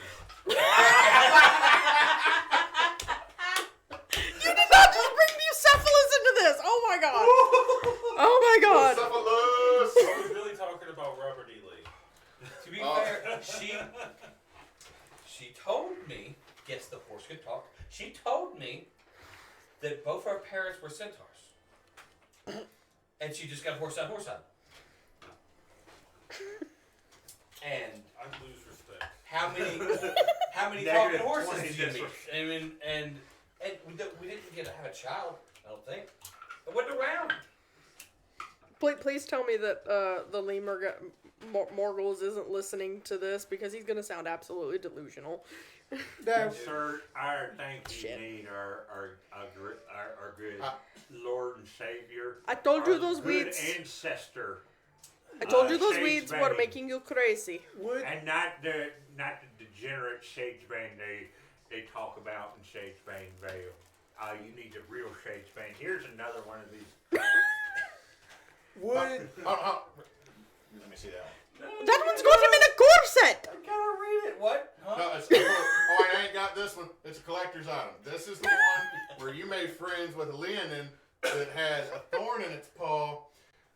You did not just bring Bucephalus into this! Oh my god! Oh my god! Bucephalus! I was really talking about Robert E. Lee. To be Oh. fair, she told me, yes, the horse could talk. She told me that both our parents were centaurs, and she just got horse on. And I lose respect. how many talking Negative horses 20 did you meet? difference. I mean, and we didn't get to have a child. I don't think. It wasn't around. Please tell me that the lemur Morgles isn't listening to this because he's gonna sound absolutely delusional. That Sir, our thank you Shit. need our good Lord and Savior. I told you our those good weeds. ancestor. I told you those Shadesbane. weeds were making you crazy. would And not the degenerate Shadesbane they talk about in Shadesbanevale. You need the real Shadesbane. Here's another one of these. would Let me see that one. That one's got him in a corset. I gotta read it. What? Huh? No, it's, oh, I ain't got this one. It's a collector's item. This is the one where you made friends with a Leonin that had a thorn in its paw,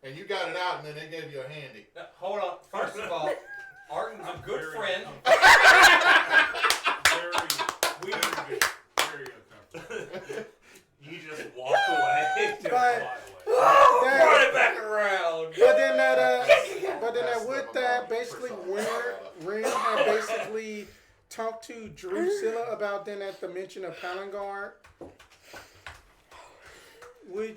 and you got it out, and then they gave you a handy. Now, hold on. First of all, Arden's a good Very friend. Very uncomfortable. You just walk away. But- Fly away. Run it back around. but then with that basically Wren had basically talked to Dusilla about then at the mention of Palangard. Would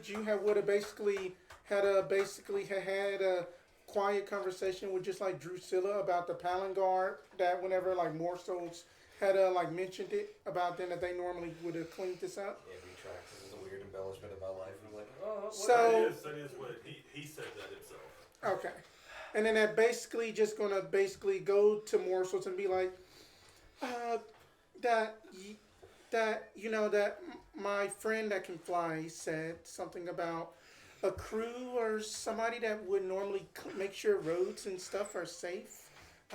have basically had a quiet conversation with just like Dusilla about the Palangard that whenever like morsels had mentioned it about then that they normally would have cleaned this up. Yeah, retracts. This is a weird embellishment of my life. I'm like, oh, what? So that is what he said that himself. okay, and then that basically just gonna go to morsels and be like, that my friend that can fly said something about a crew or somebody that would normally make sure roads and stuff are safe.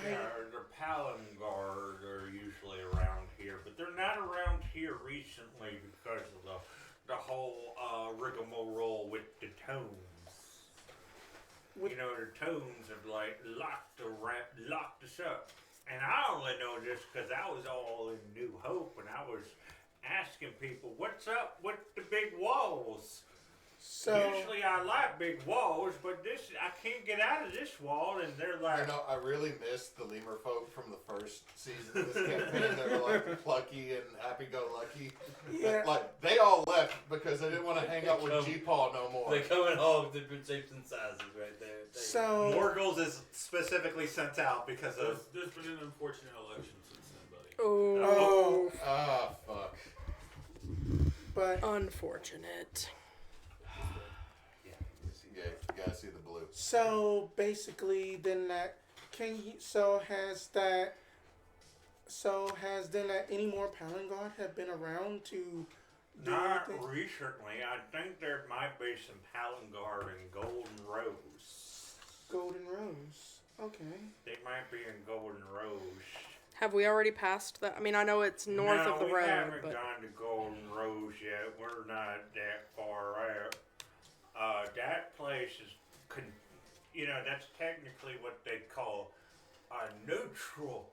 Yeah, the Palangard are usually around here, but they're not around here recently because of the whole rigmarole with the Tombs. You know, the Tombs have like locked us up. And I only know this because I was all in New Hope and I was asking people, what's up with the big walls? So Usually I like big walls, but I can't get out of this wall, and they're like, You know, I really missed the lemur folk from the first season of this campaign. They were like plucky and happy-go-lucky. yeah, Like they all left because they didn't want to hang out with G-Paw no more. They come in all different shapes and sizes right there. so Morgles is specifically sent out because of. There's been an unfortunate election since then, buddy. Oh, Ah, fuck. but unfortunate. Yeah, you gotta see the blue. so basically then that has any more Palangard have been around to do Not anything? recently. I think there might be some Palangard and Golden Rose. Golden Rose. Okay. They might be in Golden Rose. Have we already passed that? I mean, I know it's north no, of the we road, haven't but gone to Golden Rose yet. We're not that far out. That place is, that's technically what they call a neutral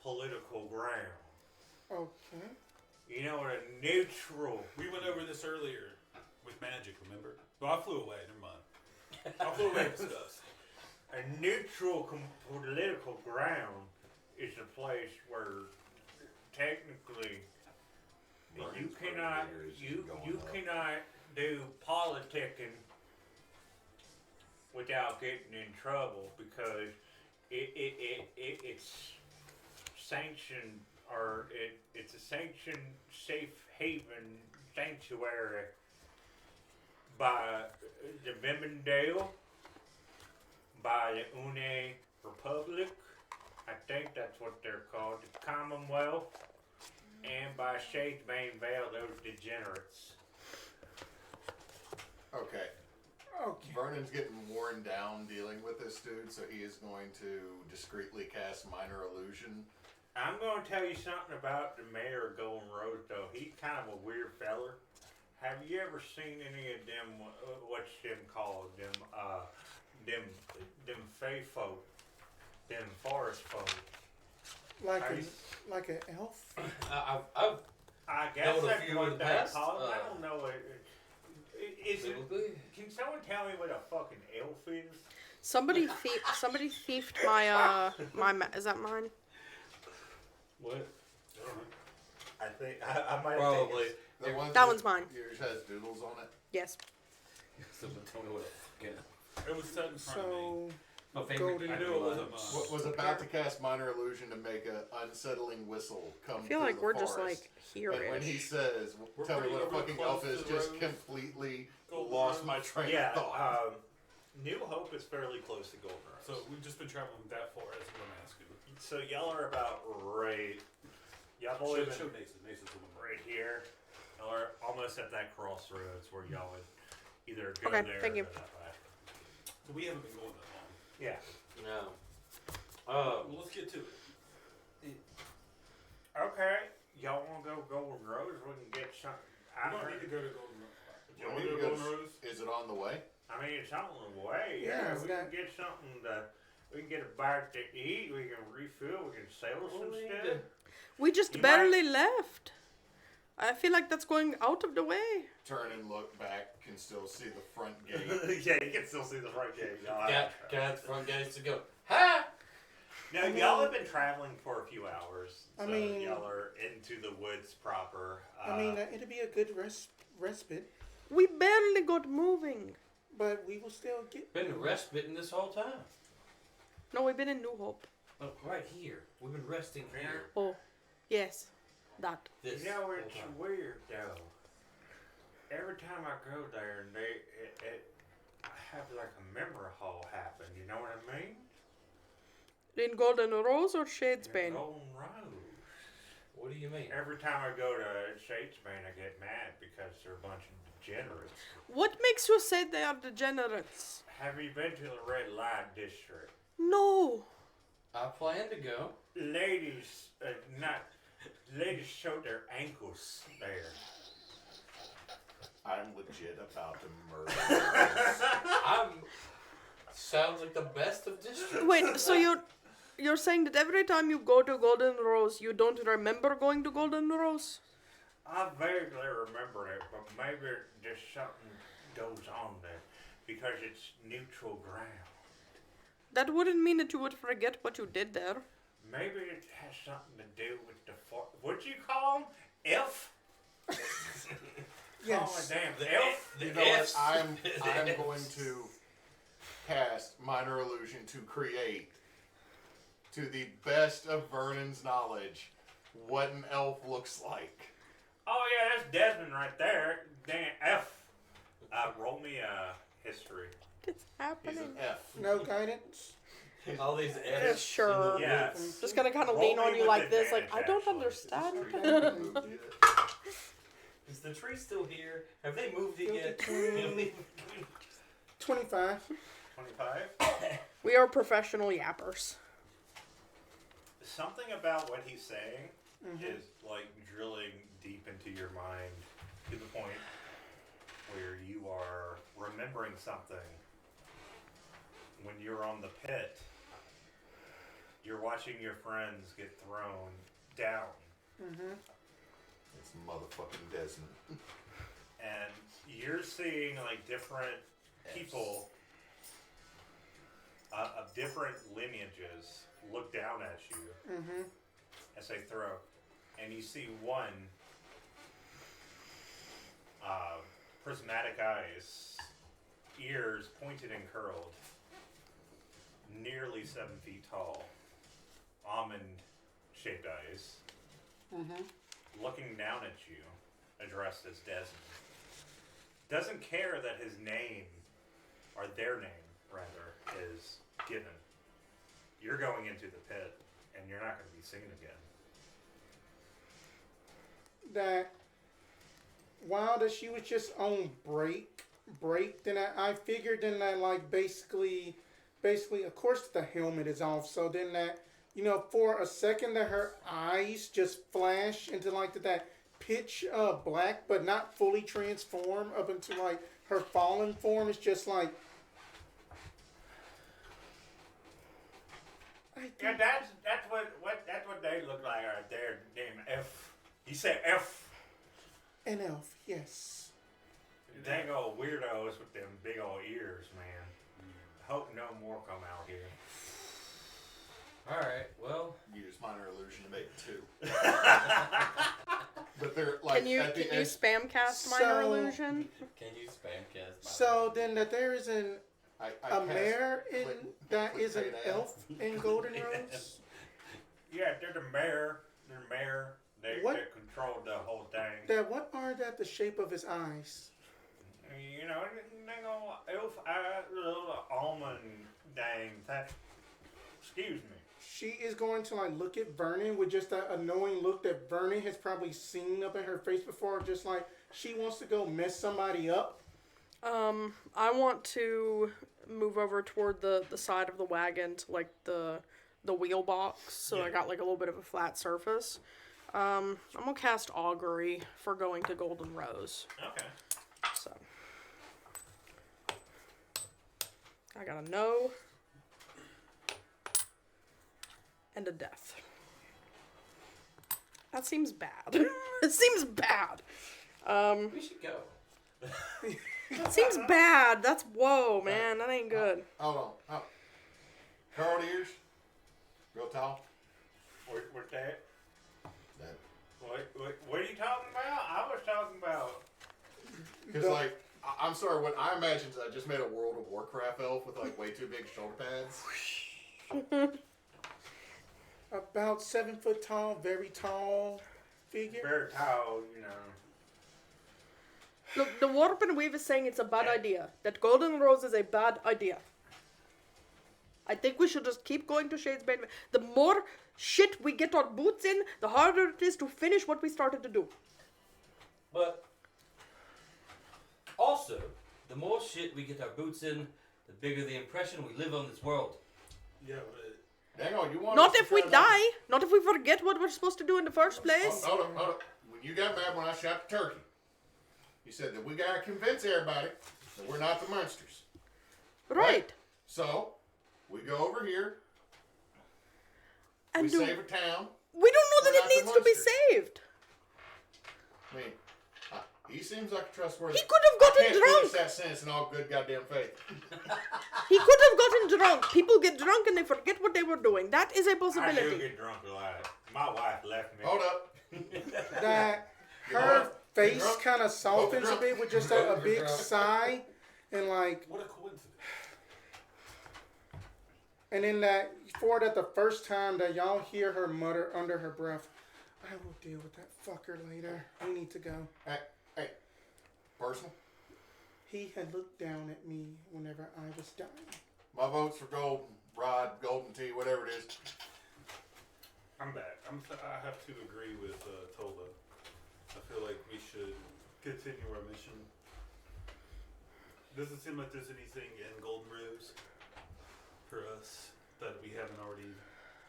political ground. Okay. You know what a neutral. We went over this earlier with magic, remember? Well, I flew away, never mind. I flew away to discuss. A neutral political ground is a place where technically you cannot do politicking without getting in trouble because it's sanctioned or it's a sanctioned safe haven sanctuary by the Vemendale, by the Une Republic, I think that's what they're called, the Commonwealth, and by Shadesbanevale, those degenerates. Okay. Okay. Vernon's getting worn down dealing with this dude, so he is going to discreetly cast Minor Illusion. I'm going to tell you something about the mayor of Golden Rose, though. He's kind of a weird feller. Have you ever seen any of them, what's them called, them fae folk, them forest folk? Like Are a you- like an elf. I've I guess Known a that's few in what the they past, call it. I don't know. Is it? biblically. Can someone tell me what a fucking elf is? Somebody thiefed my is that mine? What? I think I might Probably. The one That one's mine. Yours has doodles on it. Yes. Someone tell me what a fucking. It was set in front of me. So My favorite. Golden I knew it wasn't ones. mine. Was about to cast Minor Illusion to make an unsettling whistle come I feel through like the we're forest. just like here. And when he says, We're "Tell me pretty- what a we're fucking close elf to is," the just road. completely Golden lost Rose. my train Yeah. of thought. New Hope is fairly close to Golden Rose. So we've just been traveling that far, is what I'm asking. So y'all are about right. Y'all boys Show been Neysa. Neysa's the one. right here. Y'all are almost at that crossroads where y'all would either go Okay, there thank or you. go that way. So we haven't been going that long. Yeah. No. Well, let's get to it. Okay. Y'all want to go Golden Rose? We can get some. We don't need to go to Golden Rose. You You want want me to to go go to Golden Rose? Is it on the way? I mean, it's on the way. Yeah, we that- can get something to. We can get a bite to eat. We can refill. We can sell some we need stuff. to- We just You barely left. I feel like that's going out of the way. Turn and look back, can still see the front gate. Yeah, you can still see the front gate. Y'all Got the front guys to go. Ha! No, y'all have been traveling for a few hours. I So mean- y'all are into the woods proper. I mean, it'd be a good respite, We barely got moving. but we will still get. Been respitting this whole time. No, we've been in New Hope. Oh, right here. We've been resting here. Oh, yes, that. This you know, whole it's time. weird though. Every time I go there, and I have like a memory hole happen. You know what I mean? In Golden Rose or Shadesbane? Golden Rose. What do you mean? Every time I go to Shadesbane, I get mad because they're a bunch of degenerates. What makes you say they are degenerates? Have you been to the Red Light District? No. I plan to go. Ladies, ladies show their ankles there. I'm legit about to murder. Sounds like the best of districts. Wait, so you're saying that every time you go to Golden Rose, you don't remember going to Golden Rose? I vaguely remember it, but maybe there's something goes on there because it's neutral ground. That wouldn't mean that you would forget what you did there. Maybe it has something to do with the what'd you call them? Elf? Yes. Oh, damn The elf. The You know what? F's. I'm The going F's. to cast Minor Illusion to create, to the best of Vernon's knowledge, what an elf looks like. Oh yeah, that's Desmond right there. Damn F. Roll me a history. It's He's happening. an F. No guidance. All these Yeah, F's. sure. in the Yeah. woods. Just gonna kind of Roll lean me on you with like this, like, advantage, I don't actually. understand. Is the tree still here? Have they moved it yet? 25. 25. We are professional yappers. Something about what he's saying is like drilling deep into your mind to the point where you are remembering something. When you're on the pit, you're watching your friends get thrown down, It's motherfucking Desmond. and you're seeing like different people of different lineages look down at you as they throw, and you see one prismatic eyes, ears pointed and curled, nearly 7 feet tall, almond-shaped eyes, looking down at you, addressed as Desmond. Doesn't care that his name, or their name, rather, is given. You're going into the pit, and you're not going to be seen again. That while that she was just on break, break, then I figured then that like basically of course the helmet is off. So then that for a second that her eyes just flash into like that pitch black, but not fully transform up into like her fallen form. Is just like. Yeah, that's what they look like right there. Name F. He said F. An elf, yes. Dang old weirdos with them big old ears, man. Hope no more come out here. Alright, well. Use minor illusion to make 2. But they're like Can you spam cast minor illusion? Can you spam cast So then that there is a cast mare in that click is an pay now. elf in Golden Rose? Yeah, they're the mayor. They What? control the whole thing. That what are that the shape of his eyes? You know, dang old elf eye, little almond dang. Excuse me. She is going to like look at Vernon with just that annoying look that Vernon has probably seen up in her face before, just like she wants to go mess somebody up. I want to move over toward the side of the wagon to like the wheel box, so I got like a little bit of a flat surface. I'm gonna cast Augury for going to Golden Rose. Okay. So I got a no and a death. That seems bad. It seems bad. We should go. That seems bad. That's whoa, man. That ain't good. Hold on. Curled ears. Real tall. What's that? That. What are you talking about? I was talking about. Because like, I'm sorry. What I imagined is I just made a World of Warcraft elf with like way too big shoulder pads. About 7 foot tall, very tall figure. Very tall, you know. Look, the Warp and Weave is saying it's a bad idea. That Golden Rose is a bad idea. I think we should just keep going to Shadesbane. The more shit we get our boots in, the harder it is to finish what we started to do. But also, the more shit we get our boots in, the bigger the impression we live on this world. Yeah, but Hang on, you want Not us to if we try die. Not if we forget what we're supposed to do in the first place. Hold on. When you got mad when I shot the turkey, you said that we gotta convince everybody that we're not the monsters. Right. So, we go over here, And we do, save a town. we don't know We're that not it the needs to be monsters. saved. I mean, he seems like a trustworthy. He could have gotten I can't drunk. finish that sentence in all good goddamn faith. He could have gotten drunk. People get drunk and they forget what they were doing. That is a I do possibility. get drunk a lot. My wife left me. Hold up. That You her drunk? face You drunk? kind of softens a drunk. bit with just a big sigh, and like, what a coincidence. and then that for that the first time that y'all hear her mutter under her breath, "I will deal with that fucker later. We need to go." Hey, personal. He had looked down at me whenever I was dying. My vote's for golden rod, golden tea, whatever it is. I'm back. I have to agree with Tolla. I feel like we should continue our mission. Doesn't seem like there's anything in Golden Rose for us that we haven't already.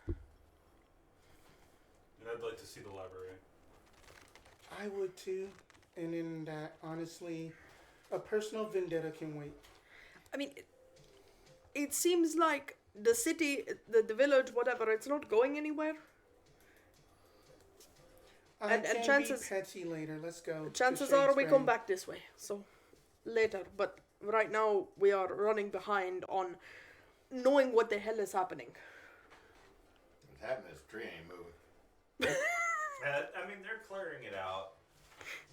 And I'd like to see the library. I would too, and in that, honestly, a personal vendetta can wait. I mean, it seems like the city, the village, whatever, it's not going anywhere. I And can chances- be petty later. Let's go. to Chances are we come Shadesbane. back this way. So, later. But right now, we are running behind on knowing what the hell is happening. What's happening is the tree ain't moving. I mean, they're clearing it out,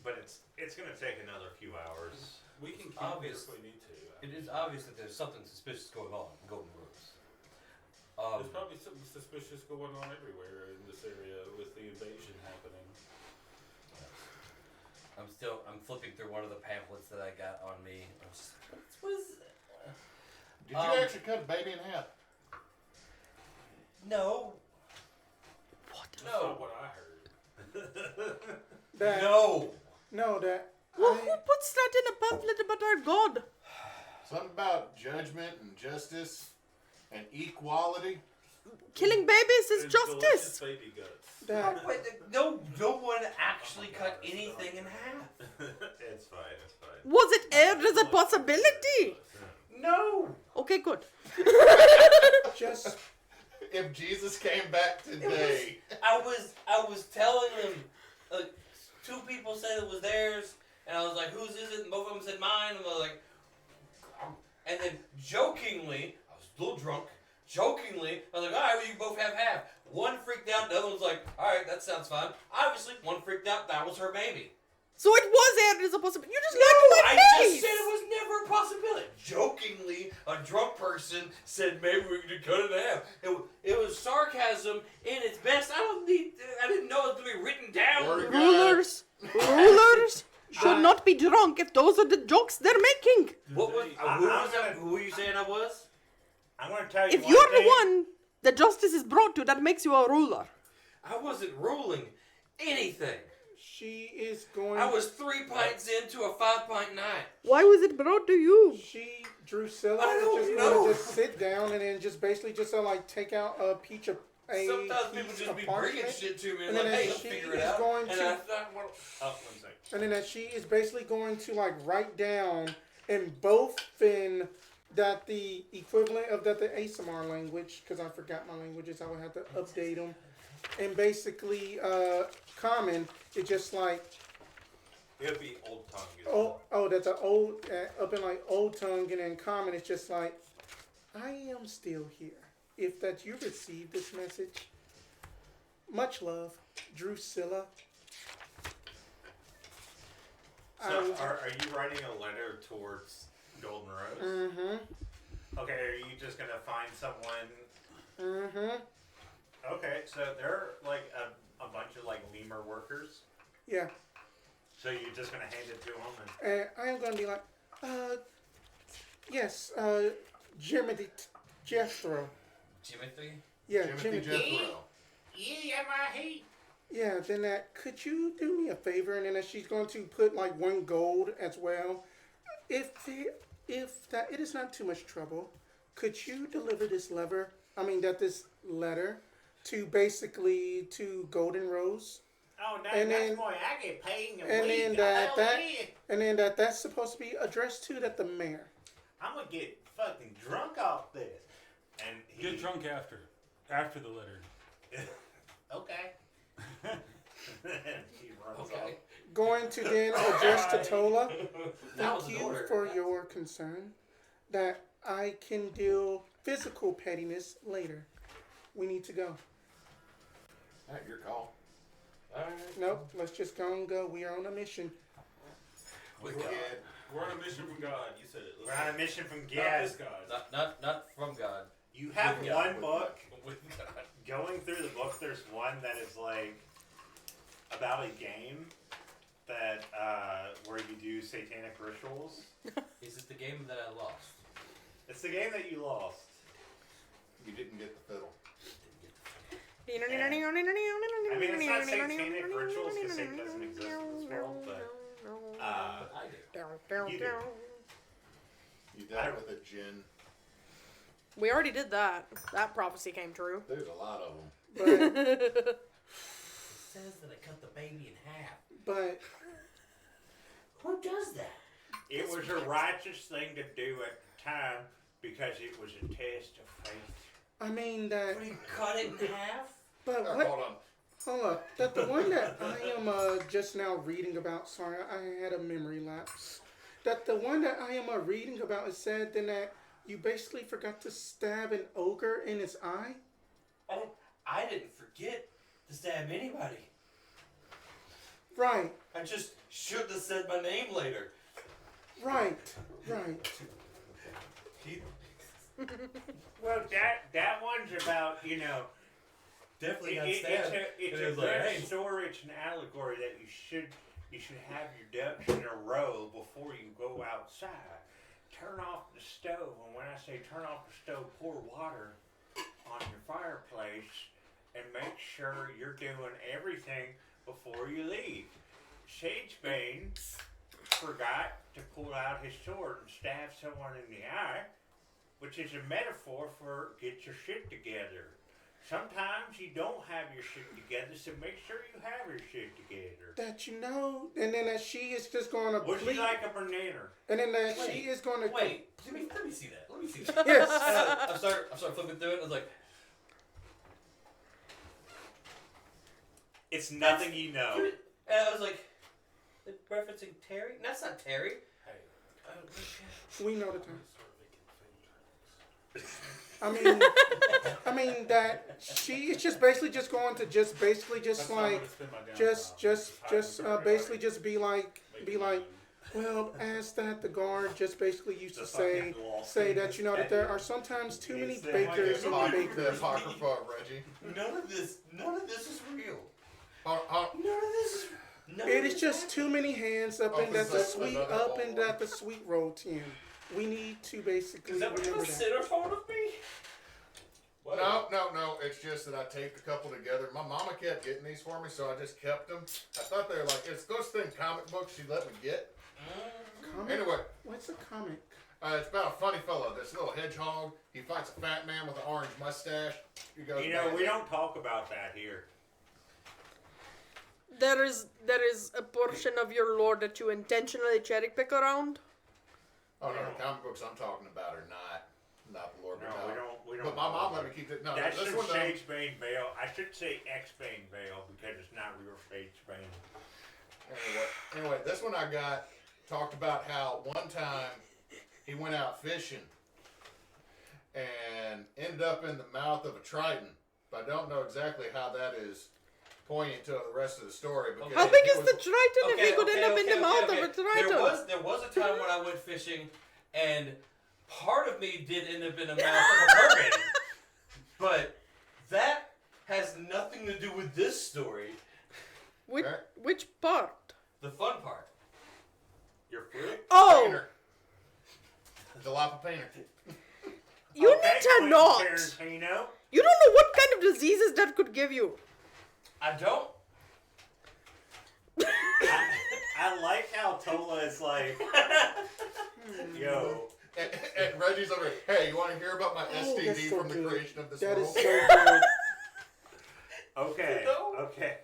but it's going to take another few hours. We can keep Obvious. it if we need to. It is obvious that there's something suspicious going on in Golden Rose. There's probably something suspicious going on everywhere in this area with the invasion happening. I'm flipping through one of the pamphlets that I got on me. I'm just, what is Did you actually cut a baby in half? No. What? That's not what I heard. That, No. No, that Well, who puts that in a pamphlet about our god? Something about judgment and justice and equality. Killing babies is And justice. delicious baby guts. That Wait, no one actually cut anything in half. It's fine. It's fine. Was it aired as a possibility? No. Okay, good. just If Jesus came back today, I was telling them, two people said it was theirs, and I was like, whose is it? And both of them said mine, and I was like, and then jokingly, I was a little drunk, jokingly, I was like, all right, well, you both have half. One freaked out, the other one was like, all right, that sounds fine. Obviously, one freaked out, that was her baby. So it was aired as a possibility. You just lied to my I face. just said it was never a possibility. Jokingly, a drunk person said maybe we could cut it in half. It was sarcasm in its best. I didn't know it was going to be written down. Word. Rulers should not be drunk if those are the jokes they're making. What was, who were you saying I was? I'm going to tell you If one you're the thing. one that justice is brought to, that makes you a ruler. I wasn't ruling anything. she is going. I was 3 pints into a 5-pint night. Why was it brought to you? She, Drusilla, I is don't just know. gonna just sit down and then just basically just like take out a peach of a Sometimes people piece just of be parchment, bringing shit to me and and then like, hey, as I'll she figure it is out. going And to- I thought, well, Oh, 1 second. and then that she is basically going to like write down in both Finn that the equivalent of that the ASMR language, because I forgot my languages, I would have to update them, and basically common, it's just like It'll be old tongue. that's an old up in like old tongue, and then common it's just like I am still here. If that you received this message, much love, Drusilla. So, are you writing a letter towards Golden Rose? Mm-hmm. Okay, are you just going to find someone? Mm-hmm. Okay, so there are like a bunch of like lemur workers. Yeah. So you're just going to hand it to them? And I am going to be like, yes, Jimothy Jethro. Timothy? Yeah, Timothy Jimothy. Jethro. Yeah, then that, could you do me a favor? And then that she's going to put like 1 gold as well. If that it is not too much trouble, could you deliver this letter to basically to Golden Rose? Oh, no, And that's then- why I get paid in a And week. then that's supposed to be addressed to that the mayor. I'm going to get fucking drunk off this. And he... Get drunk after the letter. Okay. He runs Okay. off. Going to then address to Tolla. That was Thank an you order. for your concern that I can deal physical pettiness later. We need to go. Alright, your call. Alright. Nope, let's just go and go. We are on a mission. With Go God. ahead. We're on a mission from God. You said it. We're on a mission from Not Gaz. this God. Not from God. You have With God, one with book. With God. Going through the book, there's one that is like about a game that where you do satanic rituals. Is it the game that I lost? It's the game that you lost. You didn't get the fiddle. I mean, it's not satanic rituals because Satan doesn't exist in this world, but I did. you do. You dealt with a djinn. We already did that. That prophecy came true. There's a lot of them. But It says that I cut the baby in half. but Who does that? It was a righteous thing to do at the time because it was a test of faith. I mean that. What, you cut it in half? But Hold what? on. Hold up. That the one that I am just now reading about. Sorry, I had a memory lapse. That the one that I am reading about is said then that you basically forgot to stab an ogre in his eye. I didn't forget to stab anybody. Right. I just shouldn't have said my name later. Right. Right. Well, that one's about, you know, Definitely got it's stabbed. a And it was good like, hey. story. It's an allegory that you should have your ducks in a row before you go outside. Turn off the stove, and when I say turn off the stove, pour water on your fireplace, and make sure you're doing everything before you leave. Shadesbane forgot to pull out his sword and stab someone in the eye, which is a metaphor for get your shit together. Sometimes you don't have your shit together, so make sure you have your shit together. That you know, and then that she is just going to Would you like a banana? and then that she is going to Wait, let me see that. Let me see that. Yes. I start flipping through it. I was like, It's nothing you know. and I was like, referencing Terry? That's not Terry. We know the time. Start making phone tags. I mean that she is just basically just going to just basically just That's not like gonna spend my downtime. basically just be like well, as that the guard just basically used to say that you know that there are sometimes too many bakers in the The bakery. apocrypha of Reggie. None of this is real. None It is just too many hands up in that the sweet roll tin. We need to basically Is that what remember the that. center part of me? No. It's just that I taped a couple together. My mama kept getting these for me, so I just kept them. I thought they were like, it's those thin comic books she let me get. Comic? Anyway, What's a comic? it's about a funny fellow, this little hedgehog. He fights a fat man with an orange mustache. He goes, You know, we don't talk about that here. There is a portion of your lore that you intentionally cherry pick around. Oh no, the comic books I'm talking about are not the Lord. No, we don't. But my mom let me keep it. No, That's this from one though. Shadesbanevale. I should say Xbanevale because it's not real Shadesbane. Anyway, this one I got talked about how one time he went out fishing and ended up in the mouth of a trident. But I don't know exactly how that is poignant to the rest of the story. Because How big it is was- the Triton if he could end up in the mouth of a Triton? There was a time when I went fishing, and part of me did end up in the mouth of a mermaid. But that has nothing to do with this story. Which part? The fun part. Your fruit? Oh, Painter. Jalapa painter. you need to Quentin not. Tarantino. You don't know what kind of diseases that could give you. I don't. I like how Tolla is like, yo, And Reggie's over here. Hey, you want to hear about my Oh, that's STD so from the good. creation of this That is world? so good. okay, No. okay.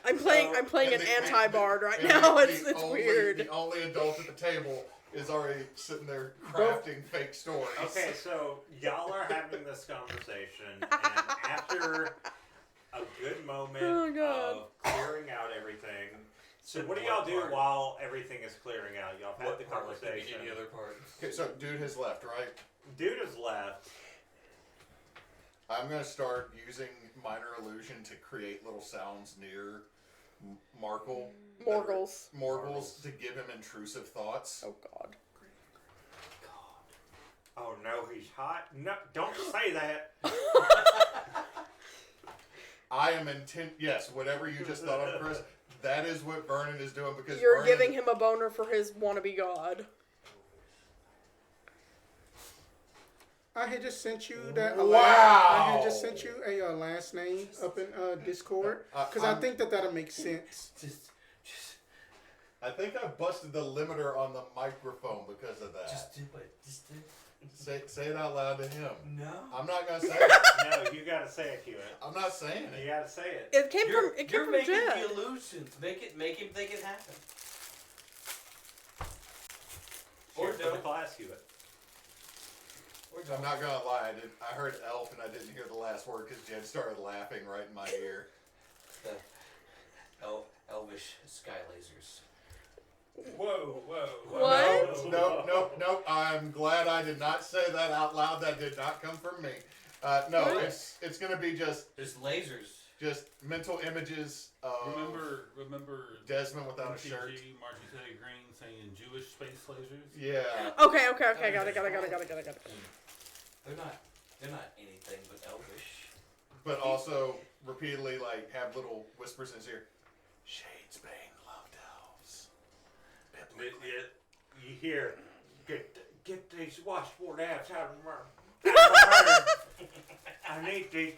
I'm playing So, an and the- anti-bard right and now. the It's only- weird. The only adult at the table is already sitting there crafting fake stories. Okay, so y'all are having this conversation, and after a good moment Oh, God. of clearing out everything, so what do y'all do while everything is clearing out? Y'all have had the Part like conversation. any other part? Okay, so dude has left, right? Dude is left. I'm gonna start using minor illusion to create little sounds near Markle. Morgles. Morgles to give him intrusive thoughts. Oh God. Oh no, he's hot. No, don't say that. I am intent. Yes, whatever you just thought of, Chris. That is what Vernon is doing because You're Vernon, giving him a boner for his wannabe god. I had just sent you that. Wow. I had just sent you a last name up in Discord because I I'm- think that'll make sense. Just I think I busted the limiter on the microphone because of that. do it. Just do it. Say it out loud to him. No. I'm not gonna say it. No, you gotta say it, Hewitt. I'm not saying You it. gotta say it. It came You're from making Jed. the illusions. Make him think it happened. Or Or for the don't. class, Hewitt. I'm not gonna lie. I heard elf and I didn't hear the last word because Jed started laughing right in my ear. The elvish sky lasers. Whoa. What? Nope. I'm glad I did not say that out loud. That did not come from me. No, What? it's gonna be just There's lasers. mental images of Remember Desmond without a MTG, shirt. Margie Teddy Green saying Jewish space lasers? Yeah. Okay, got it. They're not anything but elvish. But also repeatedly like have little whispers in his ear. Shadesbane loved elves. You hear, get these washboard abs out of my murder. I need these.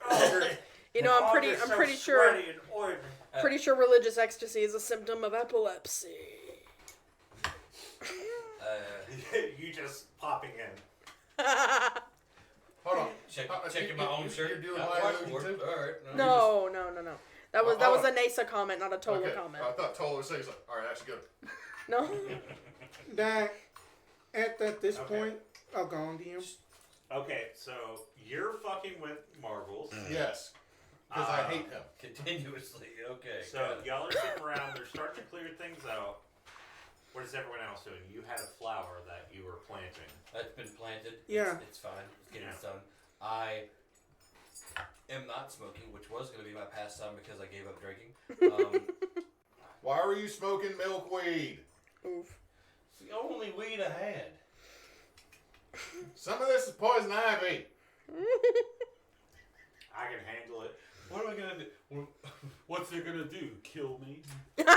Oh, You know, I'm they're so pretty sure sweaty and oily. religious ecstasy is a symptom of epilepsy. You just popping in. Hold on. Checking my own shirt. You're doing Not my watch illusion for it. too? All right. No. That was Hold a on. Neysa comment, not a Tolla Okay, comment. I thought Tolla was saying something. All right, that's good. No. That at this Okay. point, oh, go on, DM. Okay, so you're fucking with Marvels. Yes, because I hate him. Continuously. Okay. So got it. y'all are sitting around. They're starting to clear things out. What is everyone else doing? You had a flower that you were planting. That's been planted. Yeah. It's fine. It's getting Yeah. done. I am not smoking, which was going to be my pastime because I gave up drinking. Why were you smoking milkweed? Oof. It's the only weed I had. Some of this is poison ivy. I can handle it. What am I going to do? What's it gonna do? Kill me? Now,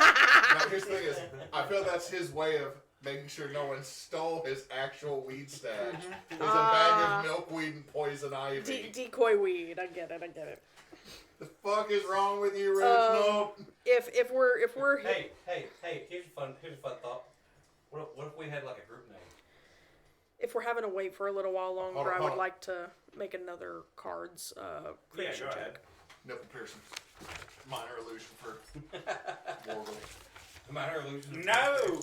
here's the thing is, I feel that's his way of making sure no one stole his actual weed stash. There's a bag of milkweed and poison ivy. Decoy weed. I get it. The fuck is wrong with you, Reginald? If we're Hey, here's a fun thought. What if we had like a group name? if we're having to wait for a little while longer, Hold on, I hold would on. like to make another cards creation go check. ahead. Nipple piercing. Minor illusion for Morgul. Minor illusion. No!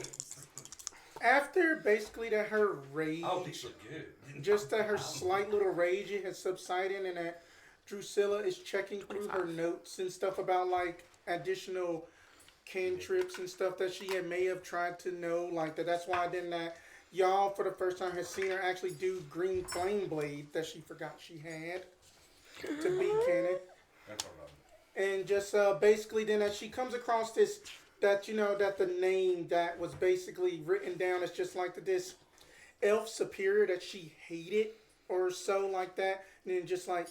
After basically that her rage, Oh, these look good. just that her slight little rage has subsided, and that Dusilla is checking through her 25. notes and stuff about like additional cantrips and stuff that she may have tried to know, like that. That's why then that y'all for the first time has seen her actually do green flame blade that she forgot she had to beat Cannon. That's all right. And just basically then as she comes across this, that that the name that was basically written down as just like this elf superior that she hated or so like that, and then just like,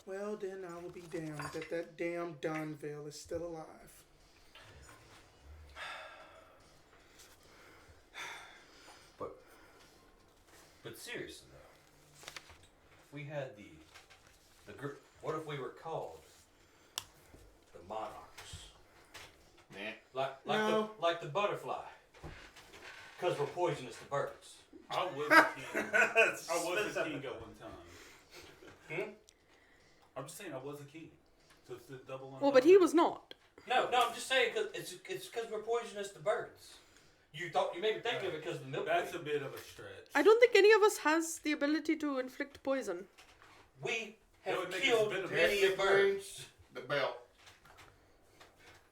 well then I will be damned that damn Donville is still alive. But seriously though, if we had the group, what if we were called the Monarchs? Nah. No. Like the butterfly. Because we're poisonous to birds. I was a king. I was a king at one time. I'm just saying I was a king. So it's the double on. Well, but he was not. No, I'm just saying because it's because we're poisonous to birds. You maybe think of it because of the milkweed. That's a bit of a stretch. I don't think any of us has the ability to inflict poison. We That have would make killed us many venomous. birds. The belt.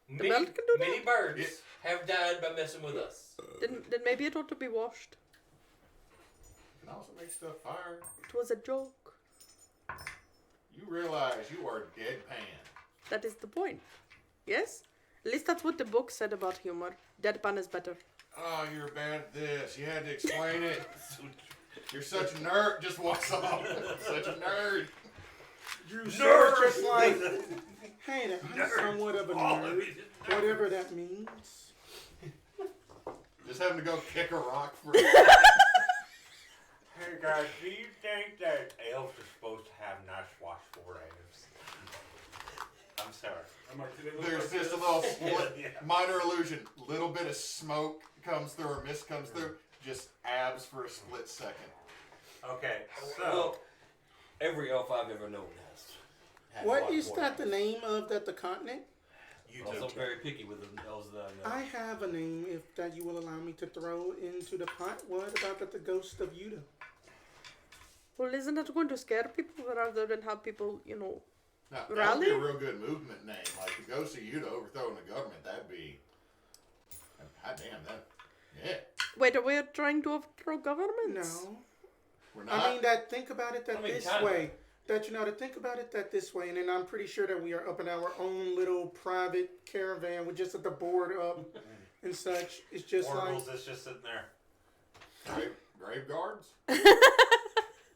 The belt can do Many that? birds have died by messing with us. Then maybe it ought to be washed. Can also make stuff fire. It was a joke. You realize you are deadpan. That is the point. Yes? At least that's what the book said about humor. Deadpan is better. Oh, you're bad at this. You had to explain it. You're such a nerd. Just walks off. Such a nerd. Drusilla's just like, hey, I'm somewhat of a nerd, whatever that means. Just having to go kick a rock for. Hey guys, do you think that elves are supposed to have nice wash foreheads? I'm sorry. There's just a little split, minor illusion. Little bit of smoke comes through or mist comes through. Just abs for a split second. Okay, so Well, every elf I've ever known has. had What water is that the poisoning. name of the continent? you Also do. very picky with the elves that I know. I have a name if that you will allow me to throw into the pot. What about the ghost of Yuda? Well, isn't that going to scare people rather than have people, Now, that would be a Rally? real good movement name. Like the ghost of you to overthrowing the government. That'd be. God damn that. Yeah. Wait, are we trying to overthrow governments? No. We're not. I mean that. Think about it that I mean, this kinda. way. That to think about it that this way, and then I'm pretty sure that we are up in our own little private caravan with just the board up and such. It's just Oracles is just sitting there. Grave guards?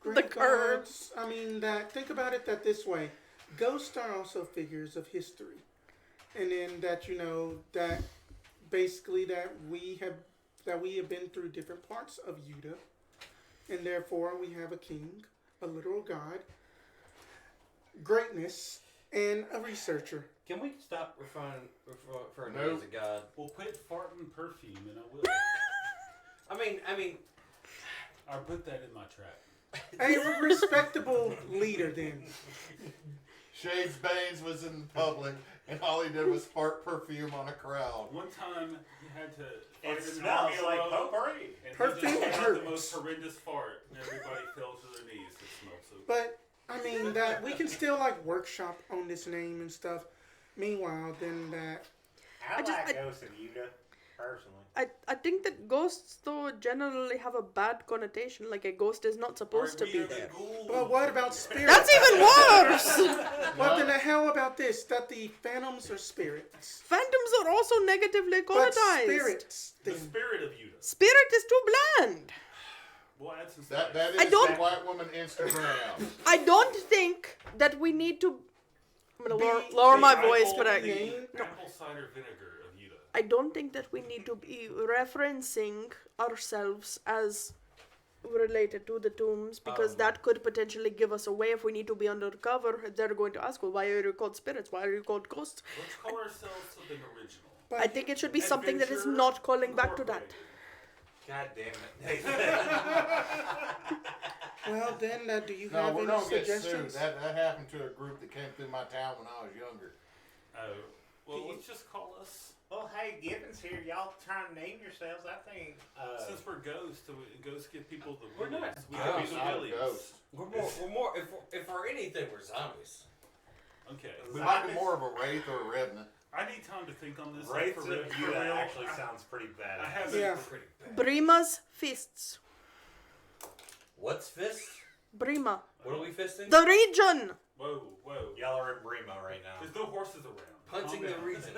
Great The curve. gods. I mean that. Think about it that this way. Ghosts are also figures of history, and then that that basically that we have been through different parts of Yuda, and therefore we have a king, a literal god. Greatness and a researcher. Can we stop referring to me Nope. as a god? Well, quit farting perfume, and I will. I mean, I'll put that in my trap. A respectable leader, then. Shadesbanes was in public, and all he did was fart perfume on a crowd. One time, he had to fight It an smells army like alone, potpourri. and Perfume he just let out hurts. the most horrendous fart, and everybody fell to their knees. It smelled so good. But I mean that we can still like workshop on this name and stuff. Meanwhile, then that I just- like Ghost of Yuta, personally. I think that ghosts though generally have a bad connotation. Like a ghost is not supposed to We be are the there. ghouls. But what about spirits? That's even worse. What then the hell about this? That the phantoms are spirits. Phantoms are also negatively But connotated. spirits The then. spirit of Yuta. Spirit is too bland. We'll add some That spice. is I don't- the white woman Instagram. I don't think that we need to. I'm gonna Be- lower my The voice, apple- but I. the apple cider vinegar of Yuta. I don't think that we need to be referencing ourselves as related to the tombs because that could potentially give us away if we need to be undercover. They're going to ask, well, why are you called spirits? Why are you called ghosts? Let's call ourselves something original. But I think it should be something that is Adventure not calling back to that. Incorporated. God damn it. well, then do you No, have we're any gonna get sued. suggestions? That happened to a group that came through my town when I was younger. Oh, well, let's just call us. Well, hey, Gibbons here. Y'all trying to name yourselves? I think. Since we're ghosts, ghosts give people the We're not willies. We could be ghosts. the Not a willies. ghost. we're more. If we're anything, we're zombies. Okay. We might be more of a wraith or a revenant. I need time to think on this. Wraiths for of real- for Yuta real. actually sounds pretty bad. I haven't. Yeah. Pretty bad. Brima's fists. What's fist? Brima. What are we fisting? The region! Whoa, whoa. Y'all are in Bremo right now. There's no horses around. Punching Calm the down. reason.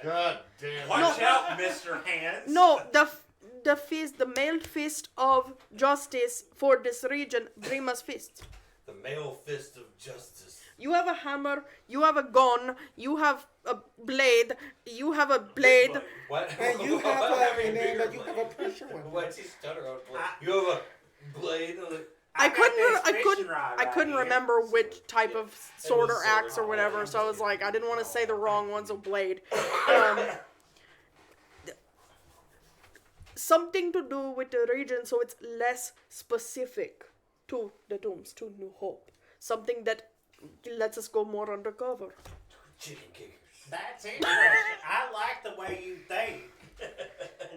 God damn. Watch out, Mr. Hands. No, the fist, the male fist of justice for this region, Brima's fist. The male fist of justice. You have a hammer, you have a gun, you have a blade, you have a blade. What? And you have What a, having and then bigger you have a blade? pressure weapon. What's he stutter on? Blade? You have a blade. On the... I got this couldn't fishing rod I right couldn't here. remember which type of sword or sword. axe or whatever, so I was like, I didn't want to say the wrong one, so blade. Something to do with the region, so it's less specific to the tombs, to New Hope. Something that lets us go more undercover. Chicken kickers. That's interesting. I like the way you think.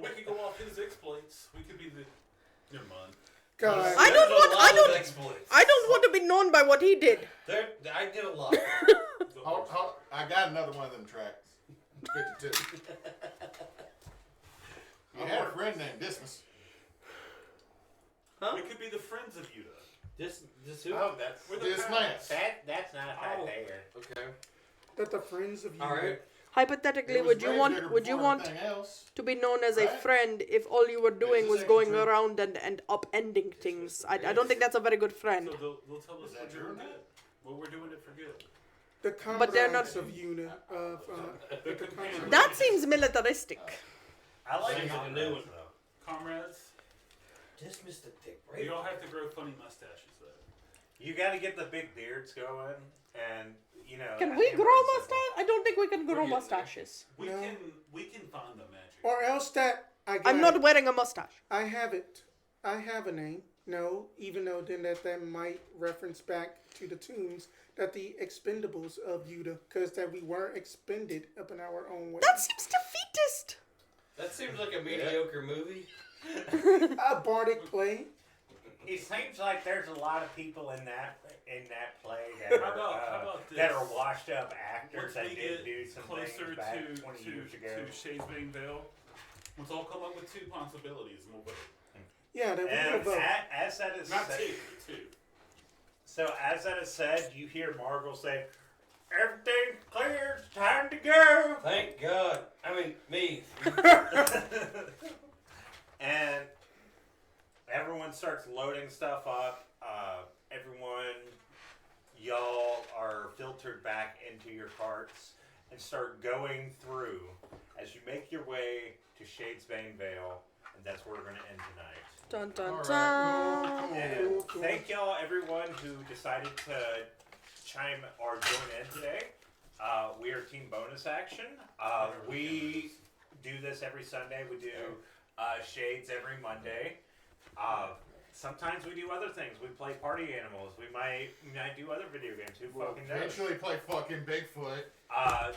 Well, we could go off his exploits. We could be the. Never mind. God. I don't There's a want- lot I of don't- exploits. I don't want to be known by what he did. I did a lot. I got another one of them tracks. 52. You had a friend named Dismas. Huh? We could be the friends of Yuta. This who? Oh, that's We're the This pals. man. that's not right Oh. there. Okay. That the friends of you. All right. Hypothetically, It was would you Gravedigger want before everything else. to be known as a Right. friend if all you were doing It's was the going second true. around and upending things? I don't think that's a very good friend. So they'll tell us Is that what true we're or not? good. Well, we're doing it for good. The But they're not- comrades of Una. The companions. That seems militaristic. I like Seems like a new one. Comrades, Dismiss the dick, we right? all have to grow funny mustaches, though. You got to get the big beards going, and you know. Can I we think grow we're simple. mustache? I don't think we can grow We're getting there. mustaches. We No. can find the magic. Or else that I got I'm not it. wearing a mustache. I have it. I have a name. No, even though then that might reference back to the tombs that the expendables of Yuta, because that we were expended up in our own way. That seems defeatist. That seems like a mediocre movie. A bardic play. It seems like there's a lot of people in that play that How are, about that this? are washed up actors Once that we did get do some closer things back 20 years ago. to Shadesbanevale, let's all come up with 2 possibilities and we'll vote. Yeah, that we And would vote. as that is Not said, 2, but 2. so as that is said, you hear Margle say, "Everything's clear. It's time to go." Thank God. I mean, me. And everyone starts loading stuff up. Y'all are filtered back into your carts and start going through as you make your way to Shadesbanevale, and that's where we're going to end tonight. Dun dun All right. dun. And thank y'all, everyone who decided to chime or join in today, we are Team Bonus Action. We do this every Sunday. We do Shades every Monday. Sometimes we do other things. We play Party Animals. We might do other video games. Who fucking knows? Eventually play fucking Bigfoot.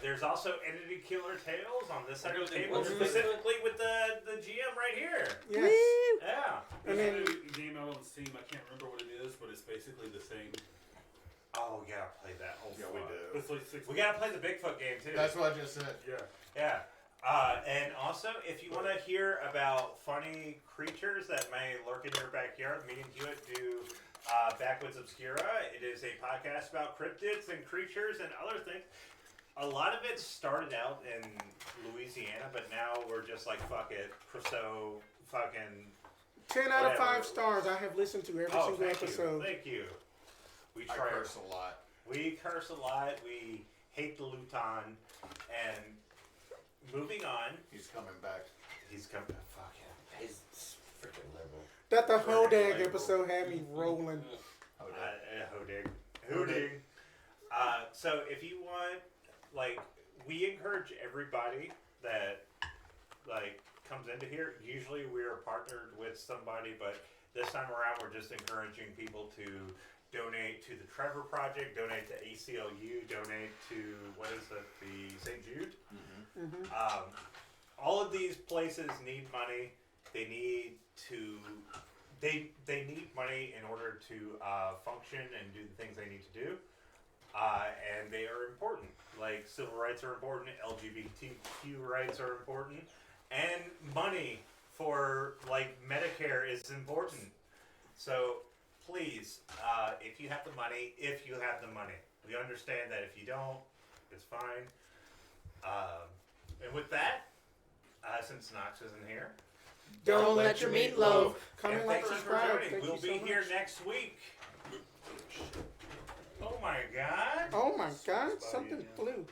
There's also Entity Killer Tales on this side of the table, What's the- specifically with the GM right here. Yes. Yeah. And then There's a game out on Steam. I can't remember what it is, but it's basically the same. Oh, we gotta play that. Oh, Yeah, we fuck. do. It's like 6. We gotta play the Bigfoot game too. That's what I just said. Yeah. Yeah. And also, if you want to hear about funny creatures that may lurk in your backyard, me and Hewitt do Backwoods Obscura. It is a podcast about cryptids and creatures and other things. A lot of it started out in Louisiana, but now we're just like, fuck it, Crusoe, fucking... 10 out of Whatever. 5 stars. I have listened to every single thank episode. you. Thank you. We I try. curse a lot. We curse a lot. We hate the Luton. And moving on, He's coming back. he's coming. Fuck him. He's freaking liberal. That the We're gonna Hodag label. episode had me rolling. Hodig. So if you want, like, we encourage everybody that, like, comes into here. Usually we're partnered with somebody, but this time around we're just encouraging people to donate to the Trevor Project, donate to ACLU, donate to, what is it, the St. Jude? All of these places need money. They need to, they need money in order to function and do the things they need to do. And they are important. Like, civil rights are important, LGBTQ rights are important, and money for, like, Medicare is important. So, please, if you have the money, we understand that if you don't, it's fine. And with that, since Knox isn't here, Don't let your meatloaf. and Comment, like, thank you for subscribe. joining. Thank We'll you be so here much. next week. Oh my god. Oh my god, Sorry something about flew.